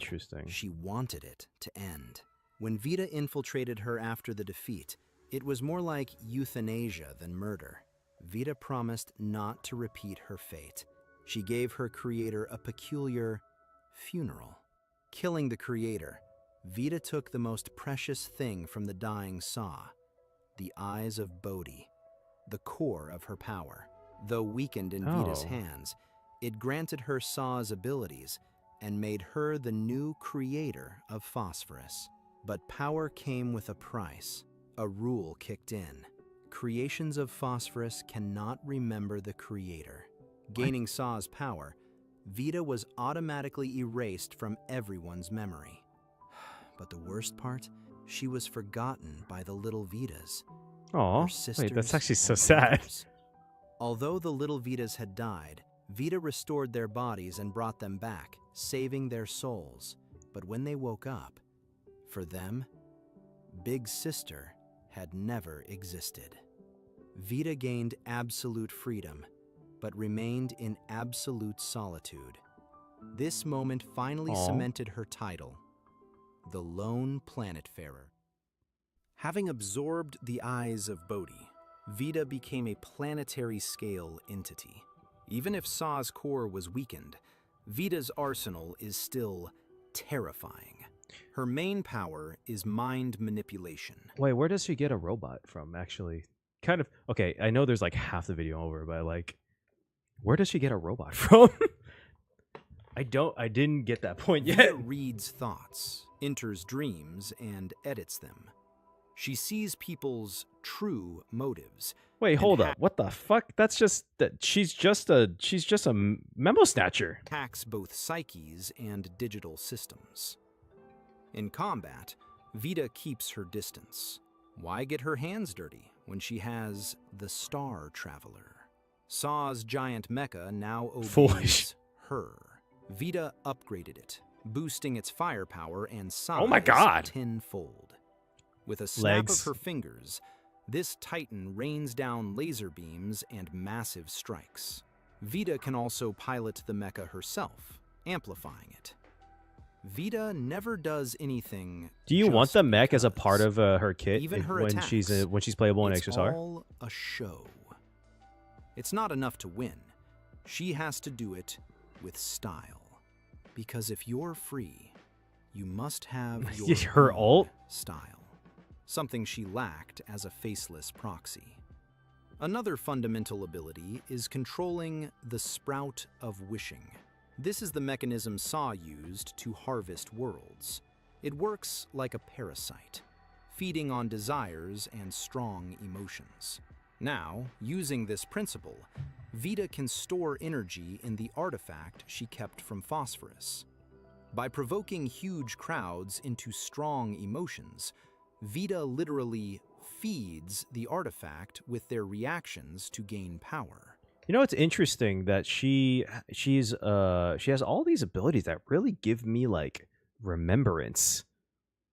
G: she wanted it to end. When Vita infiltrated her after the defeat, it was more like euthanasia than murder. Vita promised not to repeat her fate. She gave her creator a peculiar funeral. Killing the creator, Vita took the most precious thing from the dying Saw, the eyes of Bodhi, the core of her power. Though weakened in Vita's hands, it granted her Saw's abilities and made her the new creator of Phosphorus. But power came with a price. A rule kicked in. Creations of Phosphorus cannot remember the creator. Gaining Saw's power, Vita was automatically erased from everyone's memory. But the worst part, she was forgotten by the little Vitas.
A: Aw, wait, that's actually so sad.
G: Although the little Vitas had died, Vita restored their bodies and brought them back, saving their souls. But when they woke up, for them, Big Sister had never existed. Vita gained absolute freedom, but remained in absolute solitude. This moment finally cemented her title, the Lone Planetfarer. Having absorbed the eyes of Bodhi, Vita became a planetary-scale entity. Even if Saw's core was weakened, Vita's arsenal is still terrifying. Her main power is mind manipulation.
A: Wait, where does she get a robot from, actually? Kind of, okay, I know there's like half the video over, but like, where does she get a robot from? I didn't get that point yet.
G: Vita reads thoughts, enters dreams, and edits them. She sees people's true motives.
A: Wait, hold up. What the fuck? That's just that she's just a memo snatcher.
G: Hacks both psyches and digital systems. In combat, Vita keeps her distance. Why get her hands dirty when she has the Star Traveler? Saw's giant mecha now obeys
A: Foolish.
G: her. Vita upgraded it, boosting its firepower and size
A: Oh my god.
G: tenfold. With a snap
A: Legs.
G: of her fingers, this titan rains down laser beams and massive strikes. Vita can also pilot the mecha herself, amplifying it. Vita never does anything.
A: Do you want
G: just
A: the mech as a
G: because.
A: part of her kit
G: Even her
A: when
G: attacks,
A: she's playable in
G: It's
A: HSR?
G: all a show. It's not enough to win. She has to do it with style. Because if you're free, you must have your
A: Her
G: own
A: ult?
G: style. Something she lacked as a faceless proxy. Another fundamental ability is controlling the Sprout of Wishing. This is the mechanism Saw used to harvest worlds. It works like a parasite, feeding on desires and strong emotions. Now, using this principle, Vita can store energy in the artifact she kept from Phosphorus. By provoking huge crowds into strong emotions, Vita literally feeds the artifact with their reactions to gain power.
A: You know, it's interesting that she has all these abilities that really give me like remembrance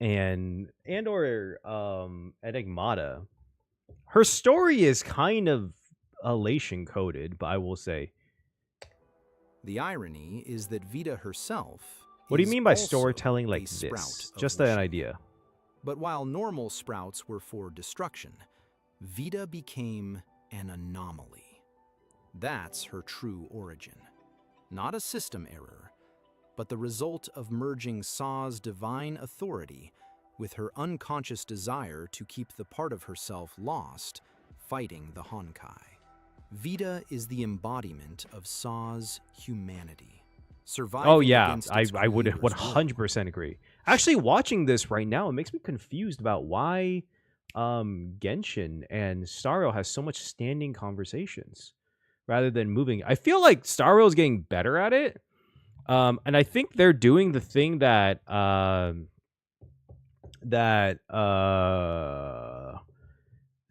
A: and or Enigmata. Her story is kind of Elation coded, but I will say.
G: The irony is that Vita herself.
A: What do you
G: is
A: mean by
G: also
A: storytelling
G: a
A: like
G: sprout
A: this?
G: of
A: Just an
G: wishing.
A: idea.
G: But while normal sprouts were for destruction, Vita became an anomaly. That's her true origin. Not a system error, but the result of merging Saw's divine authority with her unconscious desire to keep the part of herself lost, fighting the Honkai. Vita is the embodiment of Saw's humanity. Surviving
A: Oh yeah,
G: against its
A: I would
G: creator's will.
A: 100% agree. Actually, watching this right now, it makes me confused about why Genshin and Starro has so much standing conversations rather than moving. I feel like Starro is getting better at it, and I think they're doing the thing that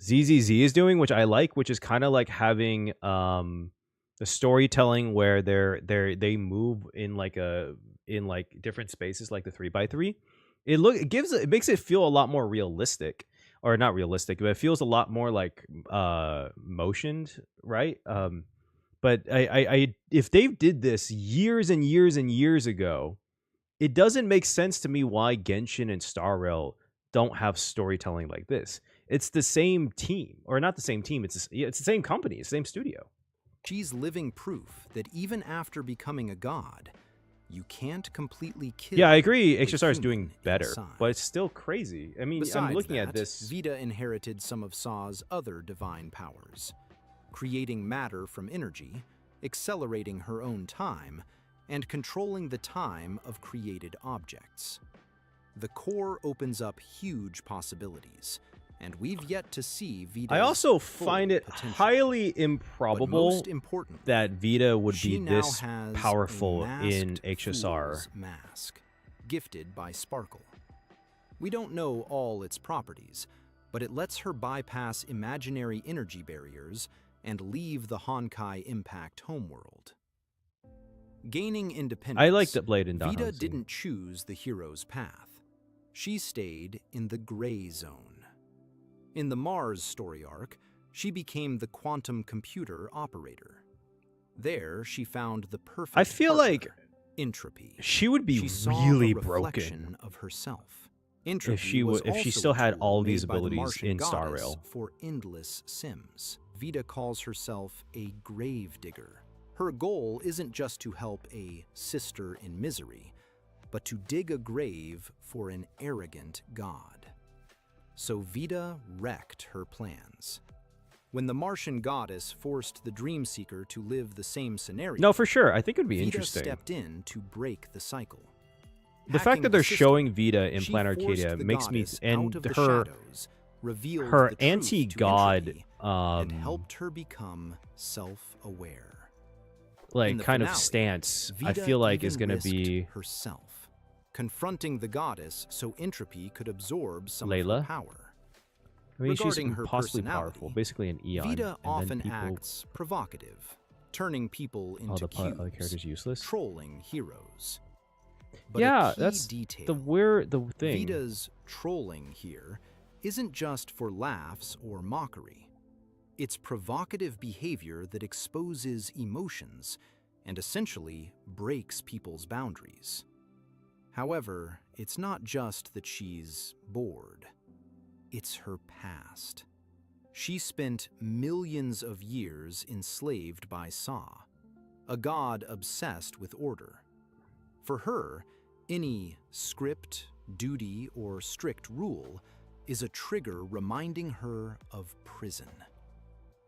A: ZZZ is doing, which I like, which is kind of like having the storytelling where they move in like different spaces, like the 3x3. It makes it feel a lot more realistic, or not realistic, but it feels a lot more like motioned, right? But I if they did this years and years and years ago, it doesn't make sense to me why Genshin and Star Rail don't have storytelling like this. It's the same team, or not the same team. It's the same company, it's the same studio.
G: She's living proof that even after becoming a god, you can't completely kill.
A: Yeah, I agree.
G: the
A: HSR is
G: human
A: doing better,
G: inside.
A: but it's still crazy. I mean,
G: Besides
A: I'm looking at
G: that,
A: this.
G: Vita inherited some of Saw's other divine powers, creating matter from energy, accelerating her own time, and controlling the time of created objects. The core opens up huge possibilities, and we've yet to see Vita's
A: I also
G: full
A: find it
G: potential.
A: highly
G: But
A: improbable
G: most importantly,
A: that Vita would
G: she
A: be
G: now
A: this
G: has
A: powerful
G: a
A: in
G: Masked
A: HSR.
G: Fools mask, gifted by Sparkle. We don't know all its properties, but it lets her bypass imaginary energy barriers and leave the Honkai Impact homeworld. Gaining independence,
A: I like that Blade and Don
G: Vita
A: Hansen.
G: didn't choose the hero's path. She stayed in the gray zone. In the Mars story arc, she became the quantum computer operator. There, she found the perfect
A: I feel
G: partner,
A: like
G: Entropy.
A: she would be
G: She saw
A: really
G: a reflection
A: broken
G: of herself. Entropy
A: if she
G: was
A: still
G: also a
A: had
G: tool
A: all these
G: made by the
A: abilities
G: Martian
A: in Star
G: goddess
A: Rail.
G: for endless sims. Vita calls herself a grave digger. Her goal isn't just to help a sister in misery, but to dig a grave for an arrogant god. So Vita wrecked her plans. When the Martian goddess forced the Dreamseeker to live the same scenario,
A: No, for sure. I think it would be
G: Vita
A: interesting.
G: stepped in to break the cycle.
A: The fact
G: Hacking
A: that they're
G: system,
A: showing Vita in
G: she
A: Planet
G: forced
A: Arcadia
G: the
A: makes me
G: goddess
A: and
G: out of the
A: her
G: shadows, revealed
A: her
G: the truth to
A: anti-god
G: Entropy, and helped her become self-aware.
A: like
G: In the
A: kind of
G: finale,
A: stance. I
G: Vita
A: feel like is
G: even
A: going to be
G: risked herself, confronting the goddess so Entropy could absorb some of
A: Layla?
G: her power.
A: I mean, she's
G: Regarding her
A: impossibly
G: personality,
A: powerful, basically an Eon.
G: Vita
A: and
G: often
A: then people,
G: acts provocative, turning people
A: all
G: into
A: the other
G: cubes,
A: characters useless.
G: trolling heroes. But
A: Yeah,
G: a key
A: that's
G: detail,
A: the thing.
G: Vita's trolling here isn't just for laughs or mockery. It's provocative behavior that exposes emotions and essentially breaks people's boundaries. However, it's not just that she's bored. It's her past. She spent millions of years enslaved by Sa, a god obsessed with order. For her, any script, duty, or strict rule is a trigger reminding her of prison.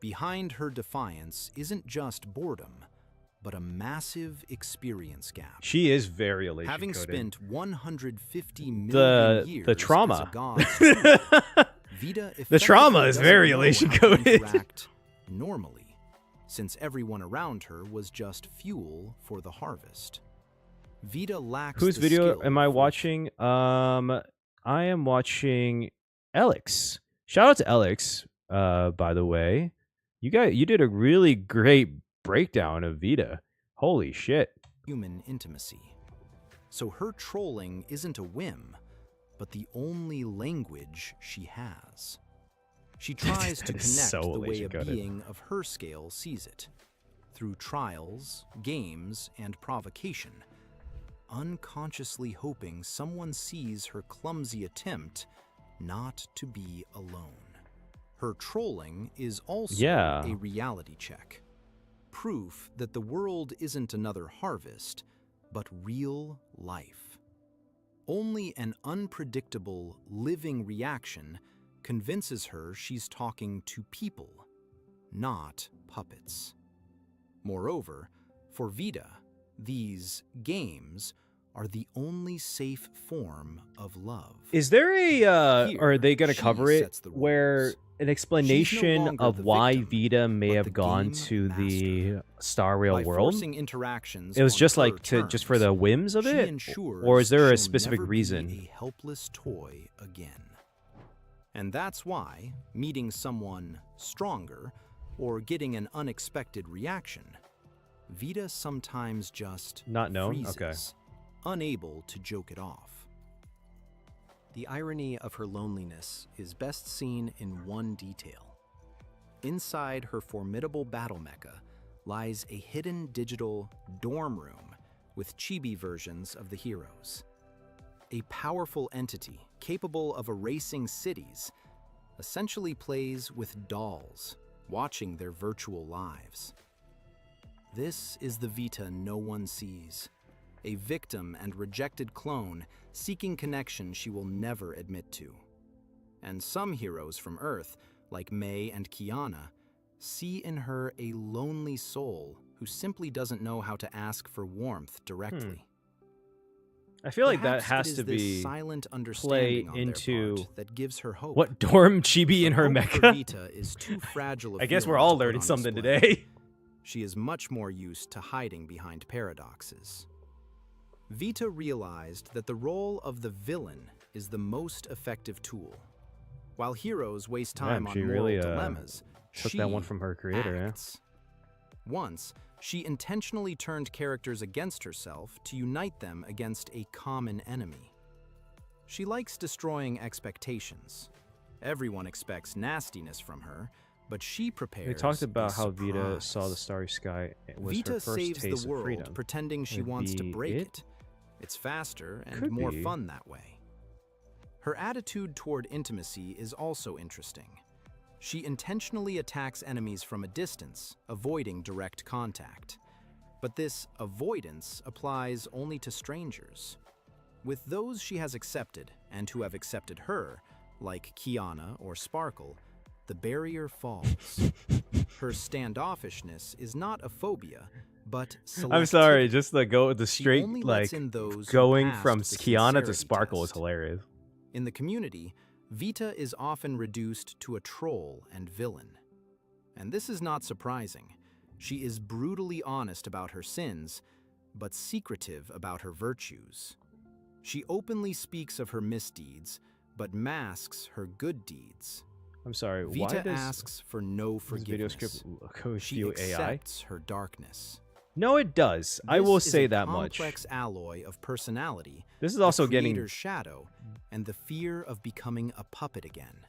G: Behind her defiance isn't just boredom, but a massive experience gap.
A: She is very elation
G: Having
A: coded.
G: spent 150 million years
A: the trauma.
G: as a god's student, Vita
A: The trauma
G: effectively
A: is very
G: doesn't know
A: elation
G: how to
A: coded.
G: interact normally, since everyone around her was just fuel for the harvest. Vita lacks
A: Whose
G: the
A: video
G: skill
A: am I
G: for-
A: watching? I am watching Alex. Shout out to Alex, by the way. You did a really great breakdown of Vita. Holy shit.
G: Human intimacy. So her trolling isn't a whim, but the only language she has. She tries to
A: That
G: connect
A: is so
G: the way a
A: elation-coded.
G: being of her scale sees it, through trials, games, and provocation, unconsciously hoping someone sees her clumsy attempt not to be alone. Her trolling is also
A: Yeah.
G: a reality check. Proof that the world isn't another harvest, but real life. Only an unpredictable, living reaction convinces her she's talking to people, not puppets. Moreover, for Vita, these games are the only safe form of love.
A: Is there a
G: Here,
A: are they going to
G: she
A: cover it
G: sets the
A: where
G: rules.
A: an explanation
G: longer
A: of
G: the
A: why
G: victim,
A: Vita may
G: but
A: have
G: the
A: gone
G: game
A: to the
G: master.
A: Star Rail
G: By
A: world?
G: forcing interactions
A: It was
G: on
A: just
G: her
A: like just for
G: terms,
A: the whims of
G: she
A: it,
G: ensures
A: or is there a
G: she'll
A: specific
G: never be
A: reason?
G: a helpless toy again. And that's why meeting someone stronger or getting an unexpected reaction, Vita sometimes just
A: Not known?
G: freezes,
A: Okay.
G: unable to joke it off. The irony of her loneliness is best seen in one detail. Inside her formidable battle mecha lies a hidden digital dorm room with chibi versions of the heroes. A powerful entity capable of erasing cities essentially plays with dolls, watching their virtual lives. This is the Vita no one sees, a victim and rejected clone seeking connection she will never admit to. And some heroes from Earth, like May and Kiana, see in her a lonely soul who simply doesn't know how to ask for warmth directly.
A: I feel like that
G: Perhaps
A: has
G: it is
A: to
G: this
A: be
G: silent
A: play
G: understanding on their
A: into
G: part that gives her hope.
A: what dorm chibi in
G: But
A: her
G: hope for
A: mecha.
G: Vita is too fragile a
A: I guess we're
G: feeling
A: all
G: to put
A: learning
G: on
A: something
G: display.
A: today.
G: She is much more used to hiding behind paradoxes. Vita realized that the role of the villain is the most effective tool. While heroes waste time
A: Damn,
G: on
A: she
G: moral
A: really,
G: dilemmas,
A: took
G: she
A: that one from her creator, yeah.
G: acts. Once, she intentionally turned characters against herself to unite them against a common enemy. She likes destroying expectations. Everyone expects nastiness from her, but she prepares
A: They talked about
G: a
A: how Vita saw the
G: surprise.
A: starry sky. It was
G: Vita
A: her first
G: saves
A: taste
G: the
A: of
G: world,
A: freedom.
G: pretending she
A: Would
G: wants to
A: be
G: break
A: it?
G: it. It's faster and
A: Could
G: more
A: be.
G: fun that way. Her attitude toward intimacy is also interesting. She intentionally attacks enemies from a distance, avoiding direct contact. But this avoidance applies only to strangers. With those she has accepted, and who have accepted her, like Kiana or Sparkle, the barrier falls. Her standoffishness is not a phobia, but
A: I'm sorry,
G: selectivity.
A: just the straight,
G: only
A: like,
G: lets in those who
A: going
G: passed
A: from
G: the
A: Kiana to
G: sincerity
A: Sparkle is
G: test.
A: hilarious.
G: In the community, Vita is often reduced to a troll and villain. And this is not surprising. She is brutally honest about her sins, but secretive about her virtues. She openly speaks of her misdeeds, but masks her good deeds.
A: I'm sorry,
G: Vita
A: why does
G: asks for no
A: this video
G: forgiveness.
A: script go
G: She
A: with AI?
G: accepts her darkness.
A: No, it does. I
G: This
A: will
G: is
A: say
G: a
A: that much.
G: complex alloy of personality.
A: This is also
G: the
A: getting
G: creator's shadow and the fear of becoming a puppet again.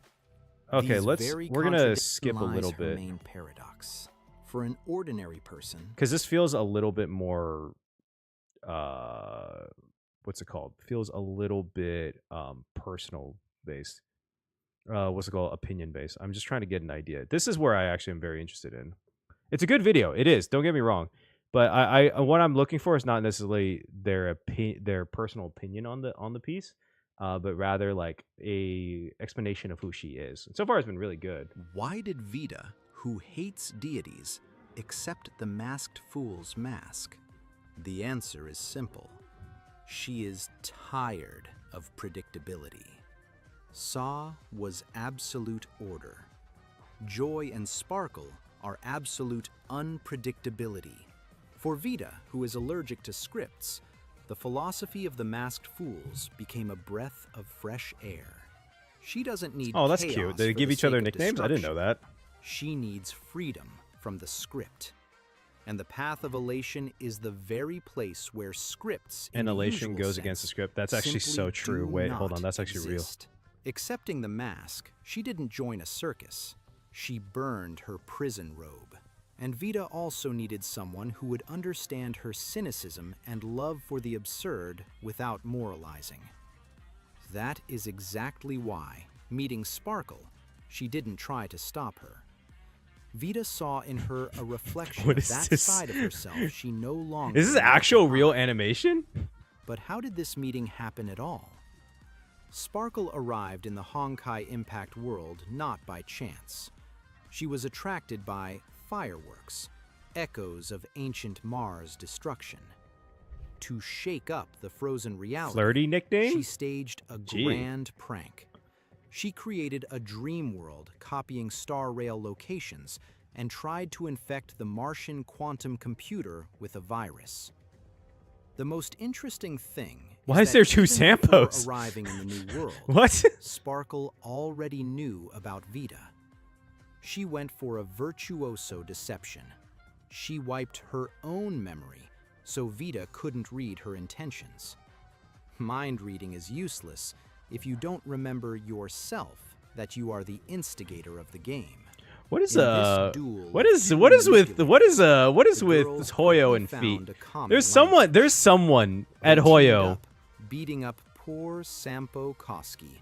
A: okay.
G: These
A: We're gonna skip a
G: lies
A: little
G: her
A: bit
G: main paradox. For an ordinary person,
A: because this feels a little bit more. What's it called? Feels a little bit personal based. What's it called? Opinion based. I'm just trying to get an idea. This is where I actually am very interested in. It's a good video. It is. Don't get me wrong. But I what I'm looking for is not necessarily their personal opinion on the piece, but rather like a explanation of who she is. And so far, it's been really good.
G: why did Vita, who hates deities, accept the Masked Fool's mask? The answer is simple. She is tired of predictability. Saw was absolute order. Joy and Sparkle are absolute unpredictability. For Vita, who is allergic to scripts, the philosophy of the Masked Fools became a breath of fresh air. She doesn't need
A: Oh, that's
G: chaos
A: cute. They
G: for
A: give
G: the
A: each other
G: sake of
A: nicknames. I didn't know
G: destruction.
A: that.
G: She needs freedom from the script. And the path of Elation is the very place where scripts in
A: And
G: the
A: Elation
G: usual
A: goes against the
G: sense
A: script. That's actually
G: simply
A: so true.
G: do
A: Wait, hold
G: not
A: on. That's actually
G: exist. Accepting the mask, she didn't join a circus. She burned her prison robe. And Vita also needed someone who would understand her cynicism and love for the absurd without moralizing. That is exactly why, meeting Sparkle, she didn't try to stop her. Vita saw in her a reflection
A: What
G: of
A: is
G: that
A: this?
G: side of herself she no longer
A: Is this
G: needed to
A: actual real
G: hide.
A: animation?
G: But how did this meeting happen at all? Sparkle arrived in the Honkai Impact world not by chance. She was attracted by fireworks, echoes of ancient Mars destruction. To shake up the frozen reality,
A: Flirty nickname?
G: she staged a
A: Gee.
G: grand prank. She created a dream world copying star rail locations and tried to infect the Martian quantum computer with a virus. The most interesting thing
A: Why is
G: that
A: there two
G: even before
A: Sampos?
G: arriving in the new world,
A: What?
G: Sparkle already knew about Vita. She went for a virtuoso deception. She wiped her own memory so Vita couldn't read her intentions. Mind reading is useless if you don't remember yourself that you are the instigator of the game.
A: What is
G: In this duel
A: what
G: of
A: is
G: two
A: with
G: manipulators,
A: what is
G: the
A: with
G: girls
A: Hoyo
G: quickly
A: and
G: found
A: feet?
G: a common
A: There's
G: language.
A: someone at
G: They teamed
A: Hoyo.
G: up, beating up poor Sampo Koski,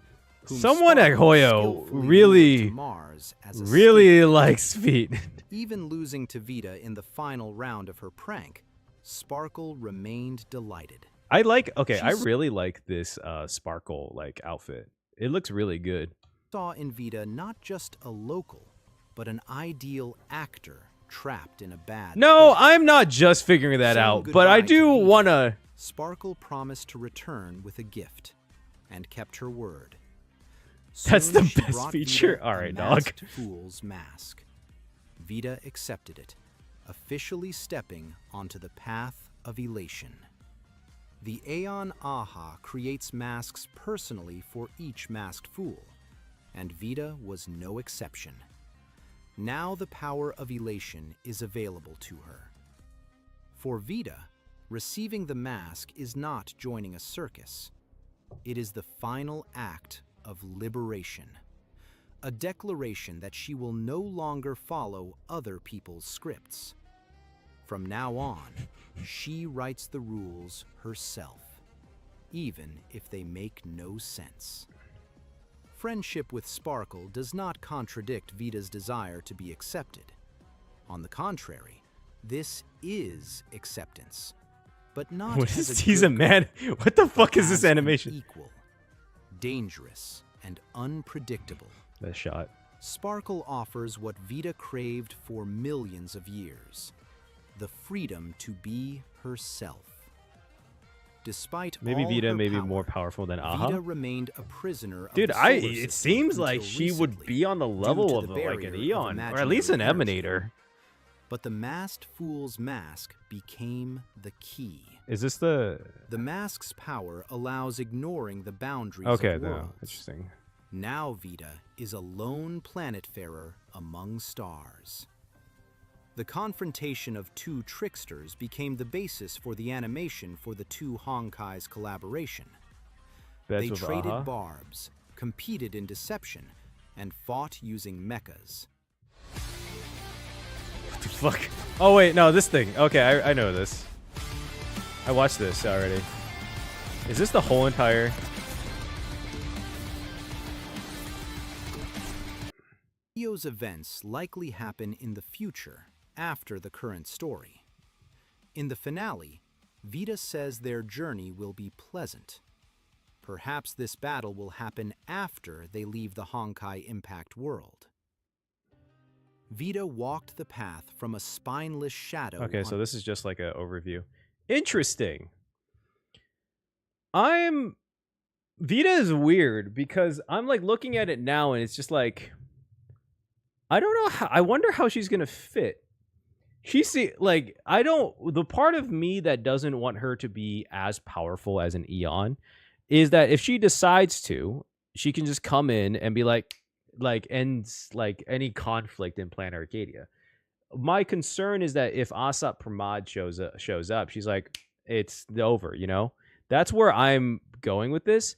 G: whom
A: Someone at
G: Sparkle
A: Hoyo
G: skillfully
A: really-
G: lured to Mars as a
A: Really
G: scapegoat.
A: likes feet.
G: Even losing to Vita in the final round of her prank, Sparkle remained delighted.
A: I
G: She's-
A: really like this Sparkle like outfit. It looks really good.
G: Saw in Vita not just a local, but an ideal actor trapped in a bad
A: No,
G: place.
A: I'm not just figuring that
G: Saying
A: out, but I
G: goodbye to
A: do
G: Vita,
A: wanna.
G: Sparkle promised to return with a gift, and kept her word.
A: That's
G: Soon
A: the
G: she
A: best
G: brought
A: feature?
G: Vita
A: All
G: a
A: right, dog.
G: Masked Fool's mask. Vita accepted it, officially stepping onto the path of Elation. The Aeon Aha creates masks personally for each masked fool, and Vita was no exception. Now the power of Elation is available to her. For Vita, receiving the mask is not joining a circus. It is the final act of liberation. A declaration that she will no longer follow other people's scripts. From now on, she writes the rules herself, even if they make no sense. Friendship with Sparkle does not contradict Vita's desire to be accepted. On the contrary, this is acceptance. but not
A: What
G: as
A: is
G: a
A: he's a
G: good
A: man? What the fuck is
G: as
A: this
G: an
A: animation?
G: Equal, dangerous, and unpredictable.
A: That shot.
G: Sparkle offers what Vita craved for millions of years: the freedom to be herself. Despite
A: Maybe
G: all
A: Vita
G: her
A: may be
G: power,
A: more powerful than Aha.
G: Vita remained a prisoner of
A: Dude,
G: the solar
A: it
G: system
A: seems like
G: until
A: she would
G: recently,
A: be on the
G: due
A: level
G: to
A: of
G: the
A: like an
G: barrier of
A: Eon, or at least an
G: imaginary energy.
A: Emanator.
G: But the Masked Fool's mask became the key.
A: Is this the...
G: The mask's power allows ignoring the boundaries
A: Okay,
G: of
A: no,
G: worlds.
A: interesting.
G: Now Vita is a lone planetfarer among stars. The confrontation of two tricksters became the basis for the animation for the two Honkai's collaboration.
A: Beds
G: They
A: with
G: traded
A: Aha.
G: barbs, competed in deception, and fought using mechas.
A: What the fuck? Oh wait, no, this thing. Okay, I know this. I watched this already. Is this the whole entire...
G: Video's events likely happen in the future, after the current story. In the finale, Vita says their journey will be pleasant. Perhaps this battle will happen after they leave the Honkai Impact world. Vita walked the path from a spineless shadow.
A: Okay, so
G: on
A: this is just like an overview. Interesting. Vita is weird because I'm like looking at it now and it's just like, I don't know how, I wonder how she's gonna fit. The part of me that doesn't want her to be as powerful as an Eon is that if she decides to, she can just come in and be ends like any conflict in Planet Arcadia. My concern is that if Asap Pramad shows up, she's like, it's over, you know? That's where I'm going with this.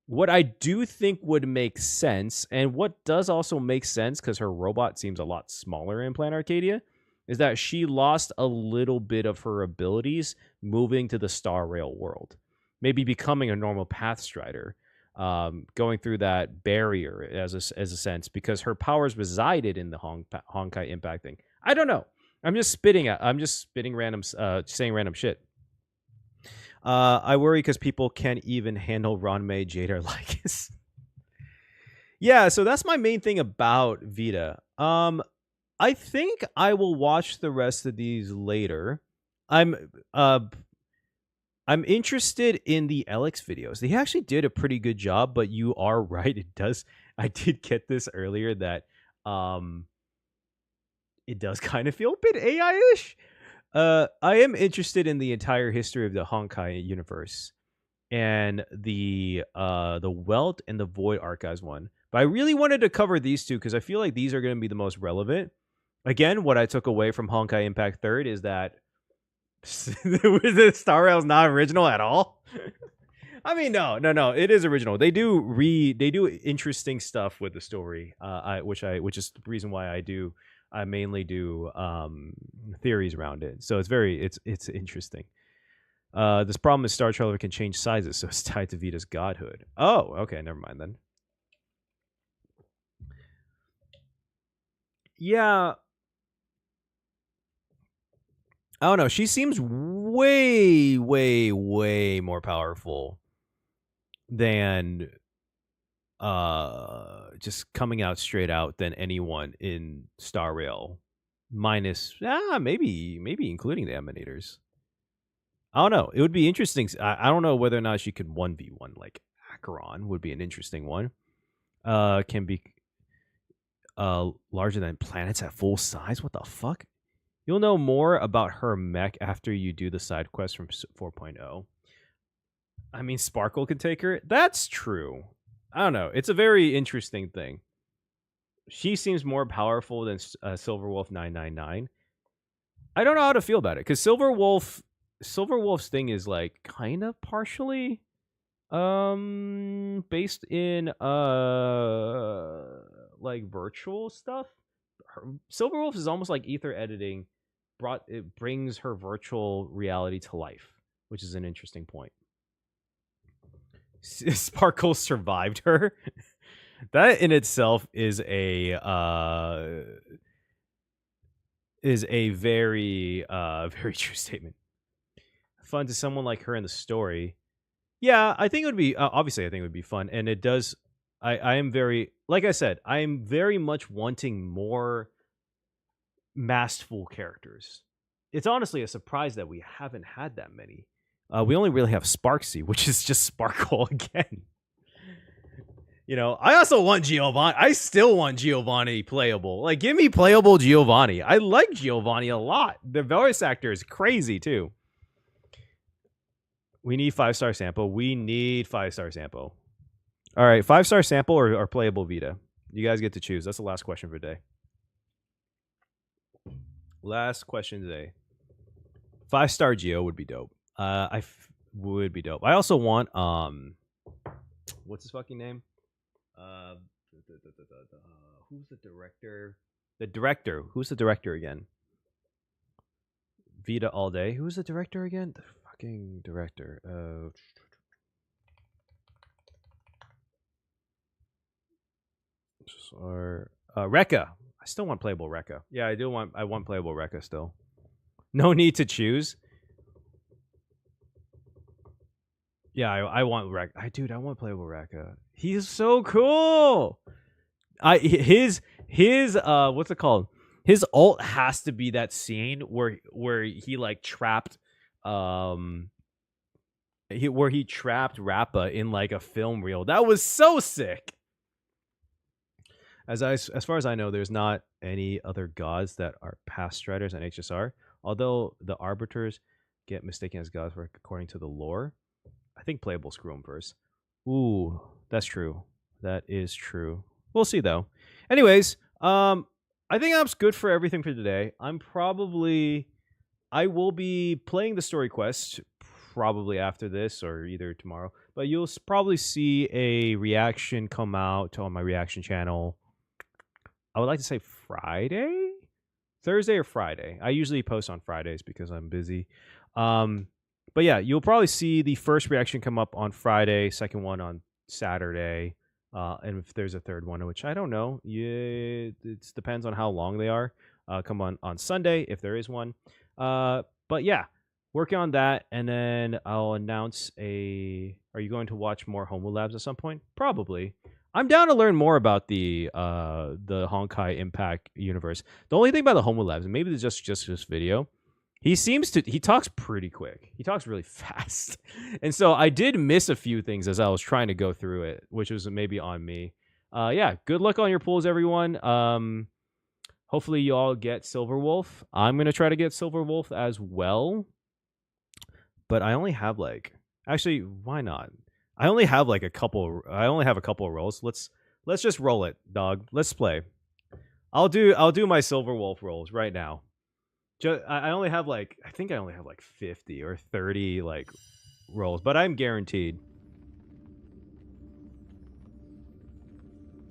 A: What I do think would make sense, and what does also make sense, because her robot seems a lot smaller in Planet Arcadia, is that she lost a little bit of her abilities moving to the Star Rail world. Maybe becoming a normal Path Strider, going through that barrier as a sense, because her powers resided in the Honkai Impact thing. I don't know. I'm just spitting random, saying random shit. I worry because people can't even handle Ranmei, Jade, or Lycus. Yeah, so that's my main thing about Vita. I think I will watch the rest of these later. I'm interested in the Alex videos. They actually did a pretty good job, but you are right. It does. I did get this earlier that it does kind of feel a bit AI-ish. I am interested in the entire history of the Honkai universe and the Welt and the Void Archives one. But I really wanted to cover these two because I feel like these are going to be the most relevant. Again, what I took away from Honkai Impact 3rd is that the Star Rail's not original at all. I mean, no, it is original. They do interesting stuff with the story, which is the reason why I mainly do theories around it. So it's interesting. This problem is Star Trailer can change sizes, so it's tied to Vita's godhood. Oh, okay, never mind then. Yeah. I don't know. She seems way, way, way more powerful than just coming out straight out than anyone in Star Rail, minus maybe including the Emanators. I don't know. It would be interesting. I don't know whether or not she could 1v1 like Acheron would be an interesting one. Can be larger than planets at full size. What the fuck? You'll know more about her mech after you do the side quest from 4.0. I mean, Sparkle can take her. That's true. I don't know. It's a very interesting thing. She seems more powerful than Silverwolf 999. I don't know how to feel about it because Silverwolf's thing is like kind of partially based in like virtual stuff. Silverwolf is almost like ether editing. It brings her virtual reality to life, which is an interesting point. Sparkle survived her. That in itself is a very very true statement. fun to someone like her in the story. Yeah, I think it would be, obviously I think it would be fun. And it does, I am very, like I said, I am very much wanting more Masked Fool characters. It's honestly a surprise that we haven't had that many. We only really have Sparksy, which is just Sparkle again. You know, I also want Giovanni. I still want Giovanni playable. Like, give me playable Giovanni. I like Giovanni a lot. The voice actor is crazy, too. We need 5-star sample. We need 5-star sample. All right, 5-star sample or playable Vita. You guys get to choose. That's the last question for the day. Last question today. 5-star Geo would be dope. Would be dope. I also want what's his fucking name? Who's the director? The director. Who's the director again? Vita all day. Who's the director again? The fucking director. Rekka. I still want playable Rekka. Yeah, I do want. I want playable Rekka still. No need to choose. Yeah, I want Rekka. Dude, I want playable Rekka. He's so cool. His what's it called? His ult has to be that scene where he like trapped where he trapped Rappa in like a film reel. That was so sick. As far as I know, there's not any other gods that are past Striders on HSR. Although the arbiters get mistaken as gods according to the lore. I think playable screw them first. Ooh, that's true. That is true. We'll see though. Anyways, I think that's good for everything for today. I will be playing the story quest probably after this or either tomorrow. But you'll probably see a reaction come out on my reaction channel. I would like to say Friday? Thursday or Friday. I usually post on Fridays because I'm busy. But yeah, you'll probably see the first reaction come up on Friday, second one on Saturday, and if there's a third one, which I don't know. Yeah, it depends on how long they are. Come on Sunday if there is one. But yeah, working on that, and then I'll announce a... Are you going to watch more Homo Labs at some point? Probably. I'm down to learn more about the Honkai Impact universe. The only thing about the Homo Labs, and maybe it's just this video, he talks pretty quick. He talks really fast. And so I did miss a few things as I was trying to go through it, which was maybe on me. Yeah, good luck on your pulls, everyone. Hopefully you all get Silver Wolf. I'm going to try to get Silver Wolf as well. But I only have like... Actually, why not? I only have a couple of rolls. Let's just roll it, dog. Let's play. I'll do my Silver Wolf rolls right now. I only have I think I only have 50 or 30 rolls, but I'm guaranteed.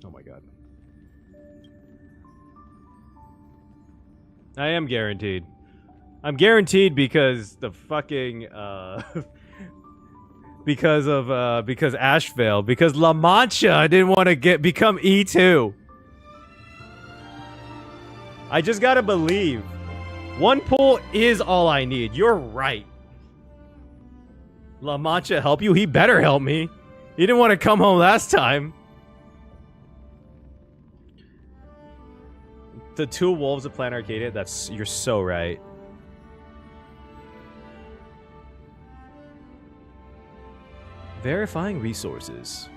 A: Oh my god. I am guaranteed. I'm guaranteed because the fucking because Ash failed, because La Mancha didn't want to become E2. I just gotta believe. One pull is all I need. You're right. La Mancha help you? He better help me. He didn't want to come home last time. The 2 wolves of Planet Arcadia. You're so right. Verifying resources.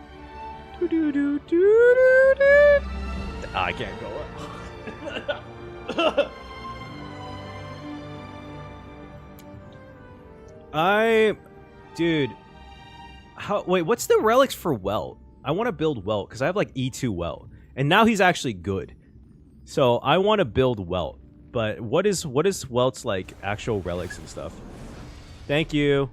A: I can't go up. Dude, wait, what's the relics for Welt? I want to build Welt because I have E2 Welt, and now he's actually good. So I want to build Welt, but what is Welt's actual relics and stuff? Thank you.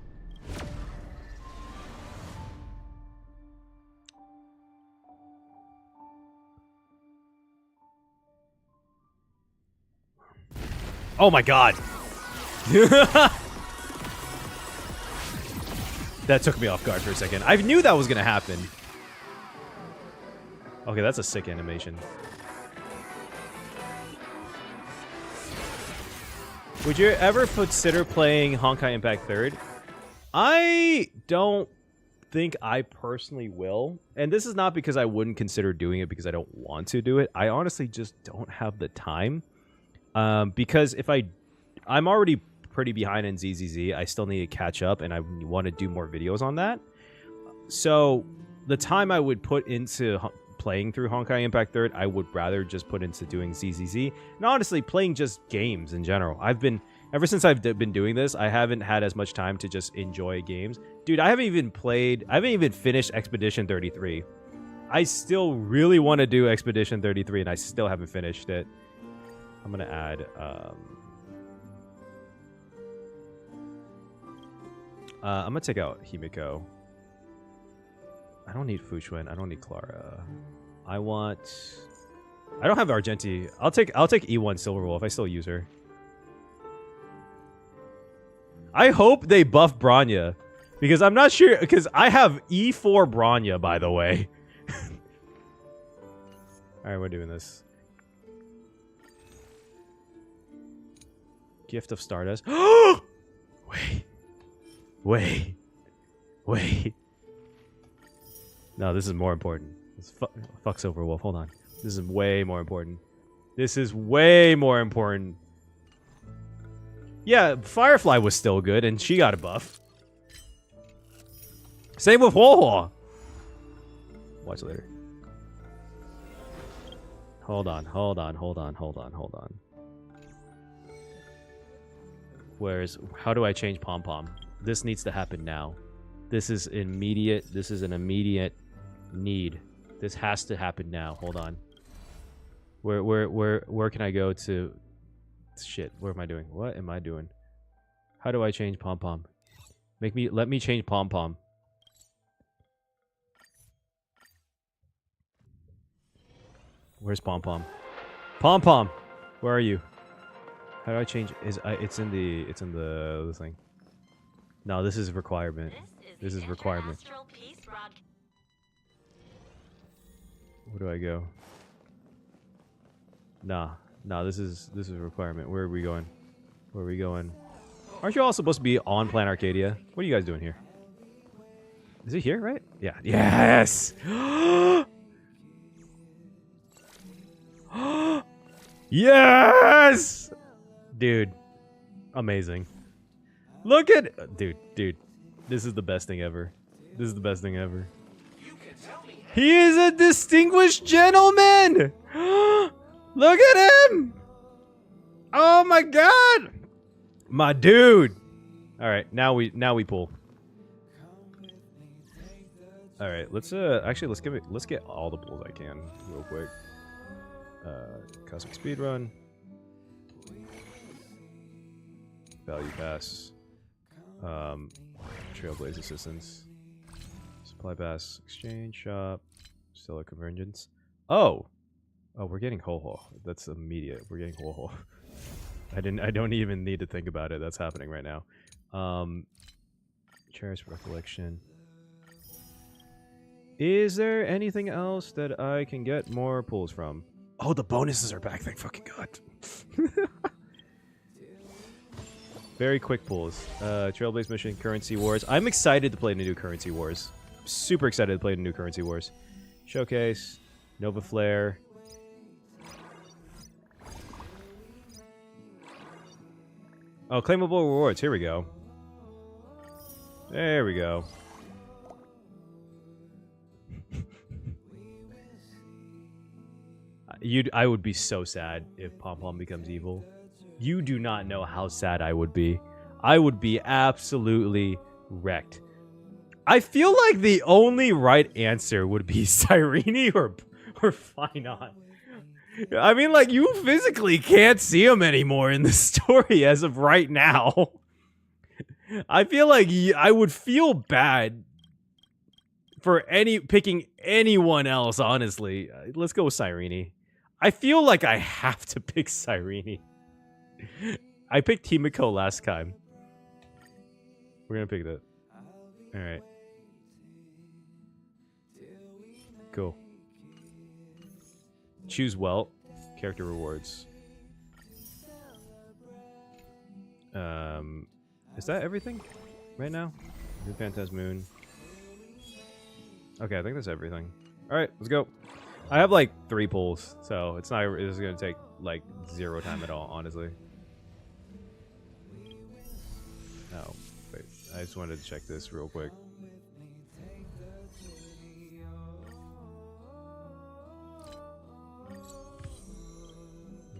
A: Oh my god. That took me off guard for a second. I knew that was going to happen. Okay, that's a sick animation. Would you ever consider playing Honkai Impact 3rd? I don't think I personally will. And this is not because I wouldn't consider doing it because I don't want to do it. I honestly just don't have the time. Because if I'm already pretty behind in ZZZ. I still need to catch up, and I want to do more videos on that. So the time I would put into playing through Honkai Impact 3rd, I would rather just put into doing ZZZ. And honestly, playing just games in general. Ever since I've been doing this, I haven't had as much time to just enjoy games. Dude, I haven't even finished Expedition 33. I still really want to do Expedition 33, and I still haven't finished it. I'm going to add... I'm going to take out Himiko. I don't need Fushuen. I don't need Clara. I don't have Argenti. I'll take E1 Silverwolf. I still use her. I hope they buff Bronya. Because I'm not sure... Because I have E4 Bronya, by the way. Alright, we're doing this. Gift of Stardust. Wait. No, this is more important. Fuck Silverwolf. Hold on. This is way more important. Yeah, Firefly was still good, and she got a buff. Same with Huohuo. Watch later. Hold on. How do I change Pom Pom? This needs to happen now. This is an immediate need. This has to happen now. Hold on. Where can I go to? Shit. What am I doing? What am I doing? How do I change Pom Pom? Let me change Pom Pom. Where's Pom Pom? Pom Pom, where are you? How do I change? It's in the thing. No, this is requirement. This is requirement. Where do I go? Nah, this is requirement. Where are we going? Aren't you all supposed to be on Planet Arcadia? What are you guys doing here? Is it here, right? Yeah. Yes! Yes! Dude. Amazing. Look at... Dude. This is the best thing ever. He is a distinguished gentleman! Look at him! Oh my god! My dude! Alright, now we pull. Alright, let's get all the pulls I can real quick. Cosmic Speedrun. Value Pass. Trailblaze Assistance. Supply Pass. Exchange Shop. Stellar Convergence. Oh, we're getting Ho-Ho. That's immediate. We're getting Ho-Ho. I don't even need to think about it. That's happening right now. Cherished Recollection. Is there anything else that I can get more pulls from? Oh, the bonuses are back. Thank fucking God. Very quick pulls. Trailblaze Mission, Currency Wars. I'm excited to play the new Currency Wars. Super excited to play the new Currency Wars. Showcase. Nova Flare. Oh, claimable rewards. Here we go. There we go. I would be so sad if Pom Pom becomes evil. You do not know how sad I would be. I would be absolutely wrecked. I feel like the only right answer would be Cyrene or Finon. I mean, like, you physically can't see him anymore in the story as of right now. I feel like I would feel bad for picking anyone else, honestly. Let's go with Cyrene. I feel like I have to pick Cyrene. I picked Himiko last time. We're gonna pick that. Alright. Cool. Choose well. Character rewards. Is that everything right now? New Phantasm Moon. Okay, I think that's everything. All right, let's go. I have like 3 pulls, so it's not. It's gonna take like 0 time at all, honestly. Oh, wait. I just wanted to check this real quick.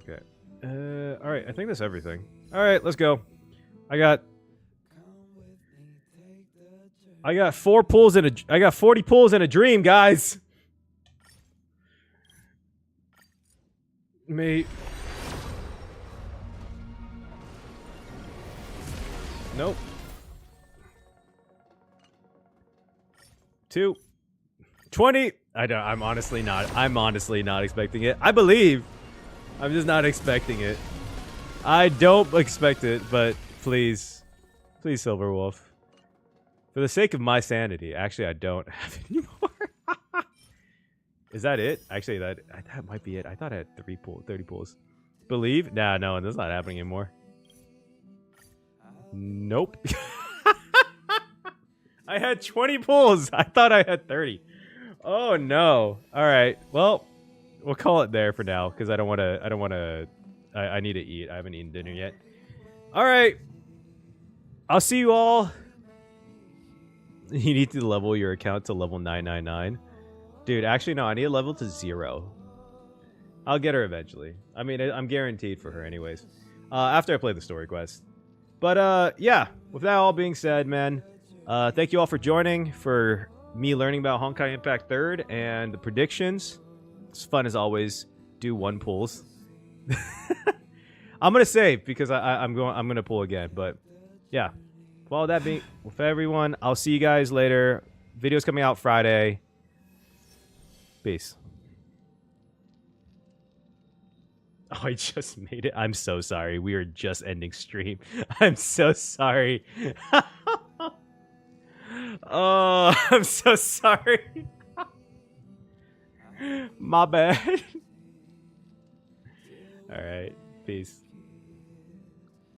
A: Okay. All right. I think that's everything. All right, let's go. I got 4 pulls in a. I got 40 pulls in a dream, guys. Me. Nope. 2. 20. I'm honestly not. I'm honestly not expecting it. I believe. I'm just not expecting it. I don't expect it, but please. Please, Silverwolf. For the sake of my sanity. Actually, I don't have it anymore. Is that it? Actually, that might be it. I thought I had 30 pulls. Believe? Nah, no, that's not happening anymore. Nope. I had 20 pulls. I thought I had 30. Oh no. All right. Well, we'll call it there for now because I don't want to. I need to eat. I haven't eaten dinner yet. All right. I'll see you all. You need to level your account to level 999. Dude, actually, no. I need a level to 0. I'll get her eventually. I mean, I'm guaranteed for her anyways. After I play the story quest. But, yeah. With that all being said, man. Thank you all for joining. For me learning about Honkai Impact 3rd and the predictions. It's fun as always. Do 1 pulls. I'm going to save because I'm going to pull again. But, yeah. Well, that being with everyone, I'll see you guys later. Video's coming out Friday. Peace. Oh, I just made it. I'm so sorry. We are just ending stream. I'm so sorry. Oh, I'm so sorry. My bad. All right. Peace.